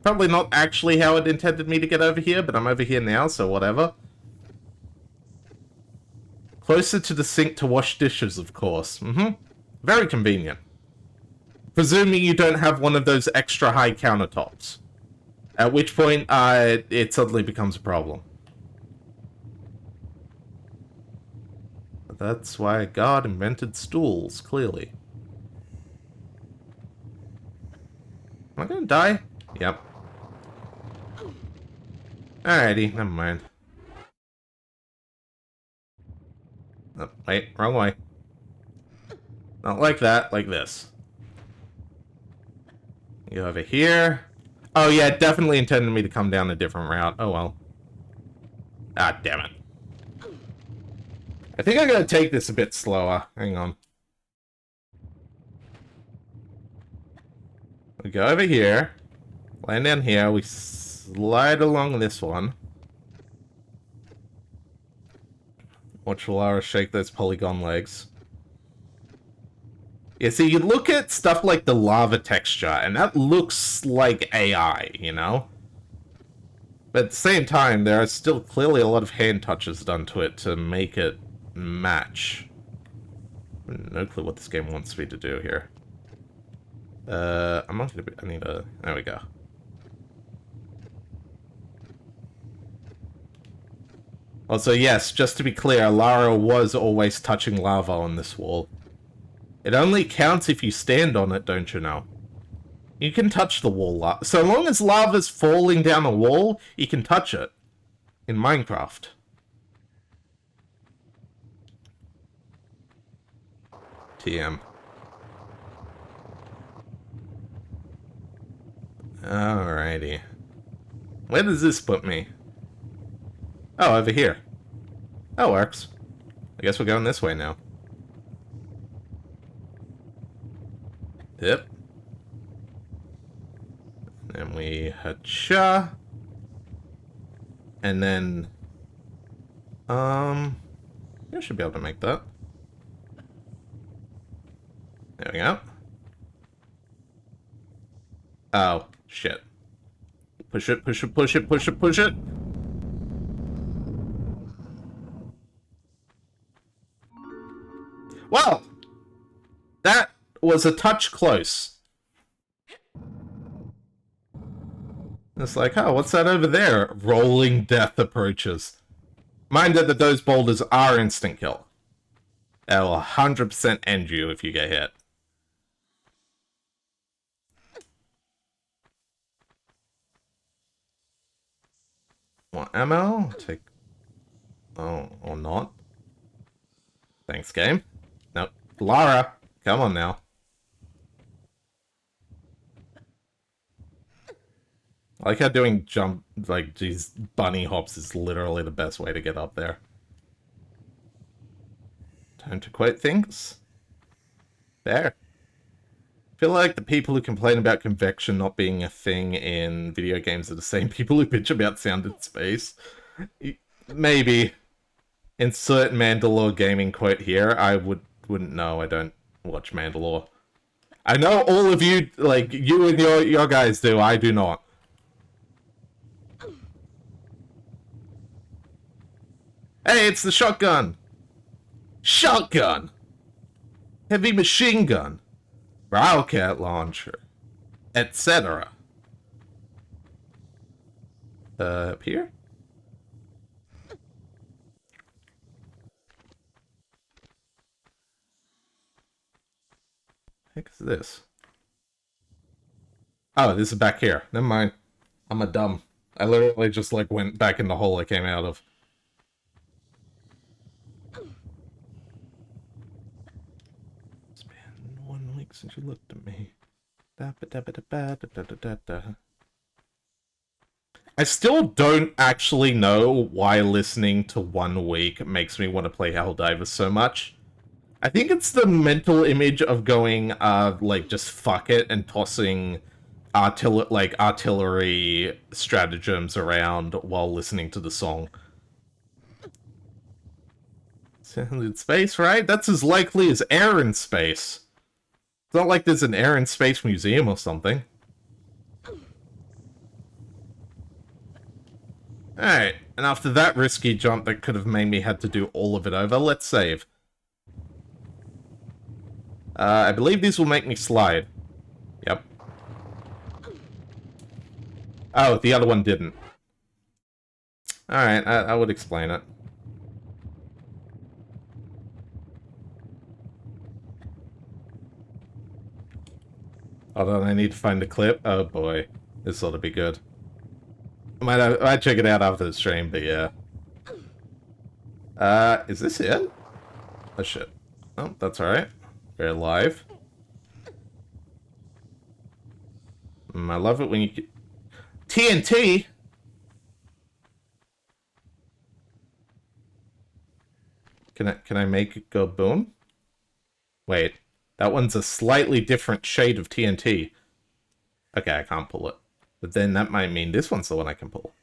Probably not actually how it intended me to get over here, but I'm over here now, so whatever. Closer to the sink to wash dishes, of course. Very convenient. Presuming you don't have one of those extra high countertops. At which point, it suddenly becomes a problem. But that's why God invented stools, clearly. Am I gonna die? Yep. Alrighty, never mind. Oh, wait, wrong way. Not like that, like this. You go over here. Oh yeah, it definitely intended me to come down a different route. Oh well. Ah, damn it. I think I'm gonna take this a bit slower. Hang on. We go over here. Land down here. We slide along this one. Watch Lara shake those polygon legs. Yeah, see, you look at stuff like the lava texture, and that looks like AI, you know? But at the same time, there are still clearly a lot of hand touches done to it to make it match. No clue what this game wants me to do here. I'm not gonna be... I need a... There we go. Also, yes, just to be clear, Lara was always touching lava on this wall. It only counts if you stand on it, don't you know? You can touch the wall. So long as lava's falling down a wall, you can touch it. In Minecraft. TM. Alrighty. Where does this put me? Oh, over here. That works. I guess we're going this way now. Yep. Then we hacha. And then... I should be able to make that. There we go. Oh, shit. Push it, push it, push it, push it, push it. Well, that was a touch close. It's like, oh, what's that over there? Rolling death approaches. Mind that those boulders are instant kill. They'll 100% end you if you get hit. Want ammo? Take... Oh, or not. Thanks, game. Nope. Lara, come on now. I like how doing jump, like, these bunny hops is literally the best way to get up there. Time to quote things. There. I feel like the people who complain about convection not being a thing in video games are the same people who bitch about sound in space. Maybe. Insert Mandalore gaming quote here. I wouldn't know. I don't watch Mandalore. I know all of you, like, you and your guys do. I do not. Hey, it's the shotgun! Shotgun! Heavy machine gun! Rocket launcher. Etc. Up here? Heck is this? Oh, this is back here. Never mind. I'm a dumb. I literally just, like, went back in the hole I came out of. It's been 1 week since you looked at me. I still don't actually know why listening to 1 week makes me want to play Helldivers so much. I think it's the mental image of going, like, just fuck it and tossing artillery stratagems around while listening to the song. Sound in space, right? That's as likely as air in space. It's not like there's an air and space museum or something. Alright. And after that risky jump that could have made me had to do all of it over, let's save. I believe these will make me slide. Yep. Oh, the other one didn't. Alright, I would explain it. Hold on, I need to find the clip. Oh boy, this ought to be good. I might check it out after the stream, but yeah. Is this it? Oh shit. Oh, that's alright. We're live. I love it when you get... TNT? Can I make it go boom? Wait, that one's a slightly different shade of TNT. Okay, I can't pull it. But then that might mean this one's the one I can pull.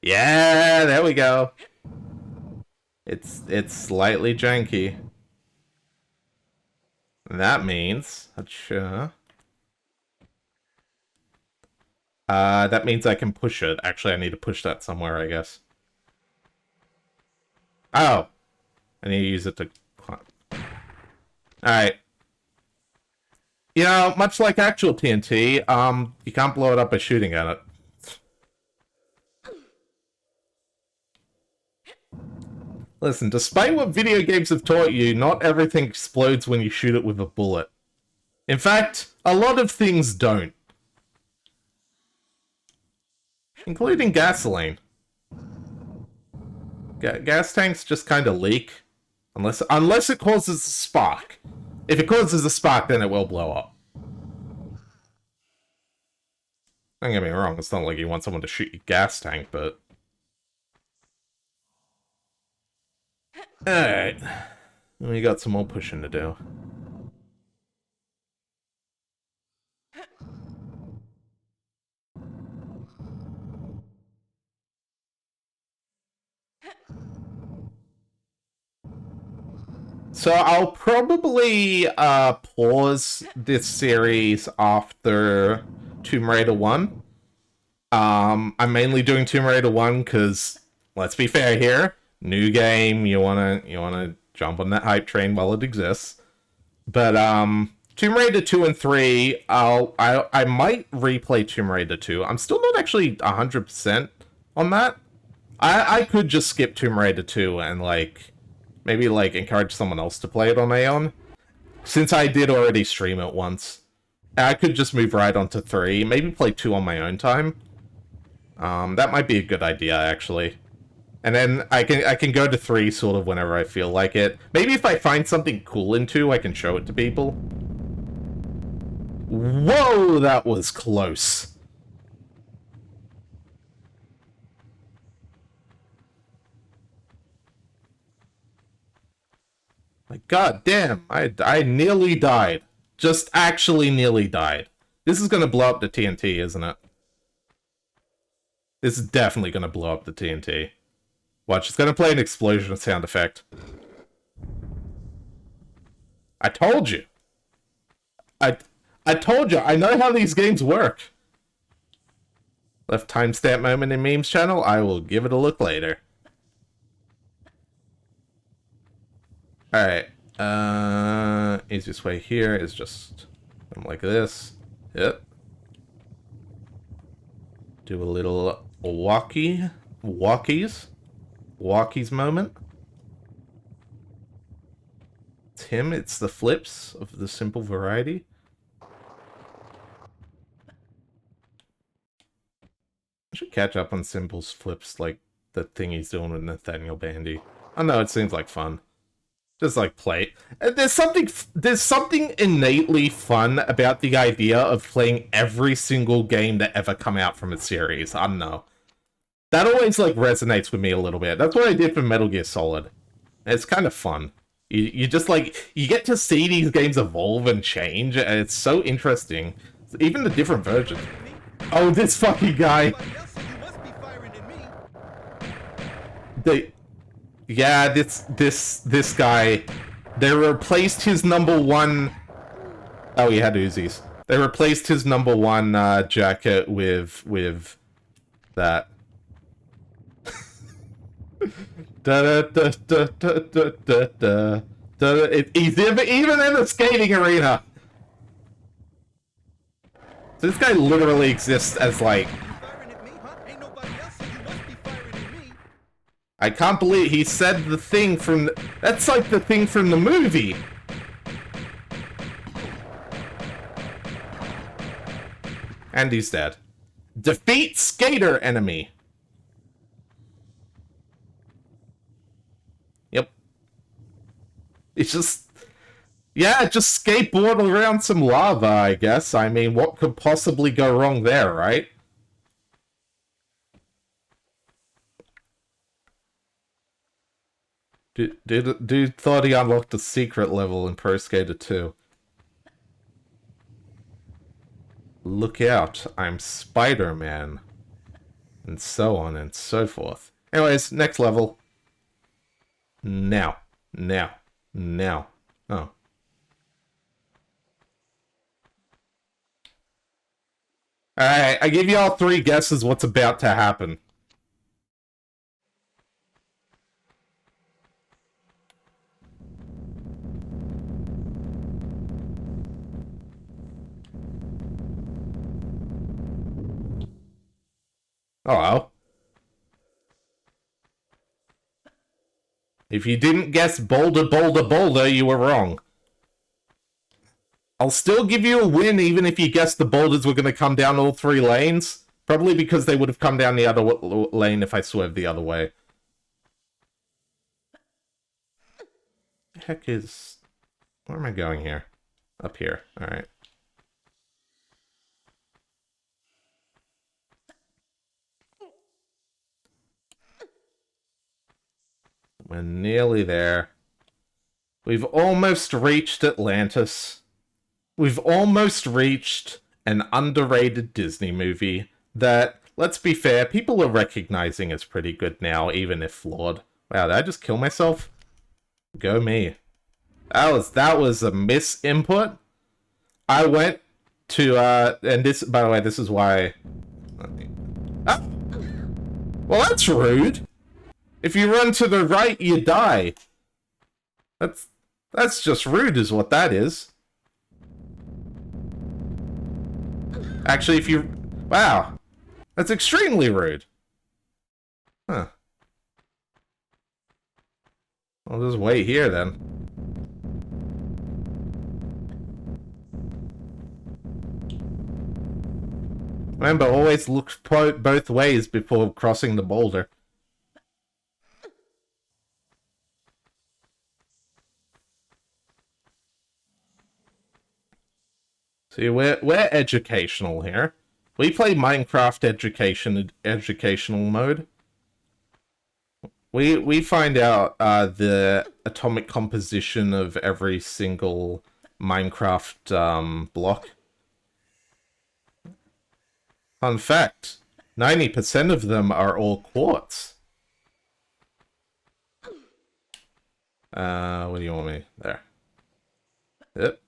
Yeah, there we go. It's slightly janky. That means... that means I can push it. Actually, I need to push that somewhere, I guess. Oh! I need to use it to climb. Alright. You know, much like actual TNT, you can't blow it up by shooting at it. Listen, despite what video games have taught you, not everything explodes when you shoot it with a bullet. In fact, a lot of things don't. Including gasoline. Gas tanks just kind of leak. Unless it causes a spark. If it causes a spark, then it will blow up. Don't get me wrong, it's not like you want someone to shoot your gas tank, but... Alright. We got some more pushing to do. So I'll probably pause this series after Tomb Raider 1. I'm mainly doing Tomb Raider 1 because, let's be fair here, new game, you wanna jump on that hype train while it exists. But Tomb Raider 2 and 3, I might replay Tomb Raider 2. I'm still not actually 100% on that. I could just skip Tomb Raider 2 and maybe encourage someone else to play it on my own. Since I did already stream it once. I could just move right on to 3, maybe play 2 on my own time. That might be a good idea, actually. And then I can go to 3 sort of whenever I feel like it. Maybe if I find something cool in 2, I can show it to people. Whoa, that was close. My god damn, I nearly died. Just actually nearly died. This is gonna blow up the TNT, isn't it? This is definitely gonna blow up the TNT. Watch, it's gonna play an explosion sound effect. I told you! I told you, I know how these games work! Left timestamp moment in memes channel? I will give it a look later. Alright, easiest way here is just like this. Yep. Do a little walkies moment. Tim, it's the flips of the simple variety. I should catch up on Simple's flips like the thing he's doing with Nathaniel Bandy. I know, it seems like fun. Just play. There's something innately fun about the idea of playing every single game that ever come out from a series. I don't know. That always resonates with me a little bit. That's what I did for Metal Gear Solid. It's kind of fun. You just you get to see these games evolve and change, and it's so interesting. Even the different versions. Oh, this fucking guy. Yeah, this guy, they replaced his #1... Oh, he had Uzis. They replaced his #1 jacket with that. He's even in the skating arena. So this guy literally exists as like. Firing at me, huh? Ain't nobody else, so you must be firing at me. I can't believe he said the thing from. That's like the thing from the movie. And he's dead. Defeat skater enemy. Yep. It's just... Yeah, just skateboard around some lava, I guess. I mean, what could possibly go wrong there, right? Dude thought he unlocked a secret level in Pro Skater 2. Look out, I'm Spider-Man. And so on and so forth. Anyways, next level. Now. Oh. Alright, I give you all 3 guesses what's about to happen. Oh. If you didn't guess boulder, you were wrong. I'll still give you a win even if you guessed the boulders were going to come down all 3 lanes. Probably because they would have come down the other lane if I swerved the other way. The heck is... Where am I going here? Up here. Alright. We're nearly there. We've almost reached Atlantis. We've almost reached an underrated Disney movie that, let's be fair, people are recognizing as pretty good now, even if flawed. Wow, did I just kill myself? Go me. That was a misinput. I went to, and this, by the way, this is why... Ah! Well, that's rude. If you run to the right, you die. That's just rude is what that is. Actually, if you... Wow. That's extremely rude. Huh. I'll just wait here, then. Remember, always look both ways before crossing the boulder. See, we're educational here. We play Minecraft educational mode. We find out the atomic composition of every single Minecraft block. Fun fact, 90% of them are all quartz. What do you want me? There. Yep.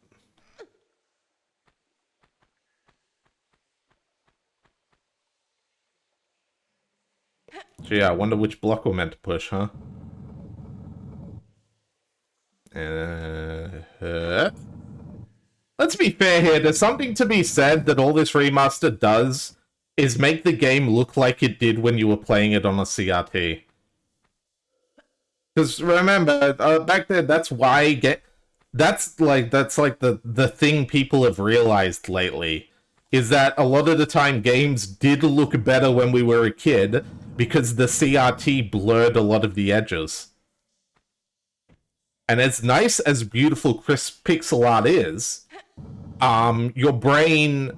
So yeah, I wonder which block we're meant to push, huh? Let's be fair here, there's something to be said that all this remaster does is make the game look like it did when you were playing it on a CRT. Because remember, back then, that's why that's like the thing people have realized lately, is that a lot of the time games did look better when we were a kid, because the CRT blurred a lot of the edges. And as nice as beautiful, crisp pixel art is, your brain,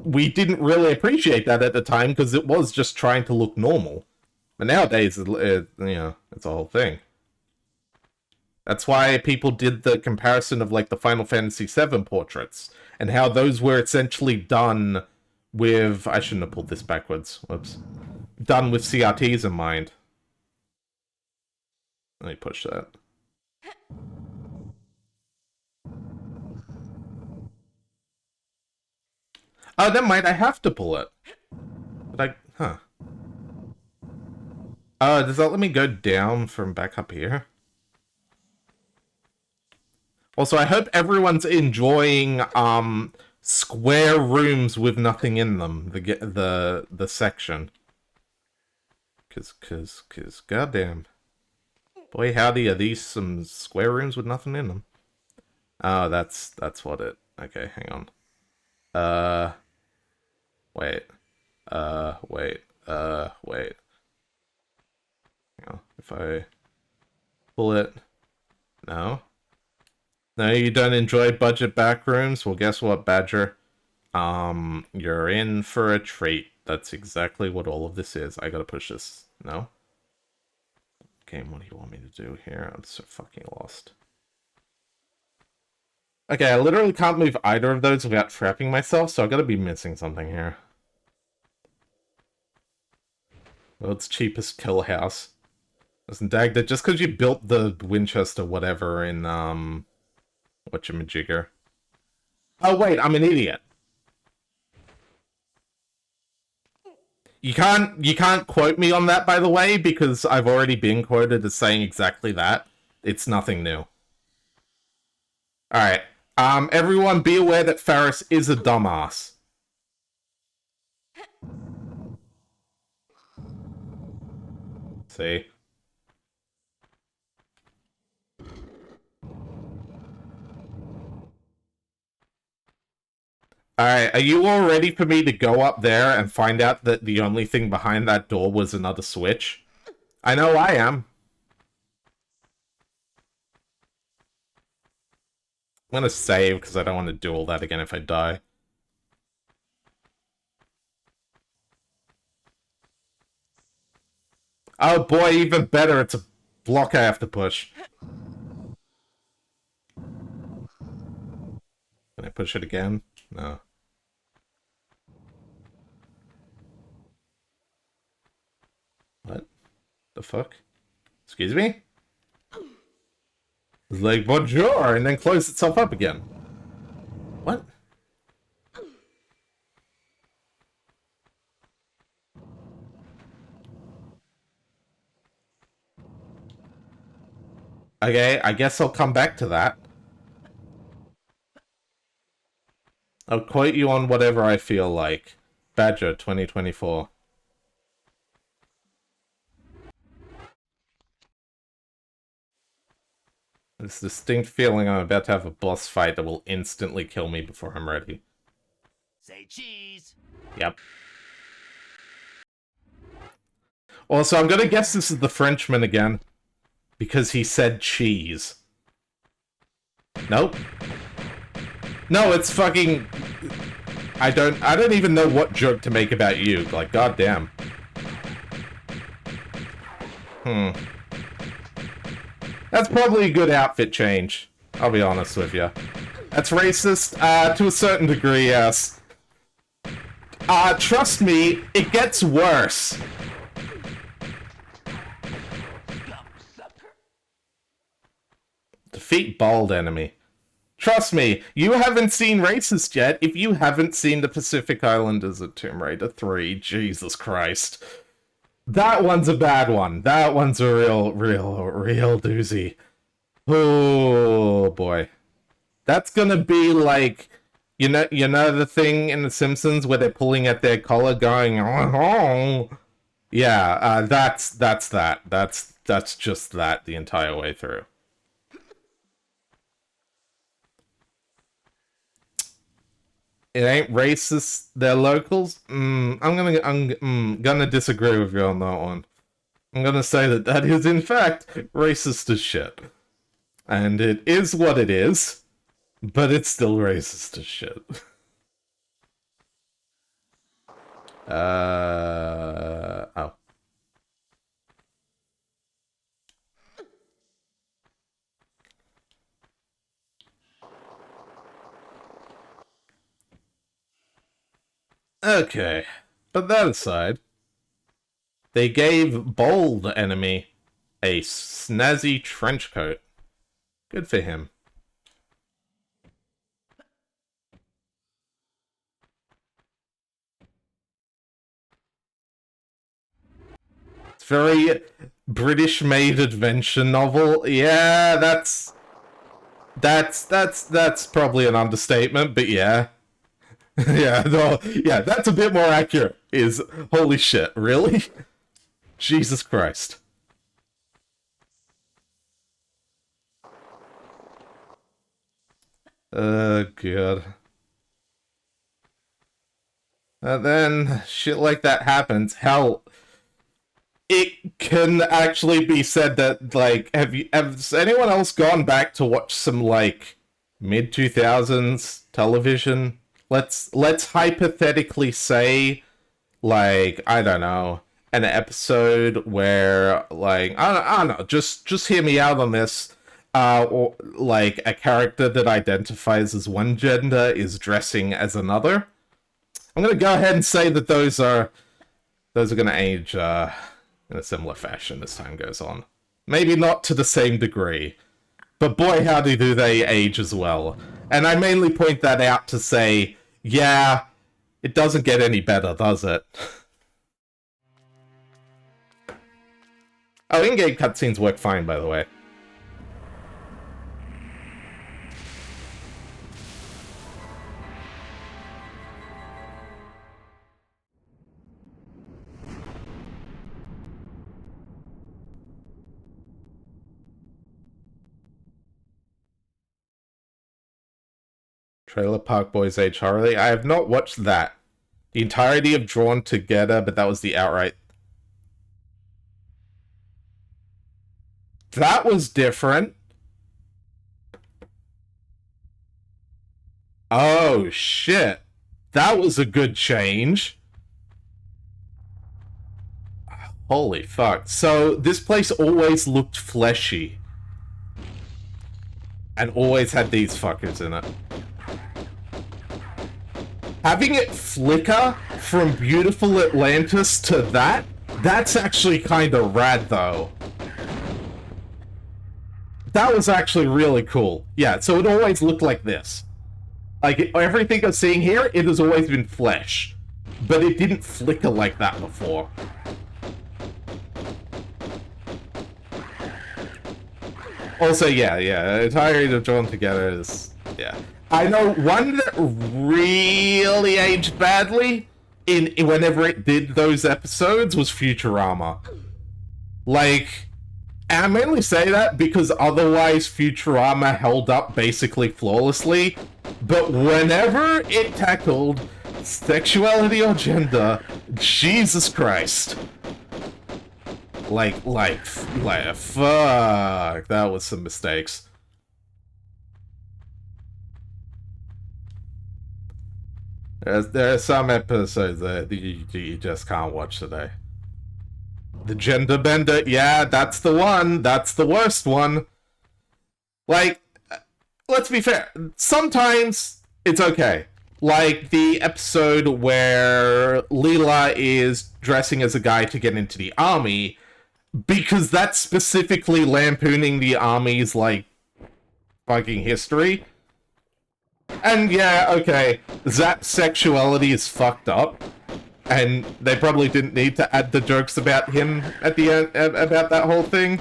we didn't really appreciate that at the time because it was just trying to look normal. But nowadays, you know, it's a whole thing. That's why people did the comparison of, like, the Final Fantasy VII portraits, and how those were essentially done with... I shouldn't have pulled this backwards. Whoops. Done with CRTs in mind. Let me push that. Oh, never mind, I have to pull it. But huh. Does that let me go down from back up here? Also, I hope everyone's enjoying square rooms with nothing in them. The section. Cause goddamn. Boy howdy, are these some square rooms with nothing in them? Oh, that's what it. Okay, hang on. Wait. Wait. Hang on. If I pull it. No. No, you don't enjoy budget backrooms? Well, guess what, Badger? You're in for a treat. That's exactly what all of this is. I gotta push this. No? Game, what do you want me to do here? I'm so fucking lost. Okay, I literally can't move either of those without trapping myself, so I gotta be missing something here. World's cheapest kill house. Listen, Dagda, just because you built the Winchester whatever in, whatchamajigger. Oh, wait, I'm an idiot. You can't quote me on that, by the way, because I've already been quoted as saying exactly that. It's nothing new. Alright. Everyone be aware that Faris is a dumbass. See? Alright, are you all ready for me to go up there and find out that the only thing behind that door was another switch? I know I am. I'm gonna save, because I don't want to do all that again if I die. Oh boy, even better, it's a block I have to push. Can I push it again? No. What? The fuck? Excuse me? It's like, bonjour, and then close itself up again. What? Okay, I guess I'll come back to that. I'll quote you on whatever I feel like. Badger 2024. This distinct feeling I'm about to have a boss fight that will instantly kill me before I'm ready. Say cheese. Yep. Also, I'm gonna guess this is the Frenchman again. Because he said cheese. Nope. No, it's fucking... I don't even know what joke to make about you. Like, goddamn. That's probably a good outfit change. I'll be honest with you. That's racist, to a certain degree, yes. Trust me, it gets worse. Defeat bald enemy. Trust me, you haven't seen Racist yet if you haven't seen the Pacific Islanders at Tomb Raider 3. Jesus Christ. That one's a bad one. That one's a real doozy. Oh, boy. That's gonna be like... You know the thing in The Simpsons where they're pulling at their collar going... Oh. Yeah, that's that. That's just that the entire way through. It ain't racist. They're locals. I'm gonna disagree with you on that one. I'm gonna say that is in fact racist as shit, and it is what it is, but it's still racist as shit. Oh. Okay, but that aside, they gave Bold Enemy a snazzy trench coat. Good for him. It's very British-made adventure novel. Yeah, that's probably an understatement, but yeah. Yeah, no, yeah, that's a bit more accurate, is holy shit, really? Jesus Christ. God. And then shit like that happens. Hell, it can actually be said that, like, has anyone else gone back to watch some, like, mid-2000s television? Let's hypothetically say, like, I don't know, an episode where, like, I don't know, just hear me out on this. Or like a character that identifies as one gender is dressing as another. I'm gonna go ahead and say that those are gonna age in a similar fashion as time goes on. Maybe not to the same degree, but boy howdy do they age as well. And I mainly point that out to say, yeah, it doesn't get any better, does it? Oh, in-game cutscenes work fine, by the way. Trailer Park Boys Age Harley. I have not watched that. The entirety of Drawn Together, but that was the outright. That was different. Oh, shit. That was a good change. Holy fuck. So, this place always looked fleshy. And always had these fuckers in it. Having it flicker from beautiful Atlantis to that's actually kind of rad, though. That was actually really cool. Yeah, so it always looked like this. Like, everything I'm seeing here, it has always been flesh. But it didn't flicker like that before. Also, yeah, entirely of Drawn Together is... yeah. I know one that really aged badly in whenever it did those episodes was Futurama. Like, and I mainly say that because otherwise Futurama held up basically flawlessly, but whenever it tackled sexuality or gender, Jesus Christ. Like, fuck, that was some mistakes. There are some episodes that you just can't watch today. The gender bender, yeah, that's the one. That's the worst one. Like, let's be fair. Sometimes it's okay. Like the episode where Leela is dressing as a guy to get into the army, because that's specifically lampooning the army's, like, fucking history. And yeah, okay, Zap's sexuality is fucked up, and they probably didn't need to add the jokes about him at the end, about that whole thing.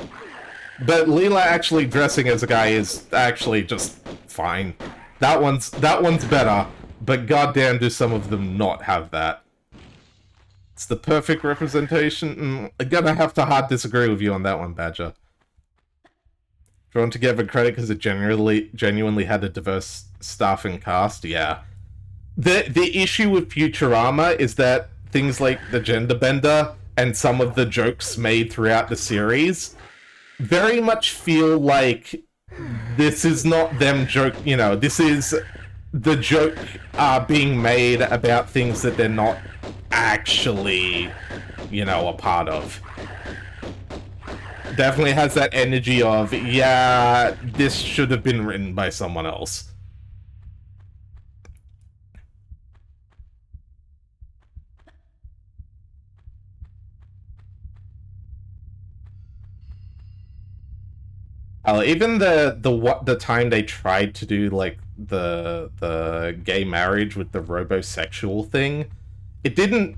But Leela actually dressing as a guy is actually just fine. That one's better, but goddamn do some of them not have that. It's the perfect representation. I'm gonna have to hard disagree with you on that one, Badger. Drawn Together credit because it genuinely had a diverse staff and cast. Yeah. The issue with Futurama is that things like the gender bender and some of the jokes made throughout the series very much feel like this is not them joke. You know, this is the joke being made about things that they're not actually, you know, a part of. Definitely has that energy of, yeah, this should have been written by someone else. Even the time they tried to do, like, the gay marriage with the robosexual thing, it didn't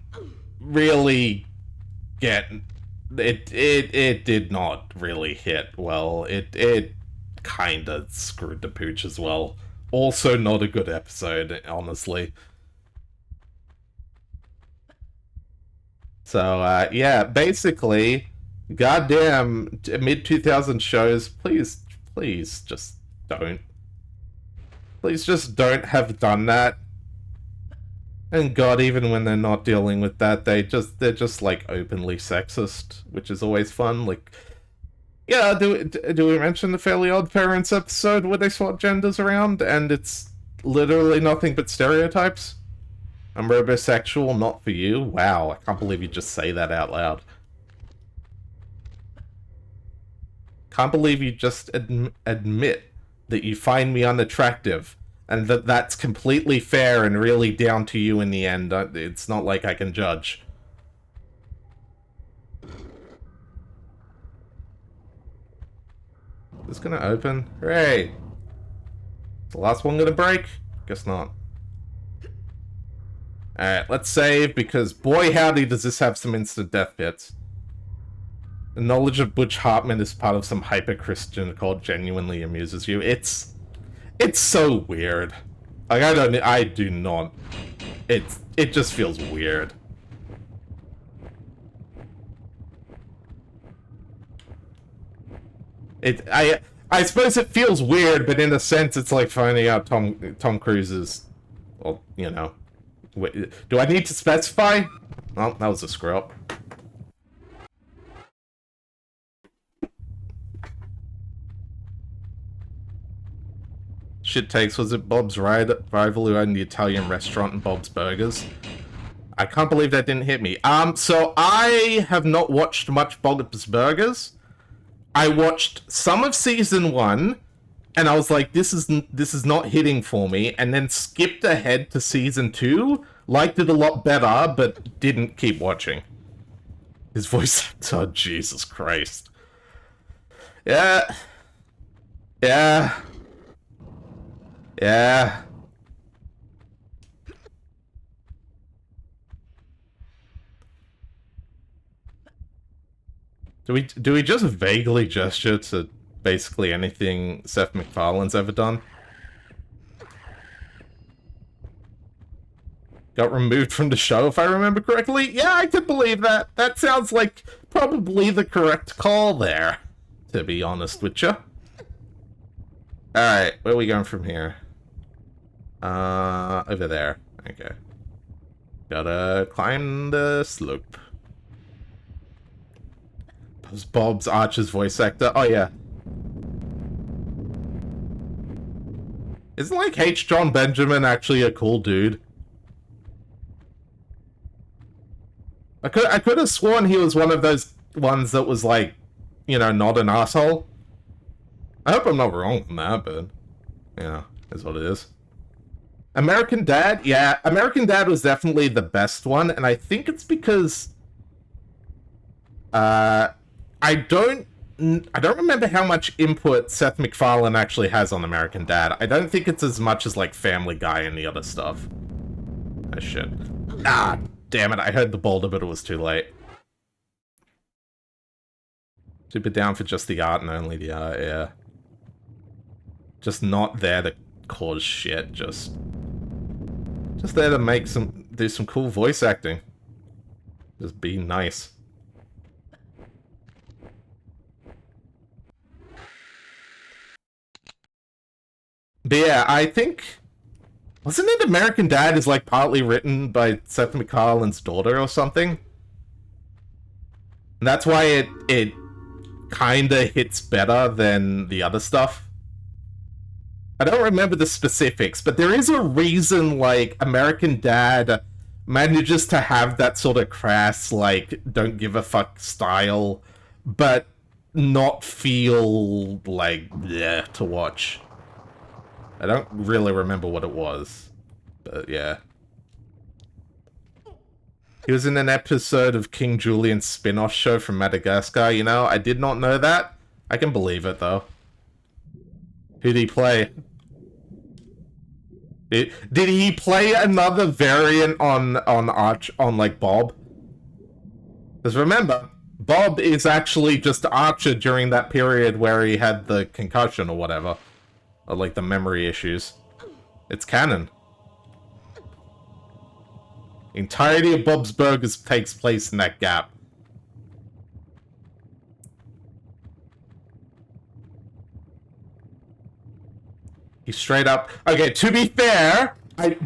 really get it did not really hit well. It kind of screwed the pooch as well. Also, not a good episode, honestly. So yeah, basically, goddamn mid-2000 shows. Please just don't. Please just don't have done that. And God, even when they're not dealing with that, they're just like openly sexist, which is always fun. Like, yeah, do we mention the Fairly Odd Parents episode where they swap genders around and it's literally nothing but stereotypes? I'm robosexual, not for you. Wow, I can't believe you just say that out loud. Can't believe you just admit that you find me unattractive. And that's completely fair and really down to you in the end. It's not like I can judge. Is this gonna open? Hooray! Is the last one gonna break? Guess not. Alright, let's save, because boy howdy does this have some instant death bits. The knowledge of Butch Hartman is part of some hyper-Christian cult genuinely amuses you. It's so weird. Like, I do not. It just feels weird. I suppose it feels weird, but in a sense, it's like finding out Tom Cruise is, well, you know. Wait, do I need to specify? Oh, that was a screw up. Shit takes, was it Bob's rival who owned the Italian restaurant and Bob's Burgers? I can't believe that didn't hit me. So I have not watched much Bob's Burgers. I watched some of season 1, and I was like, this is not hitting for me, and then skipped ahead to season 2, liked it a lot better, but didn't keep watching. His voice actor, oh, Jesus Christ. Yeah. Yeah. Yeah. Do we just vaguely gesture to basically anything Seth MacFarlane's ever done? Got removed from the show, if I remember correctly? Yeah, I could believe that. That sounds like probably the correct call there, to be honest with you. Alright, where are we going from here? Over there. Okay. Gotta climb the slope. Bob's Archer's voice actor. Oh, yeah. Isn't, like, H. John Benjamin actually a cool dude? I could have sworn he was one of those ones that was, like, you know, not an asshole. I hope I'm not wrong on that, but, yeah, is what it is. American Dad? Yeah, American Dad was definitely the best one, and I think it's because... I don't remember how much input Seth MacFarlane actually has on American Dad. I don't think it's as much as, like, Family Guy and the other stuff. Oh, shit. Ah, damn it, I heard the boulder, but it was too late. Super down for just the art and only the art, yeah. Just not there to cause shit, just there to do some cool voice acting. Just be nice. But yeah, I think... Wasn't it American Dad is, like, partly written by Seth MacFarlane's daughter or something? And that's why it kinda hits better than the other stuff. I don't remember the specifics, but there is a reason, like, American Dad manages to have that sort of crass, like, don't give a fuck style, but not feel, like, bleh to watch. I don't really remember what it was, but yeah. He was in an episode of King Julian's spin-off show from Madagascar, you know? I did not know that. I can believe it, though. Who'd he play? Did he play another variant on like, Bob? Because remember, Bob is actually just Archer during that period where he had the concussion or whatever. Or, like, the memory issues. It's canon. The entirety of Bob's Burgers takes place in that gap. He's straight up... Okay, to be fair,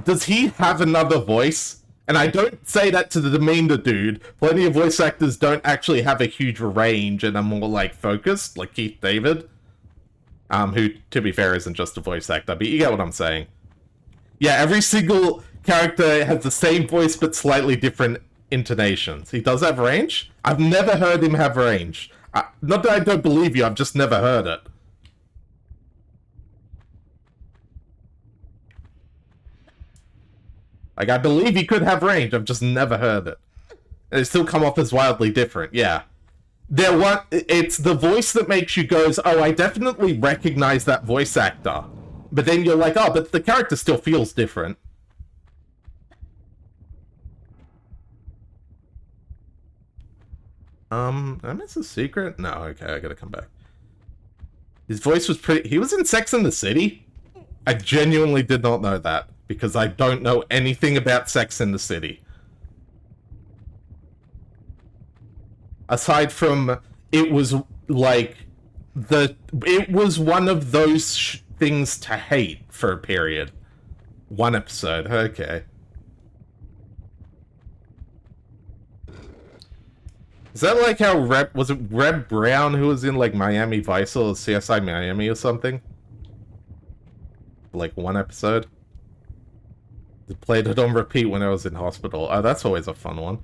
does he have another voice? And I don't say that to demean the dude. Plenty of voice actors don't actually have a huge range and are more, like, focused, like Keith David. Who, to be fair, isn't just a voice actor, but you get what I'm saying. Yeah, every single character has the same voice, but slightly different intonations. He does have range? I've never heard him have range. Not that I don't believe you, I've just never heard it. Like, I believe he could have range, I've just never heard it. And it still come off as wildly different, yeah. It's the voice that makes you go, oh, I definitely recognize that voice actor. But then you're like, oh, but the character still feels different. I miss a secret? No, okay, I gotta come back. His voice was pretty... He was in Sex and the City? I genuinely did not know that, because I don't know anything about Sex and the City. Aside from, it was, like, it was one of those things to hate for a period. One episode, okay. Is that like how was it Reb Brown who was in, like, Miami Vice or CSI Miami or something? Like, one episode? They played it on repeat when I was in hospital. Oh, that's always a fun one.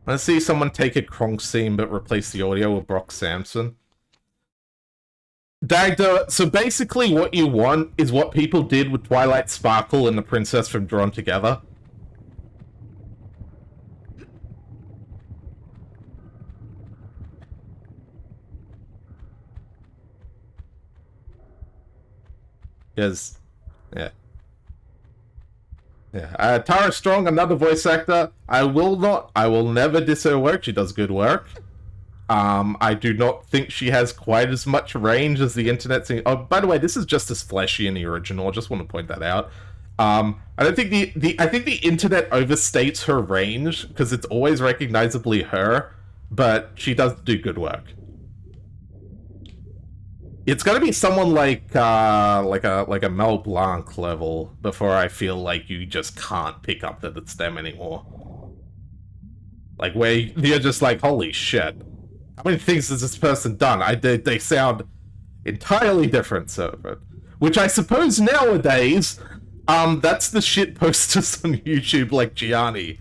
I see someone take a Kronk scene but replace the audio with Brock Sampson. Dagda, so basically what you want is what people did with Twilight Sparkle and the Princess from Drawn Together. Because, yeah. Yeah. Tara Strong, another voice actor. I will never diss her work. She does good work. I do not think she has quite as much range as the internet scene. Oh, by the way, this is just as fleshy in the original. I just want to point that out. I don't think I think the internet overstates her range because it's always recognizably her, but she does do good work. It's gotta be someone like a Mel Blanc level before I feel like you just can't pick up that it's them anymore. Like, where you're just like, holy shit. How many things has this person done? They sound entirely different, so... Which I suppose nowadays, that's the shit posters on YouTube like Gianni.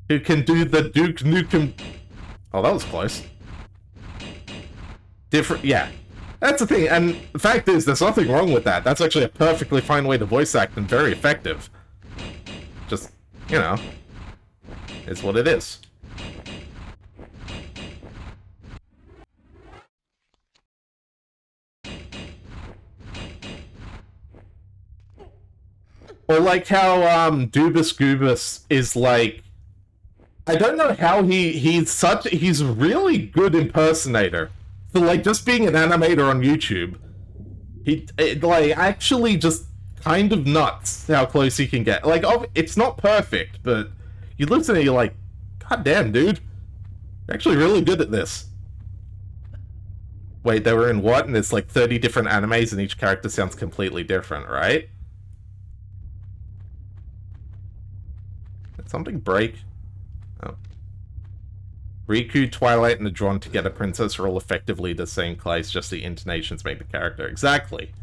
Who can do the Duke Nukem... Oh, that was close. Different, yeah. That's the thing, and the fact is, there's nothing wrong with that. That's actually a perfectly fine way to voice act and very effective. Just, you know, it's what it is. Or like how, Dubus Goobus is like... I don't know how he's a really good impersonator. For, like, just being an animator on YouTube, like, actually just kind of nuts how close he can get. Like, it's not perfect, but you listen and you're like, God damn, dude. You're actually really good at this. Wait, they were in what? And it's like 30 different animes and each character sounds completely different, right? Did something break? Oh. Riku, Twilight, and the Drawn Together Princess are all effectively the same place, just the intonations make the character. Exactly.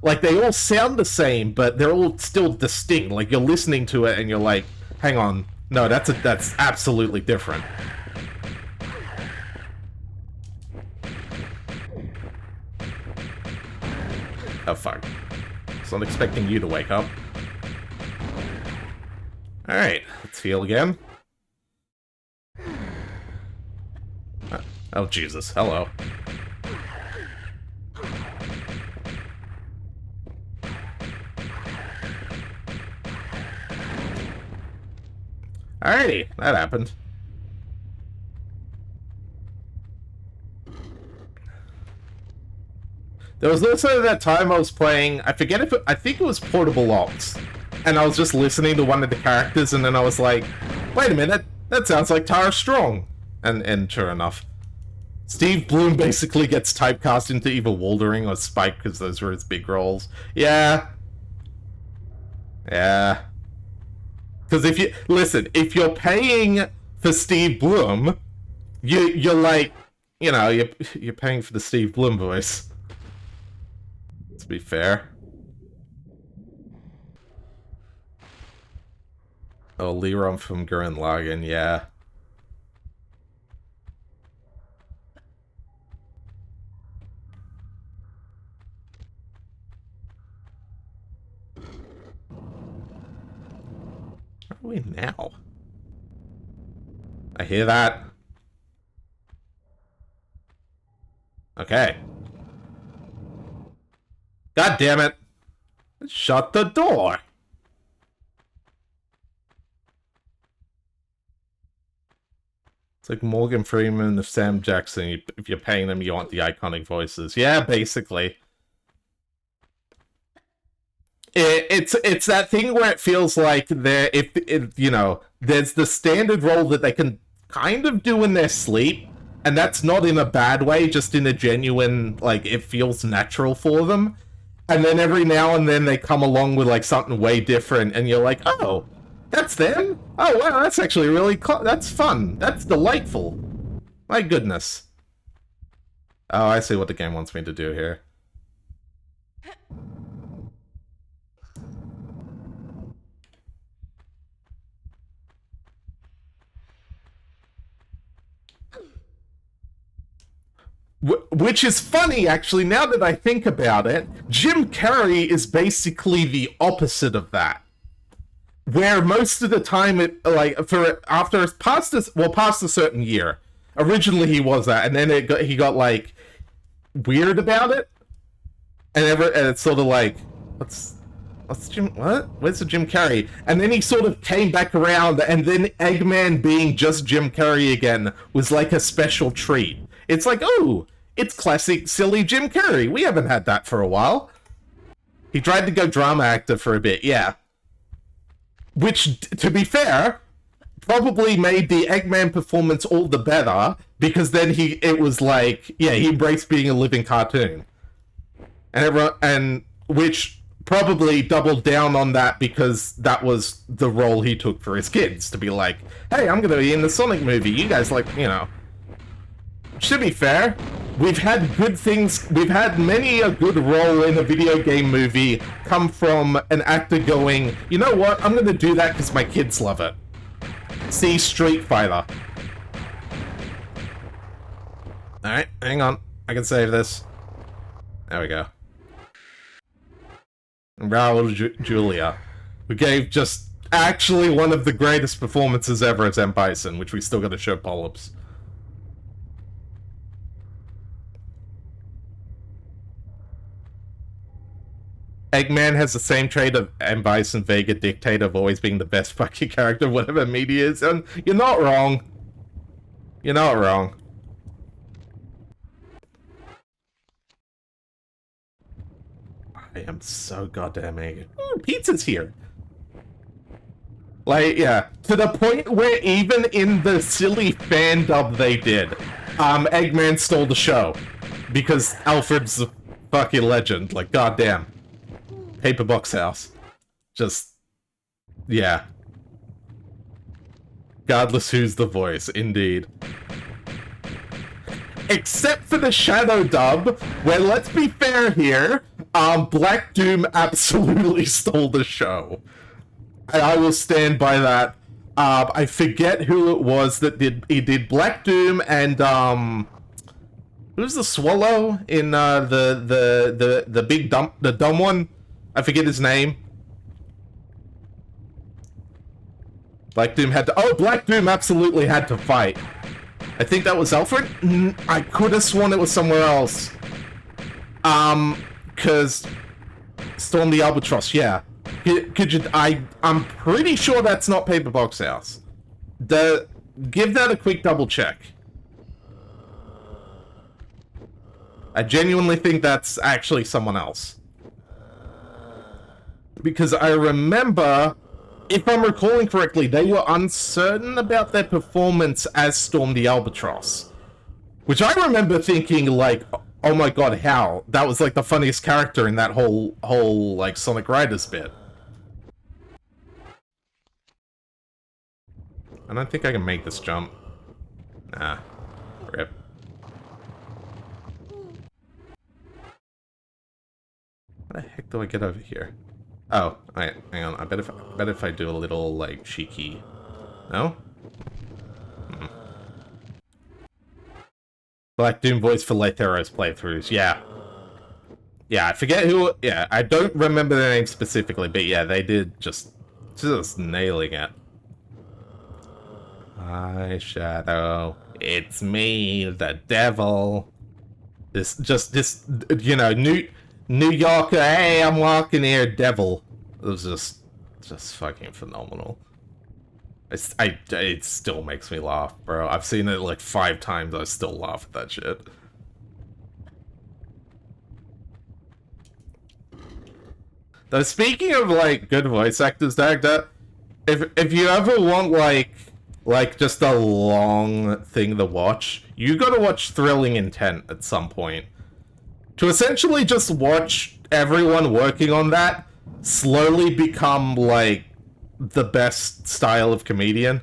Like, they all sound the same, but they're all still distinct. Like, you're listening to it and you're like, hang on, no, that's absolutely different. Oh, fuck. I was not expecting you to wake up. Alright, let's heal again. Oh, Jesus. Hello. Alrighty, that happened. There was also that time I was playing, I forget if I think it was Portable Ops, and I was just listening to one of the characters, and then I was like, wait a minute, that sounds like Tara Strong. And sure enough. Steve Bloom basically gets typecast into either Waldering or Spike because those were his big roles. Yeah. Yeah. Because if you listen, if you're paying for Steve Bloom, you're like, you know, you're paying for the Steve Bloom voice. To be fair. Oh, Leron from Gurren Lagann, yeah. Where are we now? I hear that. Okay. God damn it. Shut the door. It's like Morgan Freeman of Sam Jackson. If you're paying them, you want the iconic voices. Yeah, basically. It's that thing where it feels like if you know, there's the standard role that they can kind of do in their sleep, and that's not in a bad way, just in a genuine, like, it feels natural for them. And then every now and then they come along with like something way different, and you're like, oh, that's them? Oh wow, that's actually really that's fun. That's delightful. My goodness. Oh, I see what the game wants me to do here. Which is funny, actually, now that I think about it. Jim Carrey is basically the opposite of that. Where most of the time, past a certain year. Originally he was that, and then he got like weird about it. And it's sort of like, what's Jim, what? Where's the Jim Carrey? And then he sort of came back around, and then Eggman being just Jim Carrey again was like a special treat. It's like, oh, it's classic, silly Jim Carrey. We haven't had that for a while. He tried to go drama actor for a bit, yeah. Which, to be fair, probably made the Eggman performance all the better, because then it was like, yeah, he embraced being a living cartoon. And which probably doubled down on that because that was the role he took for his kids, to be like, hey, I'm gonna be in the Sonic movie. You guys, like, you know. To be fair, we've had good things, we've had many a good role in a video game movie come from an actor going, you know what, I'm gonna do that because my kids love it. See Street Fighter. Alright, hang on. I can save this. There we go. Raul Julia. We gave just actually one of the greatest performances ever as M. Bison, which we still gotta show Polyps. Eggman has the same trait of M. Bison, Vega, Dictator of always being the best fucking character, whatever media is, and you're not wrong. You're not wrong. I am so goddamn angry. Ooh, pizza's here. Like, yeah, to the point where even in the silly fan dub they did, Eggman stole the show. Because Alfred's a fucking legend, like, goddamn. Paperbox House. Just, yeah. Regardless who's the voice, indeed. Except for the Shadow dub, where, let's be fair here, Black Doom absolutely stole the show. And I will stand by that. I forget who it was that he did Black Doom and, who's the Swallow in, the big the dumb one? I forget his name. Black Doom had to... Oh, Black Doom absolutely had to fight. I think that was Alfred? I could have sworn it was somewhere else. Because... Storm the Albatross, yeah. Could you... I'm pretty sure that's not Paperbox House. Give that a quick double check. I genuinely think that's actually someone else. Because I remember, if I'm recalling correctly, they were uncertain about their performance as Storm the Albatross. Which I remember thinking, like, oh my god, how? That was, like, the funniest character in that whole like, Sonic Riders bit. I don't think I can make this jump. Nah. Rip. How the heck do I get over here? Oh, alright, hang on. I bet if I do a little, like, cheeky... No? Black Doom voice for Letheros playthroughs, yeah. Yeah, I forget who... Yeah, I don't remember their name specifically, but yeah, they did just nailing it. Hi, Shadow. It's me, the devil. This, you know, New Yorker, hey, I'm walking here, devil. It was just fucking phenomenal. It still makes me laugh, bro. I've seen it like 5 times, I still laugh at that shit. Though, speaking of, like, good voice actors, Dagda, if you ever want, like just a long thing to watch, you gotta watch Thrilling Intent at some point. To essentially just watch everyone working on that slowly become, like, the best style of comedian.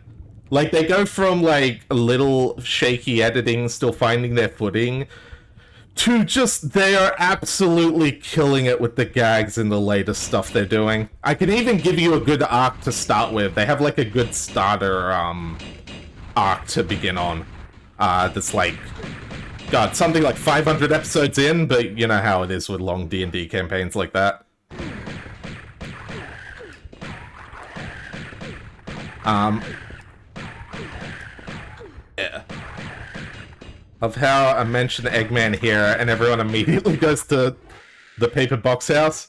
Like, they go from, like, a little shaky editing, still finding their footing, to just, they are absolutely killing it with the gags in the latest stuff they're doing. I can even give you a good arc to start with. They have, like, a good starter, arc to begin on. That's, like, God, something like 500 episodes in, but you know how it is with long D&D campaigns like that. Yeah. Of how I mention Eggman here, and everyone immediately goes to the paper box house.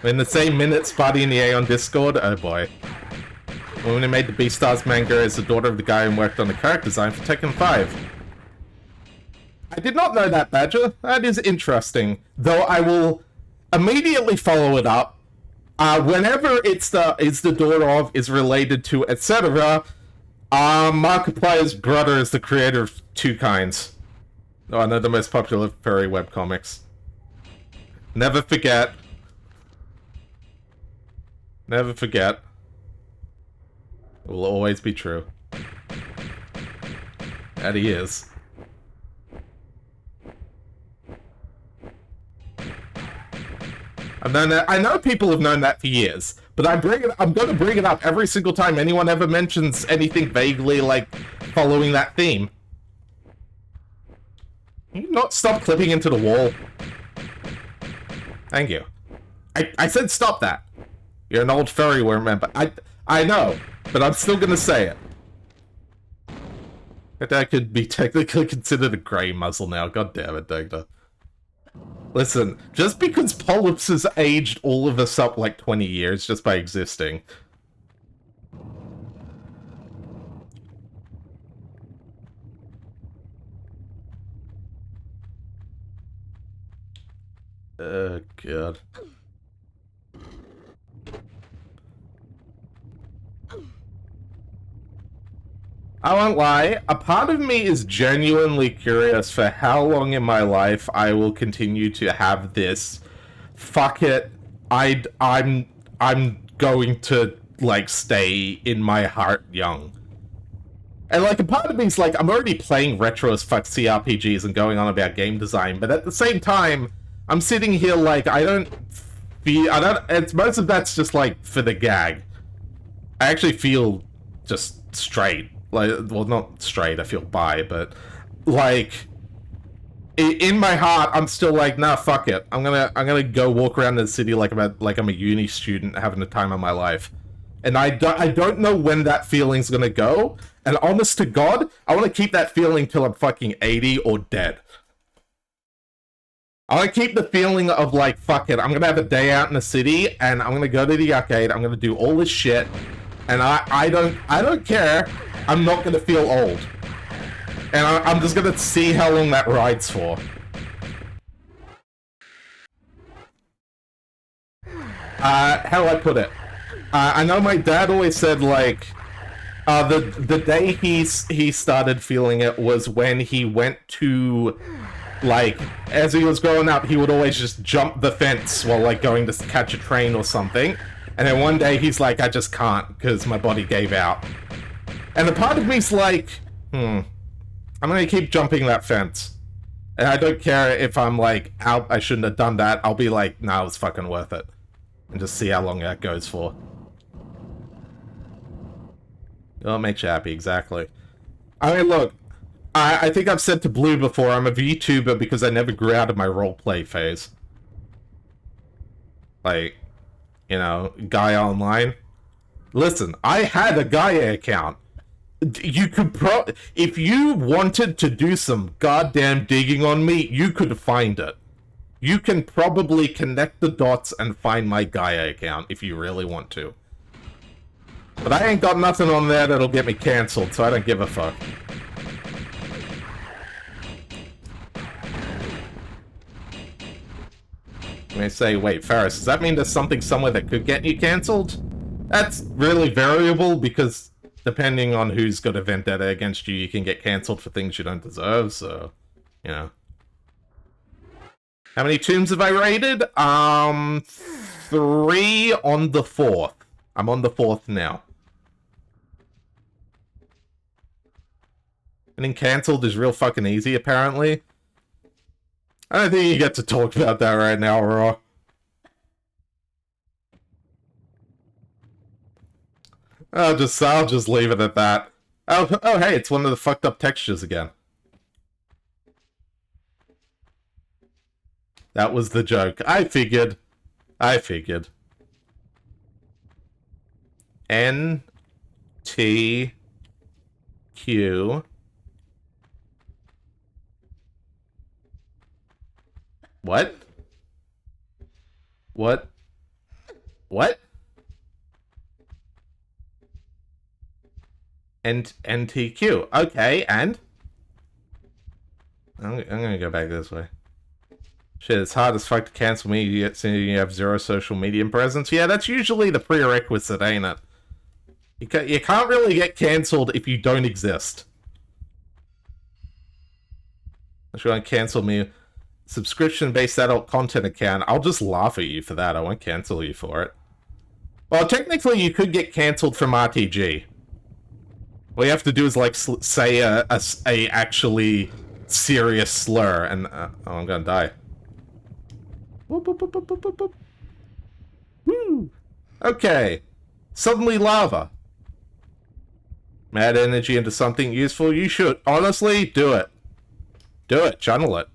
In the same minute, Sparty and EA on Discord, oh boy. When we made the Beastars manga as the daughter of the guy who worked on the character design for Tekken 5. I did not know that, Badger. That is interesting. Though I will immediately follow it up. Whenever it's the daughter of, is related to, etc., Markiplier's brother is the creator of Two Kinds. Oh, I know the most popular furry webcomics. Never forget. Never forget. It will always be true. That he is. I've known that. I know people have known that for years, but I'm going to bring it up every single time anyone ever mentions anything vaguely like following that theme. Can you not stop clipping into the wall? Thank you. I said stop that. You're an old furry worm member. I know, but I'm still gonna say it. That could be technically considered a grey muzzle now. God damn it, Dagda. Listen, just because Polyps has aged all of us up like 20 years just by existing. Oh, God. I won't lie, a part of me is genuinely curious for how long in my life I will continue to have this, fuck it, I'm going to, like, stay in my heart young. And, like, a part of me is like, I'm already playing retro as fuck CRPGs and going on about game design, but at the same time, I'm sitting here like, most of that's just, like, for the gag. I actually feel just straight. Like, well, not straight, I feel bi, but, like, in my heart, I'm still like, nah, fuck it. I'm gonna go walk around the city like I'm a uni student having the time of my life. And I don't know when that feeling's gonna go, and honest to God, I want to keep that feeling till I'm fucking 80 or dead. I want to keep the feeling of, like, fuck it, I'm gonna have a day out in the city, and I'm gonna go to the arcade, I'm gonna do all this shit, And I don't care. I'm not gonna feel old. And I'm just gonna see how long that rides for. How do I put it? I know my dad always said, like, the day he started feeling it was when he went to, like, as he was growing up, he would always just jump the fence while, like, going to catch a train or something. And then one day he's like, I just can't, because my body gave out. And a part of me's like, I'm gonna keep jumping that fence. And I don't care if I'm like, out, I shouldn't have done that. I'll be like, nah, it was fucking worth it. And just see how long that goes for. It'll make you happy, exactly. I mean, look, I think I've said to Blue before, I'm a VTuber because I never grew out of my roleplay phase. Like, you know, Gaia Online. Listen, I had a Gaia account. You could if you wanted to do some goddamn digging on me, you could find it. You can probably connect the dots and find my Gaia account if you really want to. But I ain't got nothing on there that'll get me cancelled, so I don't give a fuck. I may say, wait, Ferris, does that mean there's something somewhere that could get you cancelled? That's really variable, because depending on who's got a vendetta against you, you can get cancelled for things you don't deserve, so, you know. How many tombs have I raided? 3 on the 4th. I'm on the 4th now. Getting cancelled is real fucking easy, apparently. I don't think you get to talk about that right now, Raw. I'll just leave it at that. Oh, hey, it's one of the fucked up textures again. That was the joke. I figured. N T Q What? What? NTQ. Okay, and? I'm gonna go back this way. Shit, it's hard as fuck to cancel me yet seeing you have 0 social media presence. Yeah, that's usually the prerequisite, ain't it? You can't really get cancelled if you don't exist. If you want to cancel me, subscription-based adult content account, I'll just laugh at you for that. I won't cancel you for it. Well, technically, you could get cancelled from RTG. All you have to do is, like, say a actually serious slur, and, oh, I'm gonna die. Boop, boop, boop, boop, boop, boop, boop. Woo! Okay. Suddenly lava. Mad energy into something useful? You should. Honestly, do it. Do it. Channel it.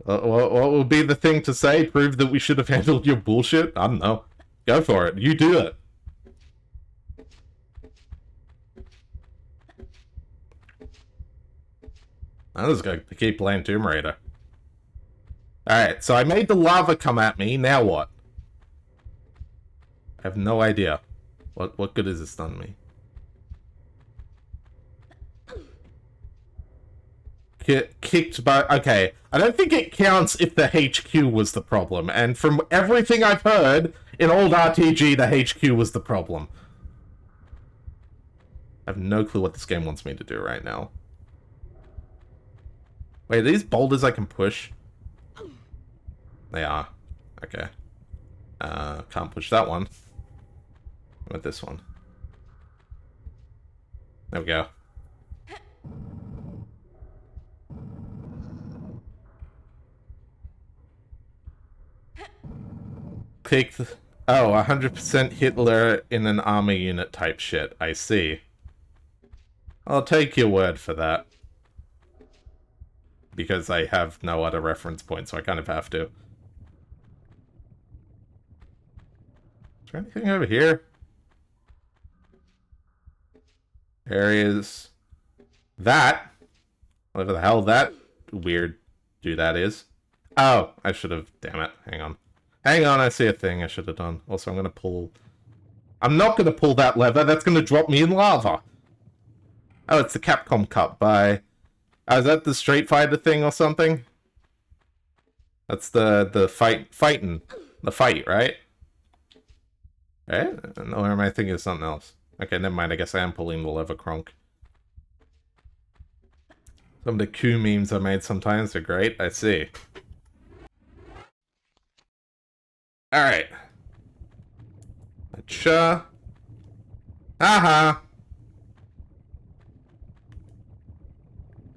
What would be the thing to say? Prove that we should have handled your bullshit? I don't know. Go for it. You do it. I'm just going to keep playing Tomb Raider. Alright, so I made the lava come at me. Now what? I have no idea. What good has this done me? Kicked by... Okay, I don't think it counts if the HQ was the problem. And from everything I've heard, in old RTG, the HQ was the problem. I have no clue what this game wants me to do right now. Wait, are these boulders I can push? They are. Okay. Can't push that one. What about this one? There we go. Click the... Oh, 100% Hitler in an army unit type shit. I see. I'll take your word for that. Because I have no other reference point, so I kind of have to. Is there anything over here? Areas. That. Whatever the hell that weird do that is. Oh, I should have. Damn it. Hang on. Hang on, I see a thing I should have done. Also, I'm gonna pull... I'm not gonna pull that lever, that's gonna drop me in lava! Oh, it's the Capcom Cup by... Oh, is that the Street Fighter thing or something? That's the fighting. The fight, right? Right? Or am I thinking of something else? Okay, never mind, I guess I am pulling the lever, Kronk. Some of the Q memes I made sometimes are great, I see. Alright. Acha. Aha!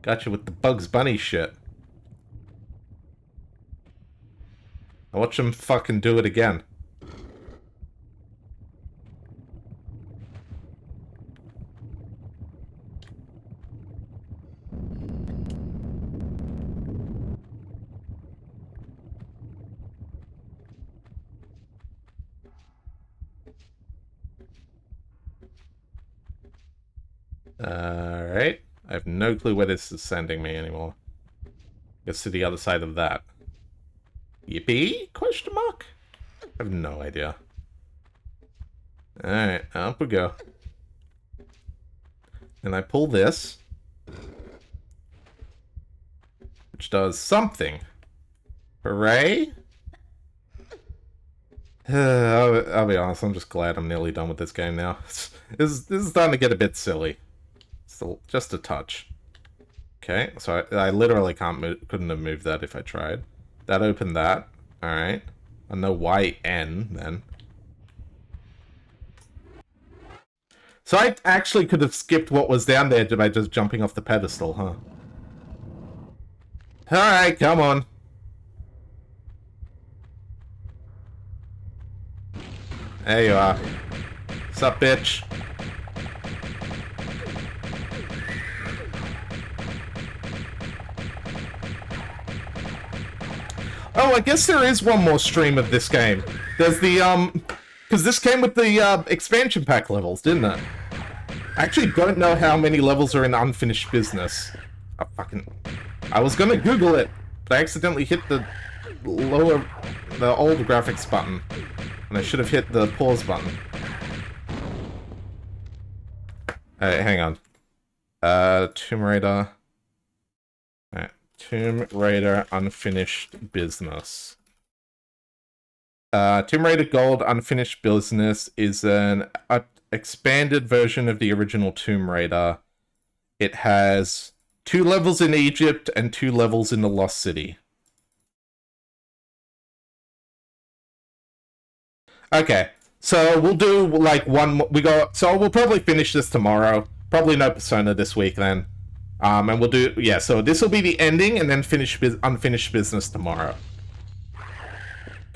Got you with the Bugs Bunny shit. Now watch him fucking do it again. Alright. I have no clue where this is sending me anymore. Guess to the other side of that. Yippee? Question mark? I have no idea. Alright, up we go. And I pull this. Which does something. Hooray? I'll be honest, I'm just glad I'm nearly done with this game now. This is starting to get a bit silly. Still, just a touch. Okay, so I literally couldn't have moved that if I tried. That opened that. Alright. I know why N, then. So I actually could have skipped what was down there by just jumping off the pedestal, huh? Alright, come on. There you are. What's up, bitch? Oh, I guess there is one more stream of this game. There's the, because this came with the, expansion pack levels, didn't it? I actually don't know how many levels are in Unfinished Business. I was gonna Google it, but I accidentally hit the old graphics button. And I should have hit the pause button. Alright, hang on. Tomb Raider. Alright. Tomb Raider Unfinished Business. Tomb Raider Gold Unfinished Business is an expanded version of the original Tomb Raider. It has 2 levels in Egypt and 2 levels in the Lost City. Okay, so we'll do like one. So we'll probably finish this tomorrow. Probably no Persona this week then. And we'll do, yeah. So this will be the ending, and then Unfinished Business tomorrow.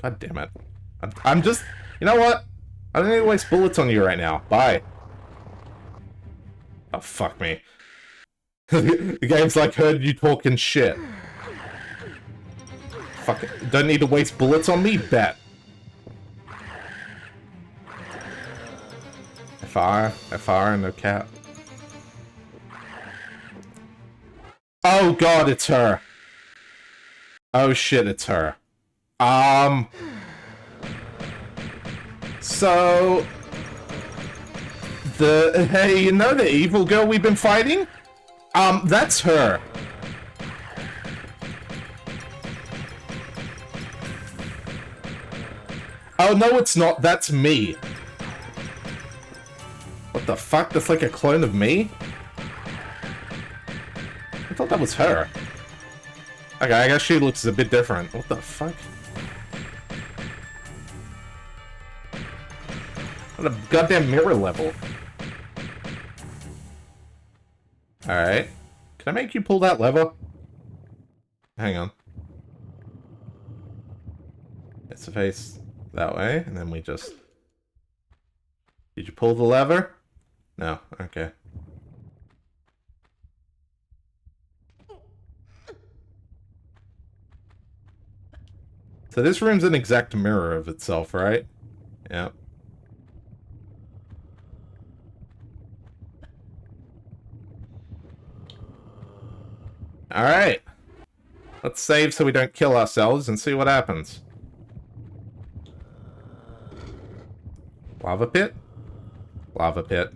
God damn it! I'm just. You know what? I don't need to waste bullets on you right now. Bye. Oh fuck me. The game's like, heard you talking shit. Fuck it. Don't need to waste bullets on me? Bet. FR, no cap. Oh god, it's her. Oh shit, it's her. So... Hey, you know the evil girl we've been fighting? That's her. Oh no, it's not, that's me. What the fuck? That's like a clone of me? I thought that was her. Okay, I guess she looks a bit different. What the fuck? What a goddamn mirror level. Alright. Can I make you pull that lever? Hang on. It's a face that way, and then we just... Did you pull the lever? No, okay. So this room's an exact mirror of itself, right? Yep. Alright. Let's save so we don't kill ourselves and see what happens. Lava pit? Lava pit.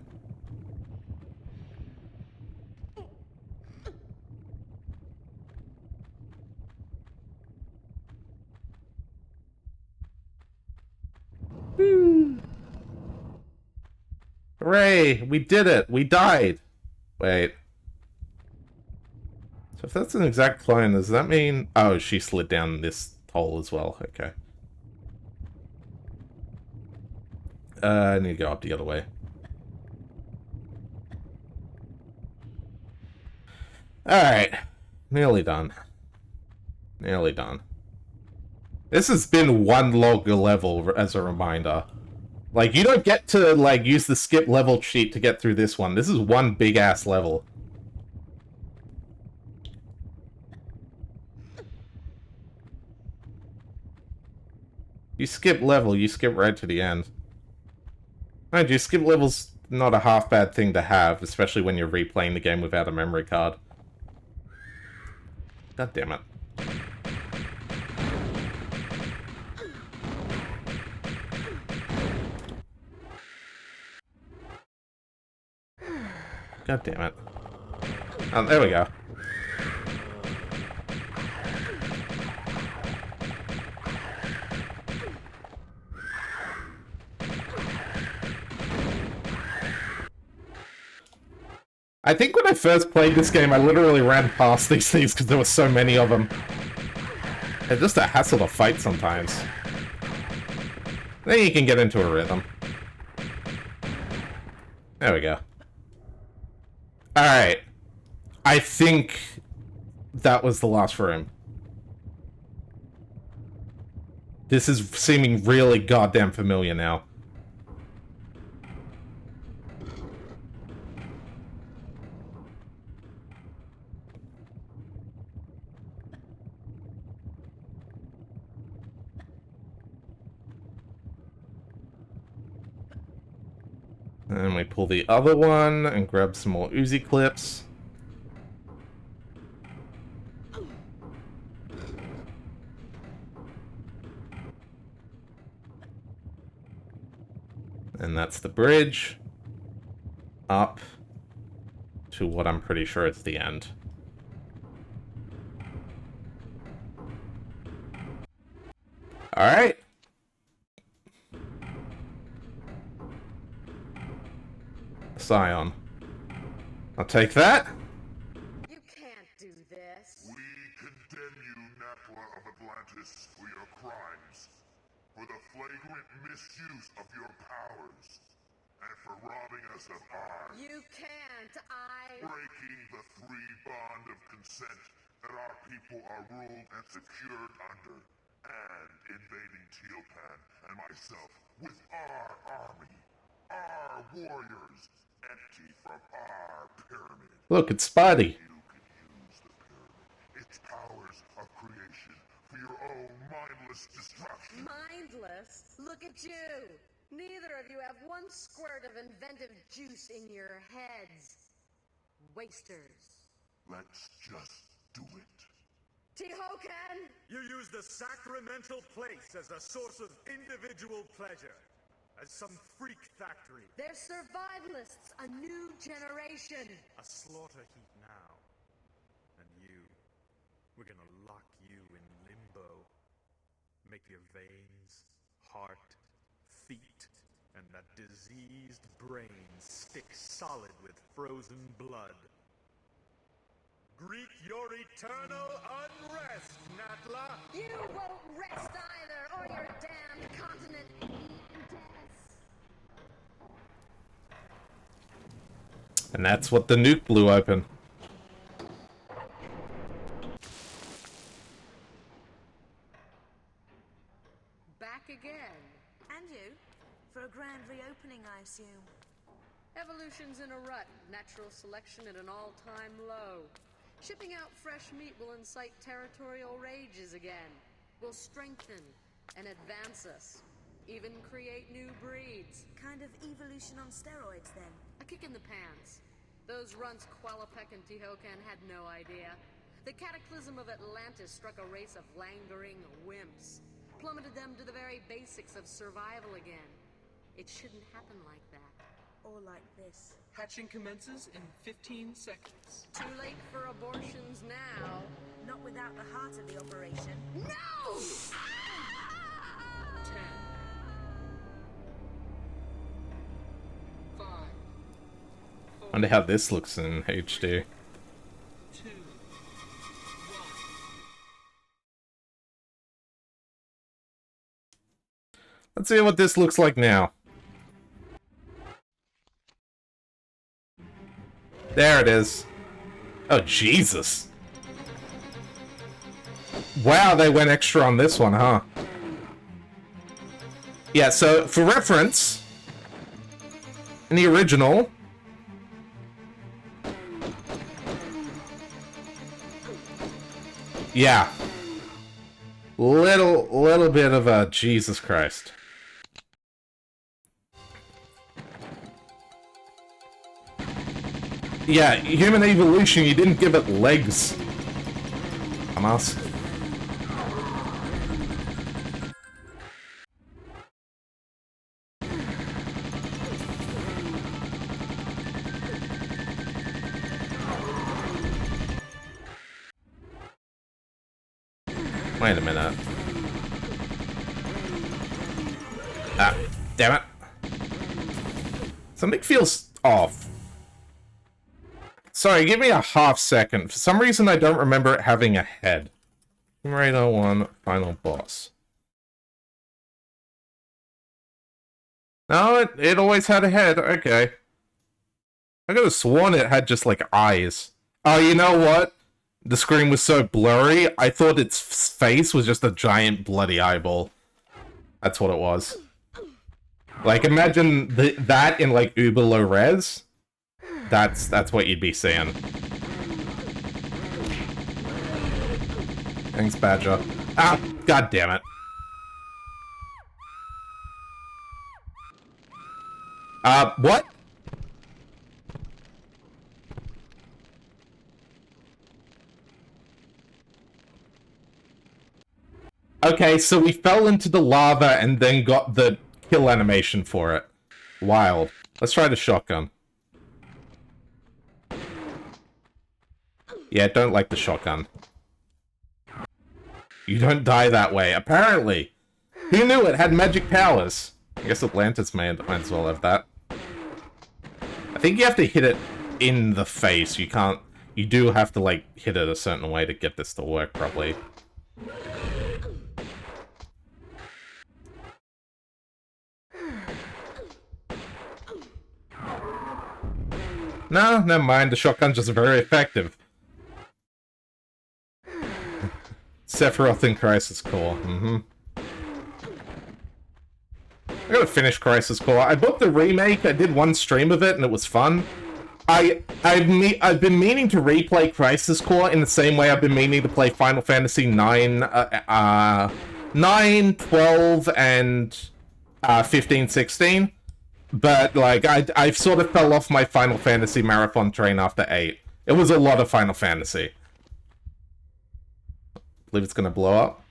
Woo. Hooray! We did it! We died! Wait. So if that's an exact clone, does that mean... Oh, she slid down this hole as well. Okay. I need to go up the other way. Alright. Nearly done. Nearly done. This has been one longer level, as a reminder. Like, you don't get to, like, use the skip level cheat to get through this one. This is one big-ass level. You skip level, you skip right to the end. Mind you, skip level's not a half-bad thing to have, especially when you're replaying the game without a memory card. God damn it. God damn it. Oh, there we go. I think when I first played this game, I literally ran past these things because there were so many of them. They're just a hassle to fight sometimes. Then you can get into a rhythm. There we go. Alright. I think that was the last room. This is seeming really goddamn familiar now. And we pull the other one and grab some more Uzi clips. And that's the bridge. Up to what I'm pretty sure is the end. Alright. Scion. I'll take that. You can't do this. We condemn you, Natla of Atlantis, for your crimes, for the flagrant misuse of your powers, and for robbing us of ours. You can't. Breaking the three bond of consent that our people are ruled and secured under, and invading Teopan and myself with our army, our warriors, empty from our pyramid. Look, it's Spidey. You can use the pyramid, its powers of creation, for your own mindless destruction. Mindless? Look at you. Neither of you have one squirt of inventive juice in your heads. Wasters. Let's just do it. Tehokan! You use the sacramental place as a source of individual pleasure. As some freak factory. They're survivalists, a new generation. A slaughter heap now. And you. We're gonna lock you in limbo. Make your veins, heart, feet, and that diseased brain stick solid with frozen blood. Greet your eternal unrest, Natla! You won't rest either, or your damned continent eat death. And that's what the nuke blew open. Back again. And you? For a grand reopening, I assume. Evolution's in a rut. Natural selection at an all-time low. Shipping out fresh meat will incite territorial rages again. Will strengthen and advance us. Even create new breeds. Kind of evolution on steroids, then. A kick in the pants. Those runts Qualopec and Tehokan had no idea. The cataclysm of Atlantis struck a race of languoring wimps. Plummeted them to the very basics of survival again. It shouldn't happen like that. Or like this. Hatching commences in 15 seconds. Too late for abortions now. Not without the heart of the operation. No! 10. 5. 4, Wonder how this looks in HD. 2. 1. Let's see what this looks like now. There it is. Oh, Jesus. Wow, they went extra on this one, huh? Yeah, so for reference, in the original, yeah, little bit of a Jesus Christ. Yeah, human evolution, you didn't give it legs. Hamas. Wait a minute. Ah, damn it. Something feels off. Sorry, give me a half second. For some reason, I don't remember it having a head. Radar 1, final boss. No, it always had a head. Okay. I could have sworn it had just, like, eyes. Oh, you know what? The screen was so blurry, I thought its face was just a giant bloody eyeball. That's what it was. Like, imagine that in, like, uber low res. That's what you'd be seeing. Thanks, Badger. Ah, god damn it. What? Okay, so we fell into the lava and then got the kill animation for it. Wild. Let's try the shotgun. Yeah, don't like the shotgun. You don't die that way, apparently. Who knew it had magic powers? I guess Atlantis might as well have that. I think you have to hit it in the face. You can't... You do have to, like, hit it a certain way to get this to work properly. No, never mind. The shotgun's just very effective. Sephiroth in Crisis Core. I gotta finish Crisis Core. I bought the remake. I did one stream of it, and it was fun. I've been meaning to replay Crisis Core in the same way I've been meaning to play Final Fantasy 9, 9, 12, and 15, 16. But, like, I sort of fell off my Final Fantasy marathon train after 8. It was a lot of Final Fantasy. I believe it's gonna blow up.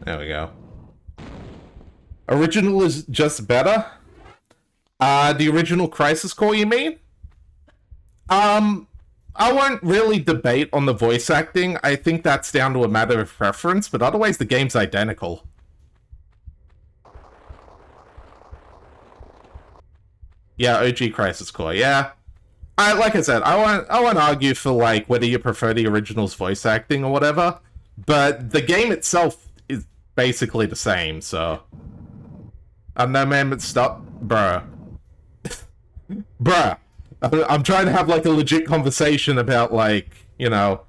There we go. Original is just better? The original Crisis Core, you mean? I won't really debate on the voice acting. I think that's down to a matter of preference, but otherwise the game's identical. Yeah, OG Crisis Core, yeah. Like I said, I won't argue for, like, whether you prefer the original's voice acting or whatever, but the game itself is basically the same, so... no, man, but stop. Bruh. Bruh. I'm trying to have, like, a legit conversation about, like, you know,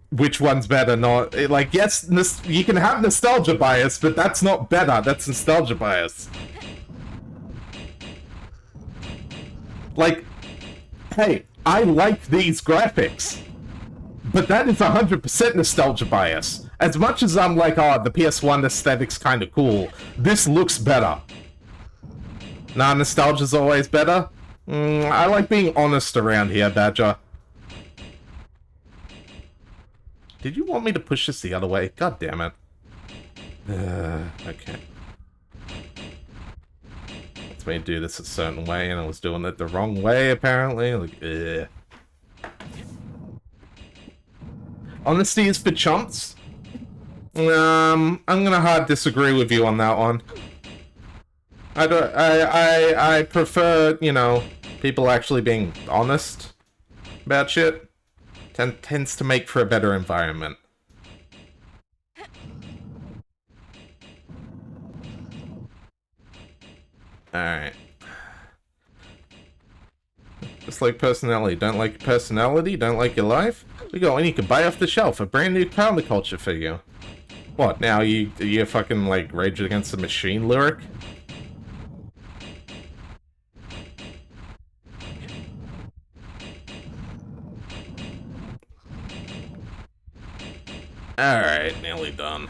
which one's better, not... Like, yes, you can have nostalgia bias, but that's not better, that's nostalgia bias. Like, hey, I like these graphics, but that is 100% nostalgia bias. As much as I'm like, oh, the PS1 aesthetic's kinda cool, this looks better. Nah, nostalgia's always better? I like being honest around here, Badger. Did you want me to push this the other way? God damn it. Okay. It's me to do this a certain way, and I was doing it the wrong way, apparently. Like, ugh. Honesty is for chumps. I'm gonna hard disagree with you on that one. I prefer, you know, people actually being honest about shit. Tends to make for a better environment. Alright. Just like personality. Don't like your personality? Don't like your life? We got one you can buy off the shelf. A brand new counterculture figure. What, now you fucking, like, Rage Against the Machine lyric? Alright, nearly done.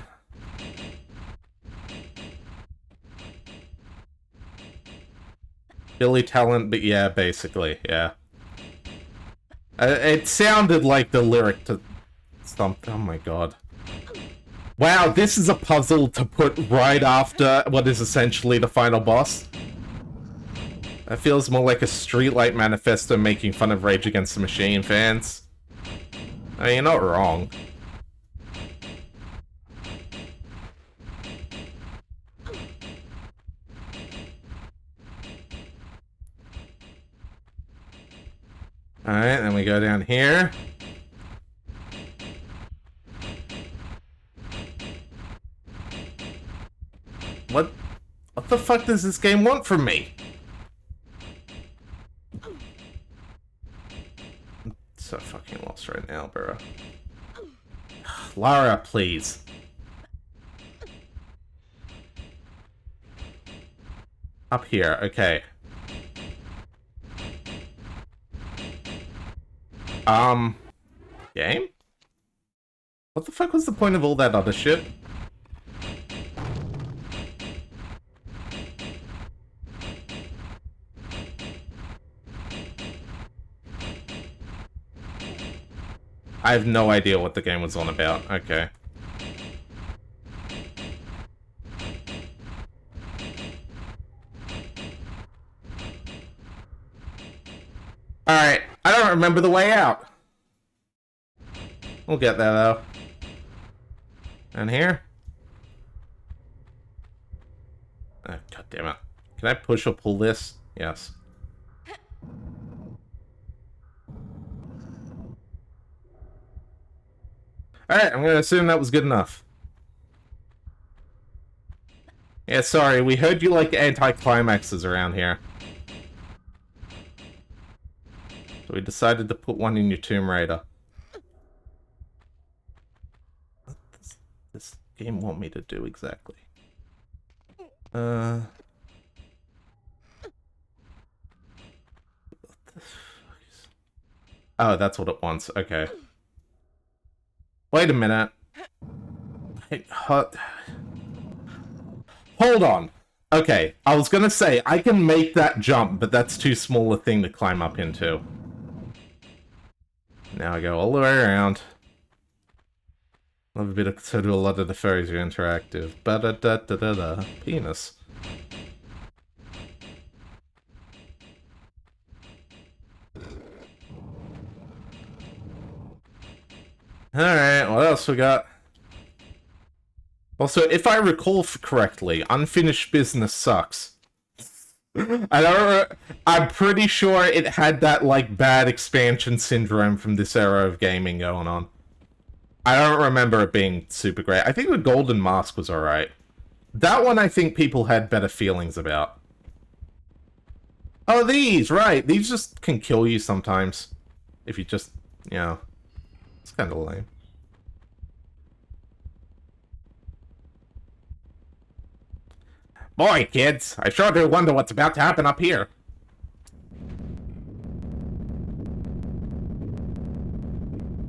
Billy Talent, but yeah, basically, yeah. It sounded like the lyric to something. Oh my god. Wow, this is a puzzle to put right after what is essentially the final boss. That feels more like a Streetlight Manifesto making fun of Rage Against the Machine fans. I mean, you're not wrong. Alright, then we go down here. What the fuck does this game want from me? I'm so fucking lost right now, bro. Lara, please. Up here, okay. Game? What the fuck was the point of all that other shit? I have no idea what the game was on about. Okay. Alright, I don't remember the way out. We'll get there, though. And here? Oh, God damn it. Can I push or pull this? Yes. Alright, I'm gonna assume that was good enough. Yeah, sorry, we heard you like anti-climaxes around here. So we decided to put one in your Tomb Raider. What does this game want me to do exactly? What the fuck is... Oh, that's what it wants. Okay. Wait a minute. Hold on. Okay, I was gonna say, I can make that jump, but that's too small a thing to climb up into. Now I go all the way around. Love a bit of, so do a lot of the furries are interactive. Ba-da-da-da-da-da. Penis. Alright, what else we got? Also, if I recall correctly, unfinished business sucks. I'm pretty sure it had that, like, bad expansion syndrome from this era of gaming going on. I don't remember it being super great. I think the Golden Mask was alright. That one I think people had better feelings about. Oh, these! Right! These just can kill you sometimes. If you just, you know... It's kind of lame. Boy, kids, I sure do wonder what's about to happen up here.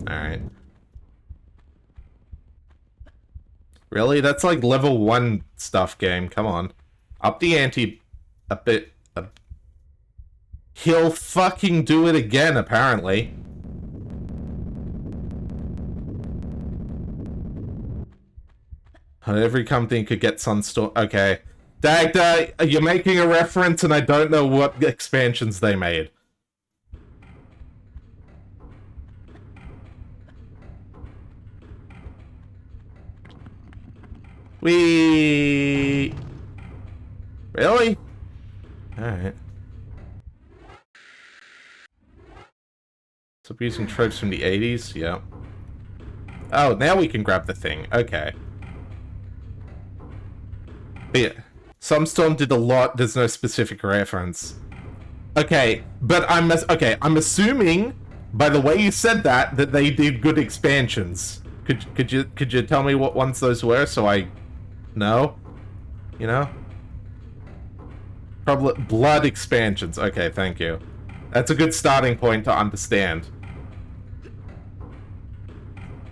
Alright. Really? That's like level 1 stuff game. Come on. Up the ante a bit. He'll fucking do it again, apparently. Every company could get Sunstorm. Okay. Dagda, you're making a reference and I don't know what expansions they made. Really? Alright. So using tropes from the 80s? Yeah. Oh, now we can grab the thing. Okay. But yeah. Sunstorm did a lot, there's no specific reference. Okay, but I'm assuming, by the way you said that they did good expansions. Could you tell me what ones those were so I know? You know? Probably blood expansions. Okay, thank you. That's a good starting point to understand.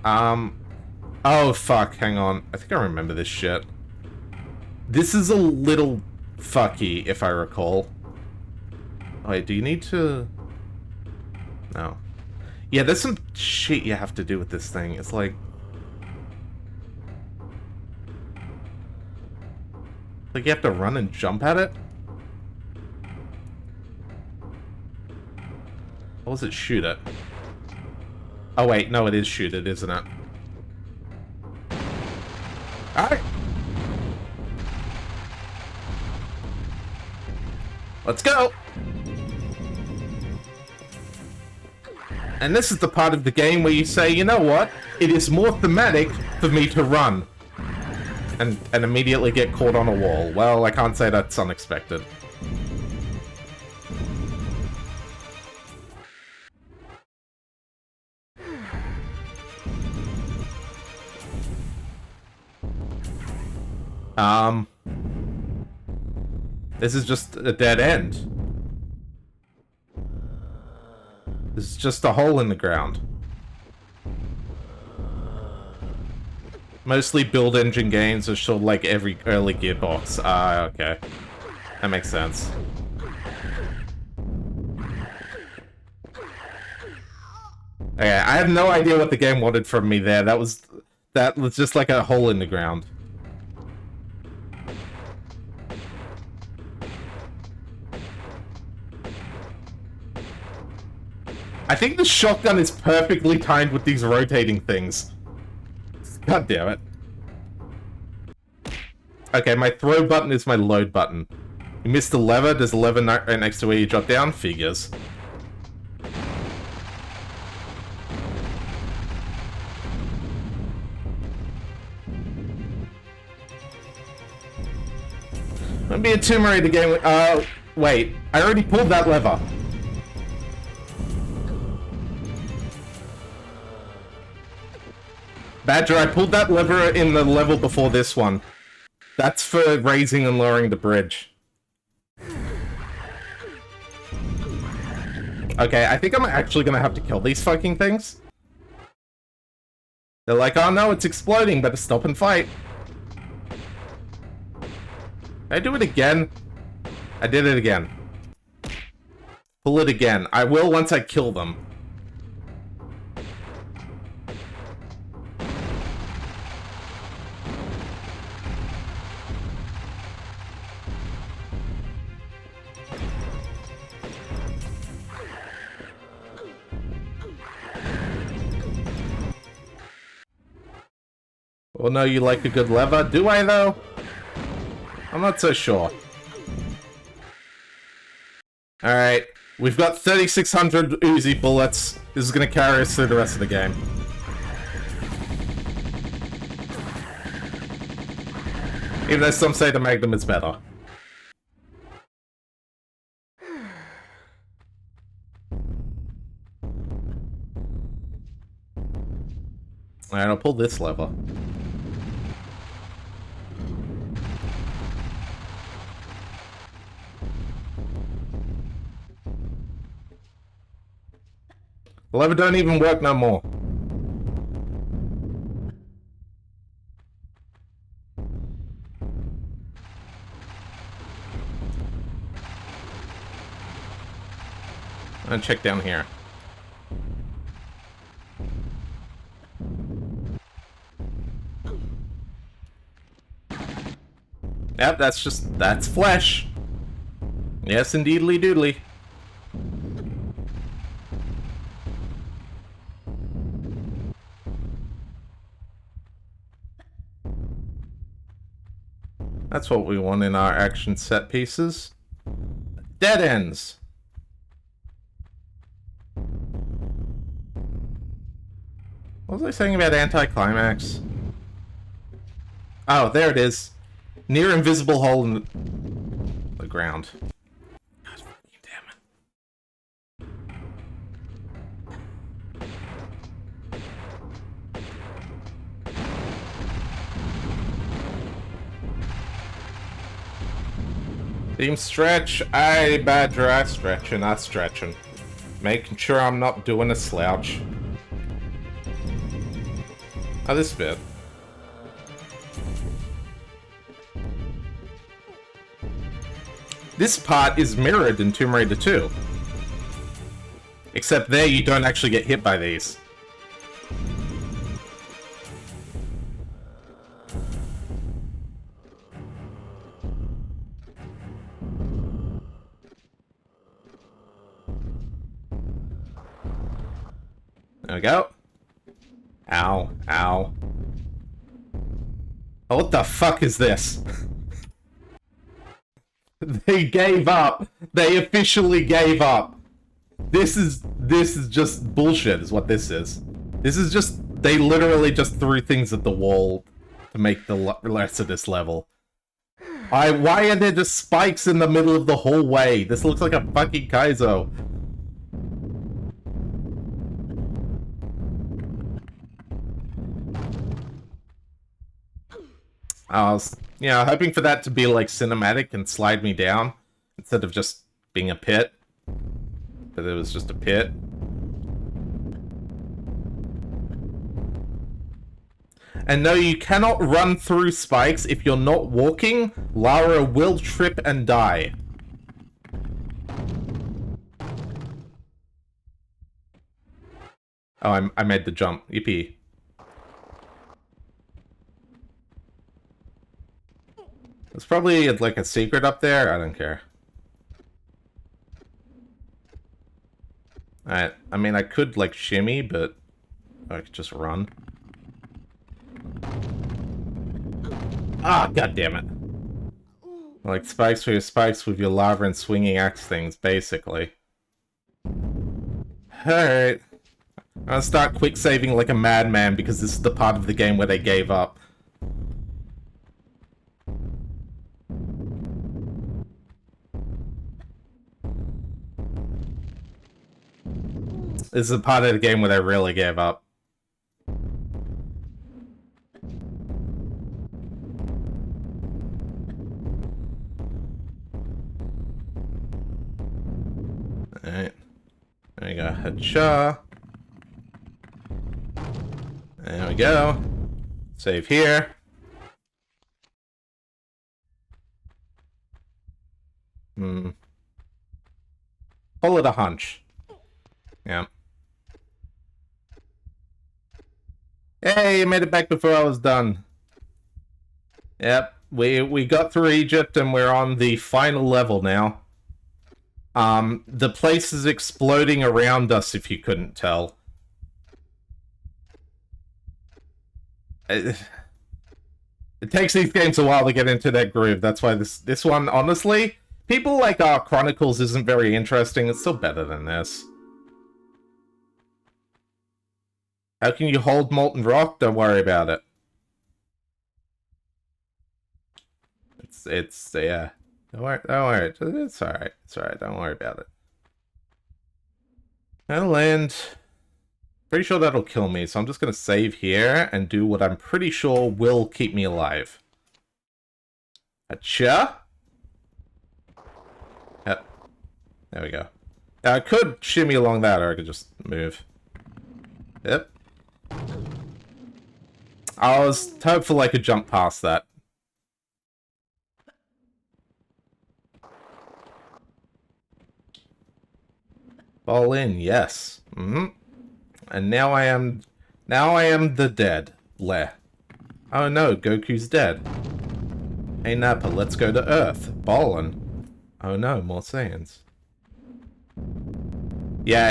Oh fuck, hang on. I think I remember this shit. This is a little fucky, if I recall. Oh, wait, do you need to... No. Yeah, there's some shit you have to do with this thing. It's like... Like you have to run and jump at it? Or was it shoot it? Oh wait, no it is shoot it, isn't it? Alright! Let's go! And this is the part of the game where you say, you know what? It is more thematic for me to run. And immediately get caught on a wall. Well, I can't say that's unexpected. This is just a dead end. This is just a hole in the ground. Mostly build engine games are sort of like every early Gearbox. Ah, okay. That makes sense. Okay, I have no idea what the game wanted from me there. That was just like a hole in the ground. I think the shotgun is perfectly timed with these rotating things. God damn it. Okay, my throw button is my load button. You missed the lever. There's a lever right next to where you drop down. Figures. Might be a Tomb Raider game. Wait. I already pulled that lever. Badger, I pulled that lever in the level before this one. That's for raising and lowering the bridge. Okay, I think I'm actually gonna have to kill these fucking things. They're like, oh no, it's exploding, better stop and fight. Did I do it again? I did it again. Pull it again. I will once I kill them. Well, no, you like a good lever. Do I, though? I'm not so sure. Alright. We've got 3,600 Uzi bullets. This is going to carry us through the rest of the game. Even though some say the Magnum is better. Alright, I'll pull this lever. The lever don't even work no more. I'm gonna check down here. Yep, that's flesh. Yes, indeedly doodly. That's what we want in our action set pieces. Dead ends. What was I saying about anticlimax? Oh, there it is. Near invisible hole in the ground. God fucking damn it. Team stretch. Aye, Badger, I stretching, I stretching. Making sure I'm not doing a slouch. Oh, this bit. This part is mirrored in Tomb Raider 2. Except there you don't actually get hit by these. There we go. Ow, ow. Oh, what the fuck is this? They gave up. They officially gave up. This is just bullshit is what this is. This is just, they literally just threw things at the wall to make the rest of this level. Why are there just spikes in the middle of the hallway? This looks like a fucking Kaizo. I was, hoping for that to be, like, cinematic and slide me down, instead of just being a pit. But it was just a pit. And no, you cannot run through spikes. If you're not walking, Lara will trip and die. Oh, I made the jump. Yippee. There's probably, like, a secret up there. I don't care. Alright, I mean, I could, like, shimmy, but I could just run. Ah, god damn it. Like, spikes for your spikes with your lava and swinging axe things, basically. Alright. I'm gonna start quick saving like a madman because this is the part of the game where they gave up. This is the part of the game where they really gave up. Alright. There we go. Hacha. There we go. Save here. Call it a hunch. Yeah. Hey, you made it back before I was done. Yep, we got through Egypt and we're on the final level now. The place is exploding around us, if you couldn't tell. It takes these games a while to get into that groove. That's why this one, honestly, people like our Chronicles isn't very interesting. It's still better than this. How can you hold molten rock? Don't worry about it. It's yeah. Don't worry. It's alright. It's alright. Don't worry about it. That'll land. Pretty sure that'll kill me, so I'm just gonna save here and do what I'm pretty sure will keep me alive. Acha. Yep. There we go. I could shimmy along that, or I could just move. Yep. I was hopeful I could jump past that. Fall in, yes. And now I am the dead. Oh no, Goku's dead. Hey Nappa, let's go to Earth. Ballin'. Oh no, more Saiyans. Yeah,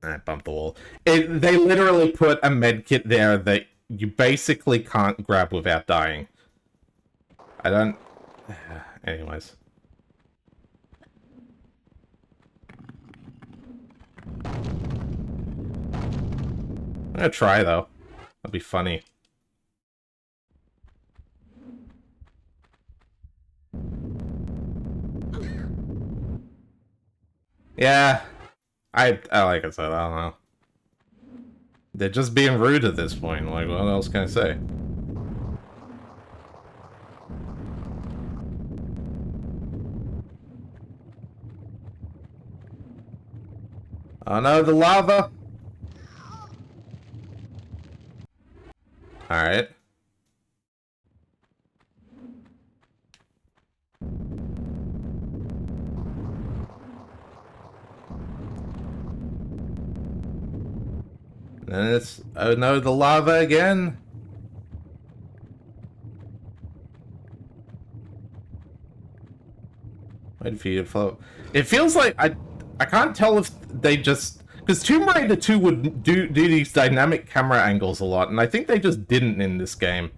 I bumped the wall. They literally put a medkit there that you basically can't grab without dying. I don't... Anyways. I'm gonna try, though. That'll be funny. Yeah. Like I said, I don't know. They're just being rude at this point. Like, what else can I say? Oh no, the lava! Alright. And then it's... Oh no, the lava again! Wait for you to float. It feels like... I can't tell if they just... Because Tomb Raider 2 would do these dynamic camera angles a lot, and I think they just didn't in this game.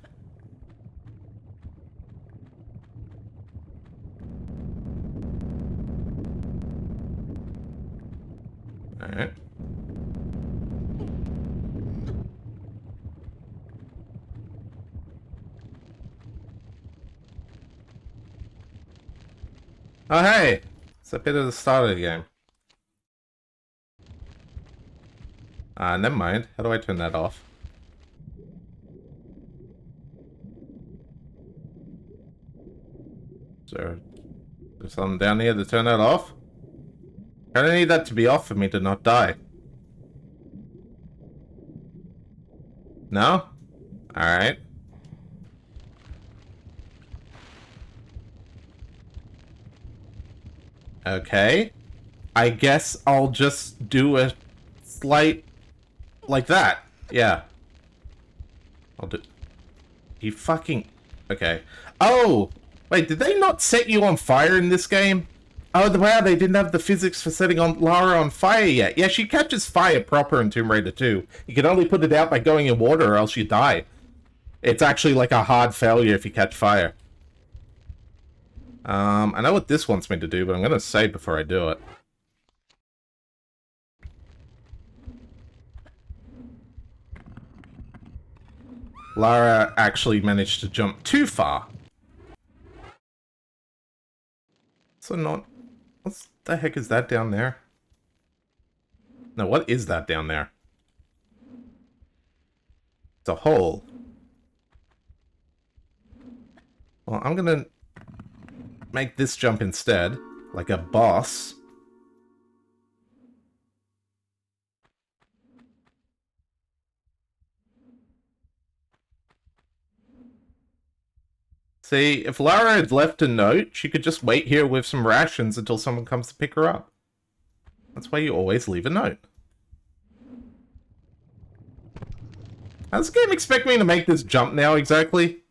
Alright. Oh hey! It's a bit of the start of the game. Never mind. How do I turn that off? Is there something down here to turn that off? I don't need that to be off for me to not die. No? Alright. Okay. I guess I'll just do a slight... like that. Yeah. I'll do... You fucking... Okay. Oh! Wait, did they not set you on fire in this game? Oh, wow, they didn't have the physics for setting Lara on fire yet. Yeah, she catches fire proper in Tomb Raider 2. You can only put it out by going in water or else you die. It's actually like a hard failure if you catch fire. I know what this wants me to do, but I'm gonna save before I do it. Lara actually managed to jump too far. So not... What the heck is that down there? No, what is that down there? It's a hole. Well, I'm gonna make this jump instead, like a boss. See, if Lara had left a note, she could just wait here with some rations until someone comes to pick her up. That's why you always leave a note. How does the game expect me to make this jump now, exactly?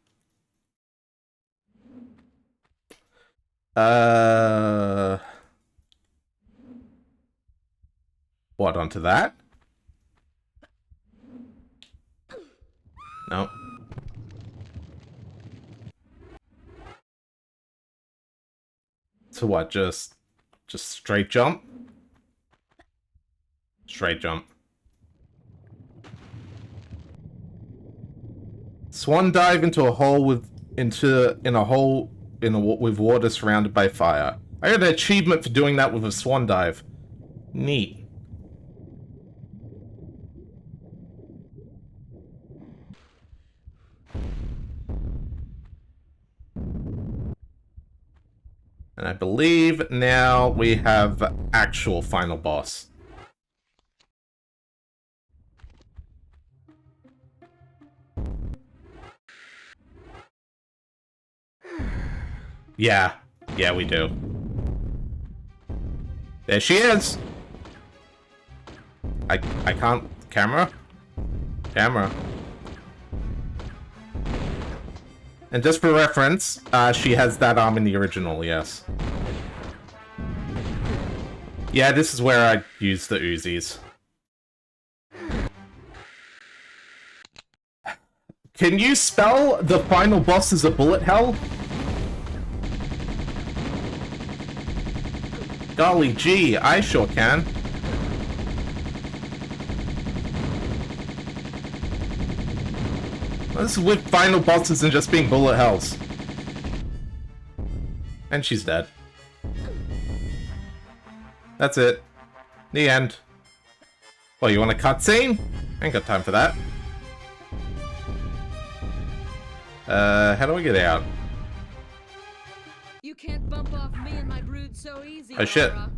What, onto that? No. So what, just straight jump? Straight jump. Swan dive into a hole with with water surrounded by fire. I got an achievement for doing that with a swan dive. Neat. And I believe now we have actual final boss. Yeah. Yeah, we do. There she is! I can't... Camera? Camera. And just for reference, she has that arm in the original, yes. Yeah, this is where I use the Uzis. Can you spell the final boss as a bullet hell? Golly gee, I sure can. This is with final bosses and just being bullet hells. And she's dead. That's it. The end. Well, you want a cutscene? Ain't got time for that. How do I get out? You can't bump off me and my brood so easy. Oh shit. Laura.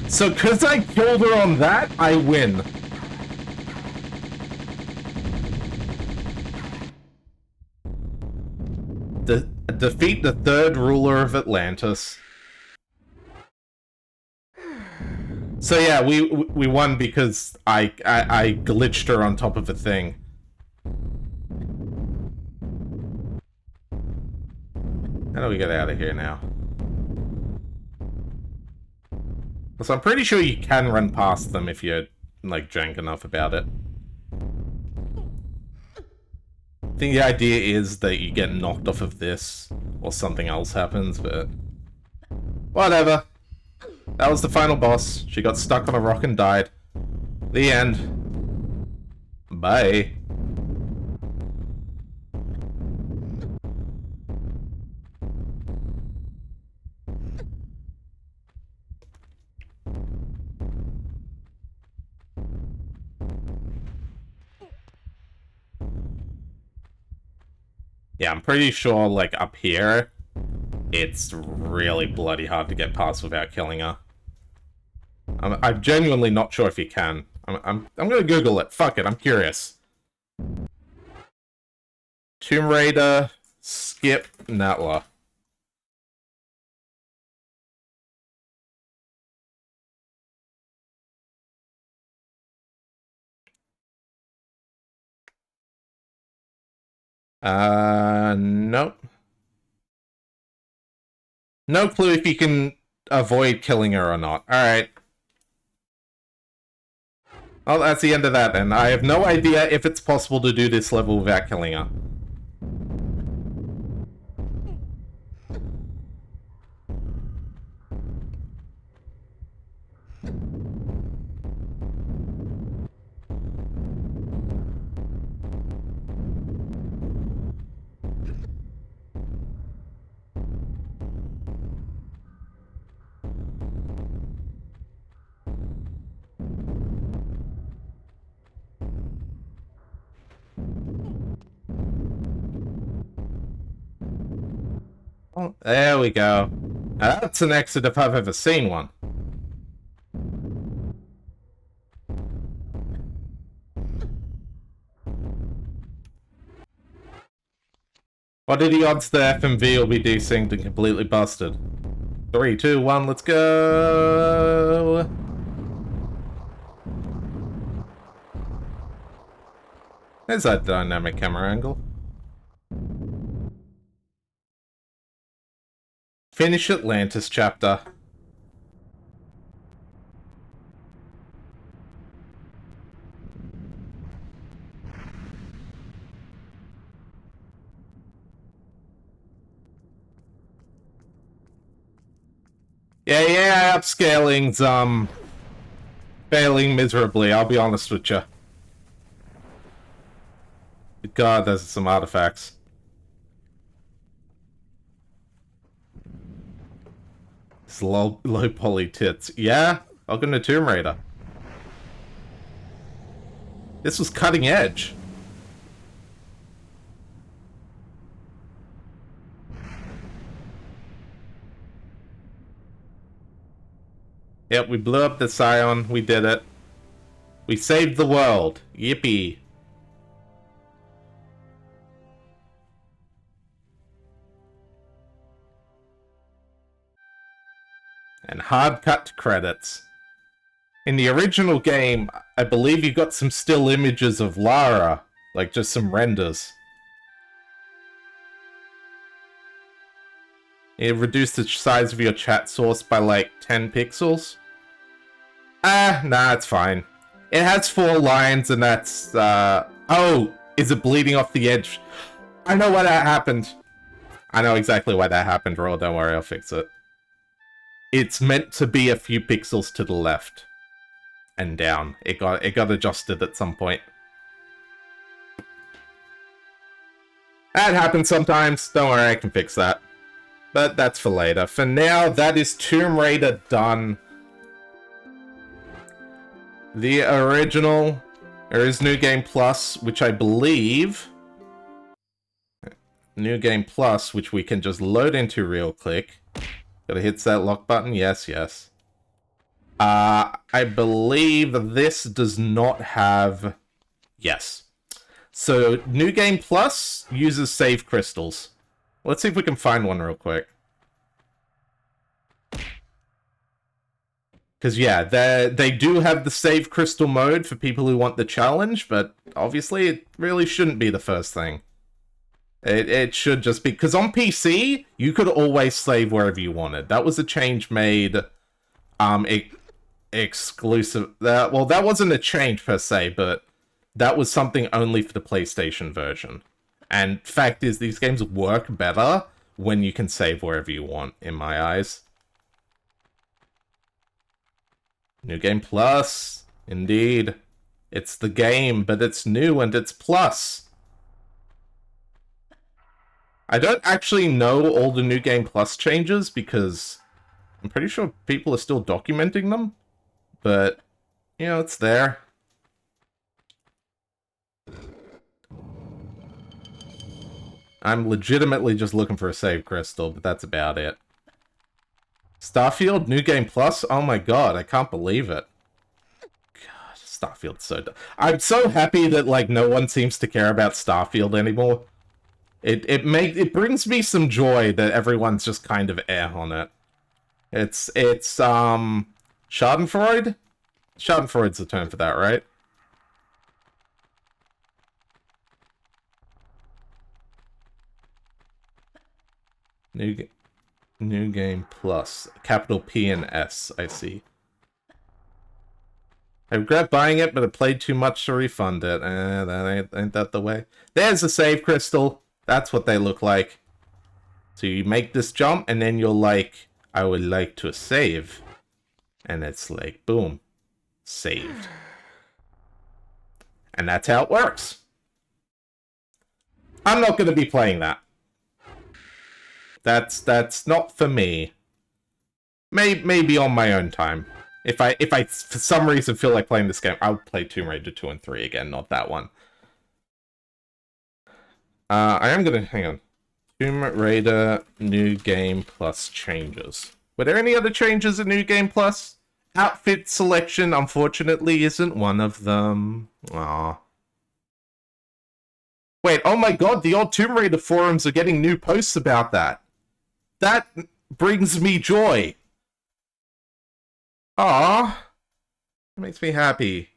So, cause I killed her on that, I win. Defeat the third ruler of Atlantis. So yeah, we won because I glitched her on top of a thing. How do we get out of here now? So I'm pretty sure you can run past them if you're, like, jank enough about it. I think the idea is that you get knocked off of this, or something else happens, but... whatever. That was the final boss. She got stuck on a rock and died. The end. Bye. Yeah, I'm pretty sure, like, up here, it's really bloody hard to get past without killing her. I'm genuinely not sure if you can. I'm gonna Google it. Fuck it, I'm curious. Tomb Raider, skip Natla. Nope. No clue if you can avoid killing her or not. Alright. Well, that's the end of that then. I have no idea if it's possible to do this level without killing her. Oh, there we go. Now that's an exit if I've ever seen one. What are the odds the FMV will be desynced and completely busted? 3, 2, 1, let's go! There's that dynamic camera angle. Finish Atlantis chapter. Yeah, upscaling's, failing miserably, I'll be honest with you. God, there's some artifacts. It's low poly tits. Yeah? Welcome to Tomb Raider. This was cutting edge. Yep, we blew up the Scion. We did it. We saved the world. Yippee. And hard cut to credits. In the original game, I believe you got some still images of Lara, like just some renders. It reduced the size of your chat source by like 10 pixels. Nah, it's fine. It has 4 lines and that's, oh, is it bleeding off the edge? I know why that happened. I know exactly why that happened, Roll. Don't worry, I'll fix it. It's meant to be a few pixels to the left. And down. It got adjusted at some point. That happens sometimes. Don't worry, I can fix that. But that's for later. For now, that is Tomb Raider done. The original. There is New Game Plus, which I believe... New Game Plus, which we can just load into real quick. Gotta hit that lock button. Yes, yes. I believe this does not have... Yes. So, New Game Plus uses save crystals. Let's see if we can find one real quick. Because, yeah, they do have the save crystal mode for people who want the challenge, but obviously it really shouldn't be the first thing. It should just be... Because on PC, you could always save wherever you wanted. That was a change made... exclusive. Well, that wasn't a change per se, but that was something only for the PlayStation version. And fact is, these games work better when you can save wherever you want, in my eyes. New Game Plus. Indeed. It's the game, but it's new and it's plus. I don't actually know all the New Game Plus changes because I'm pretty sure people are still documenting them. But, you know, it's there. I'm legitimately just looking for a save crystal, but that's about it. Starfield, New Game Plus? Oh my god, I can't believe it. God, Starfield's so dumb. I'm so happy that, like, no one seems to care about Starfield anymore. It brings me some joy that everyone's just kind of on it. It's Schadenfreude? Schadenfreude's the term for that, right? New Game Plus. Capital P and S, I see. I regret buying it, but I played too much to refund it. That ain't that the way? There's a save crystal. That's what they look like. So you make this jump, and then you're like, I would like to save. And it's like, boom. Saved. And that's how it works. I'm not going to be playing that. That's not for me. Maybe on my own time. If I for some reason feel like playing this game, I'll play Tomb Raider 2 and 3 again, not that one. I am going to... Hang on. Tomb Raider New Game Plus changes. Were there any other changes in New Game Plus? Outfit selection, unfortunately, isn't one of them. Aww. Wait, oh my god, the old Tomb Raider forums are getting new posts about that. That brings me joy. Aww. It makes me happy.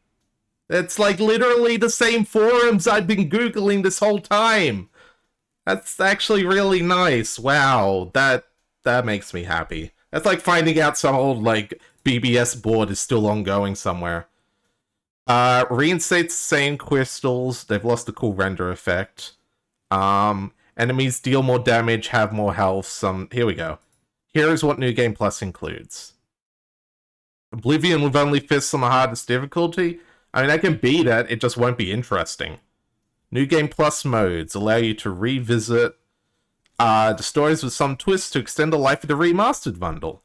It's like literally the same forums I've been Googling this whole time. That's actually really nice. Wow, that makes me happy. That's like finding out some old, like, BBS board is still ongoing somewhere. Reinstates same crystals. They've lost the cool render effect. Enemies deal more damage, have more health. Here we go. Here is what New Game Plus includes. Oblivion with only fists on the hardest difficulty. I mean, I can beat it. It just won't be interesting. New Game Plus modes allow you to revisit the stories with some twists to extend the life of the remastered bundle.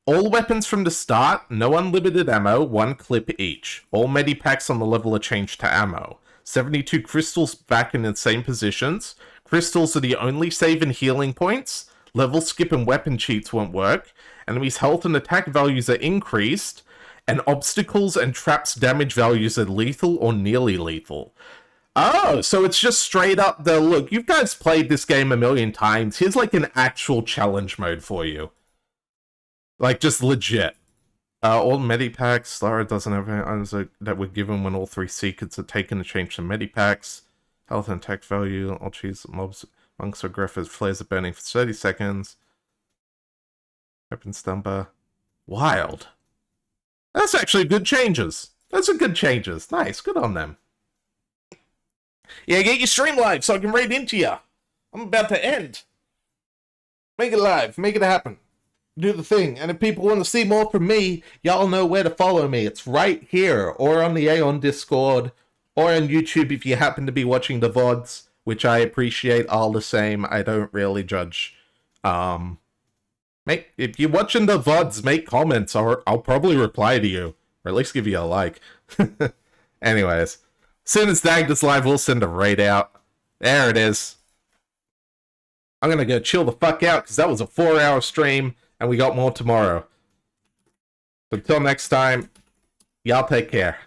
All weapons from the start, no unlimited ammo, 1 clip each. All medipacks on the level are changed to ammo. 72 crystals back in the same positions. Crystals are the only save and healing points. Level skip and weapon cheats won't work. Enemies' health and attack values are increased. And obstacles and traps damage values are lethal or nearly lethal. Oh, so it's just straight up the, look, you guys played this game a million times. Here's like an actual challenge mode for you. Like, just legit. All medipacks. Lara doesn't have items that were given when all 3 secrets are taken to change the medipacks. Health and attack value. All cheese mobs, monks or griffiths. Flares are burning for 30 seconds. Weapon stumper. Wild. That's actually good changes. Those are good changes. Nice. Good on them. Yeah, get your stream live so I can raid into you. I'm about to end. Make it live. Make it happen. Do the thing. And if people want to see more from me, y'all know where to follow me. It's right here, or on the Aeon Discord, or on YouTube if you happen to be watching the VODs, which I appreciate all the same. I don't really judge. If you're watching the VODs, make comments, or I'll probably reply to you, or at least give you a like. Anyways, as soon as Dag does live, we'll send a raid out. There it is. I'm gonna go chill the fuck out, because that was a 4-hour stream, and we got more tomorrow. Until next time, y'all take care.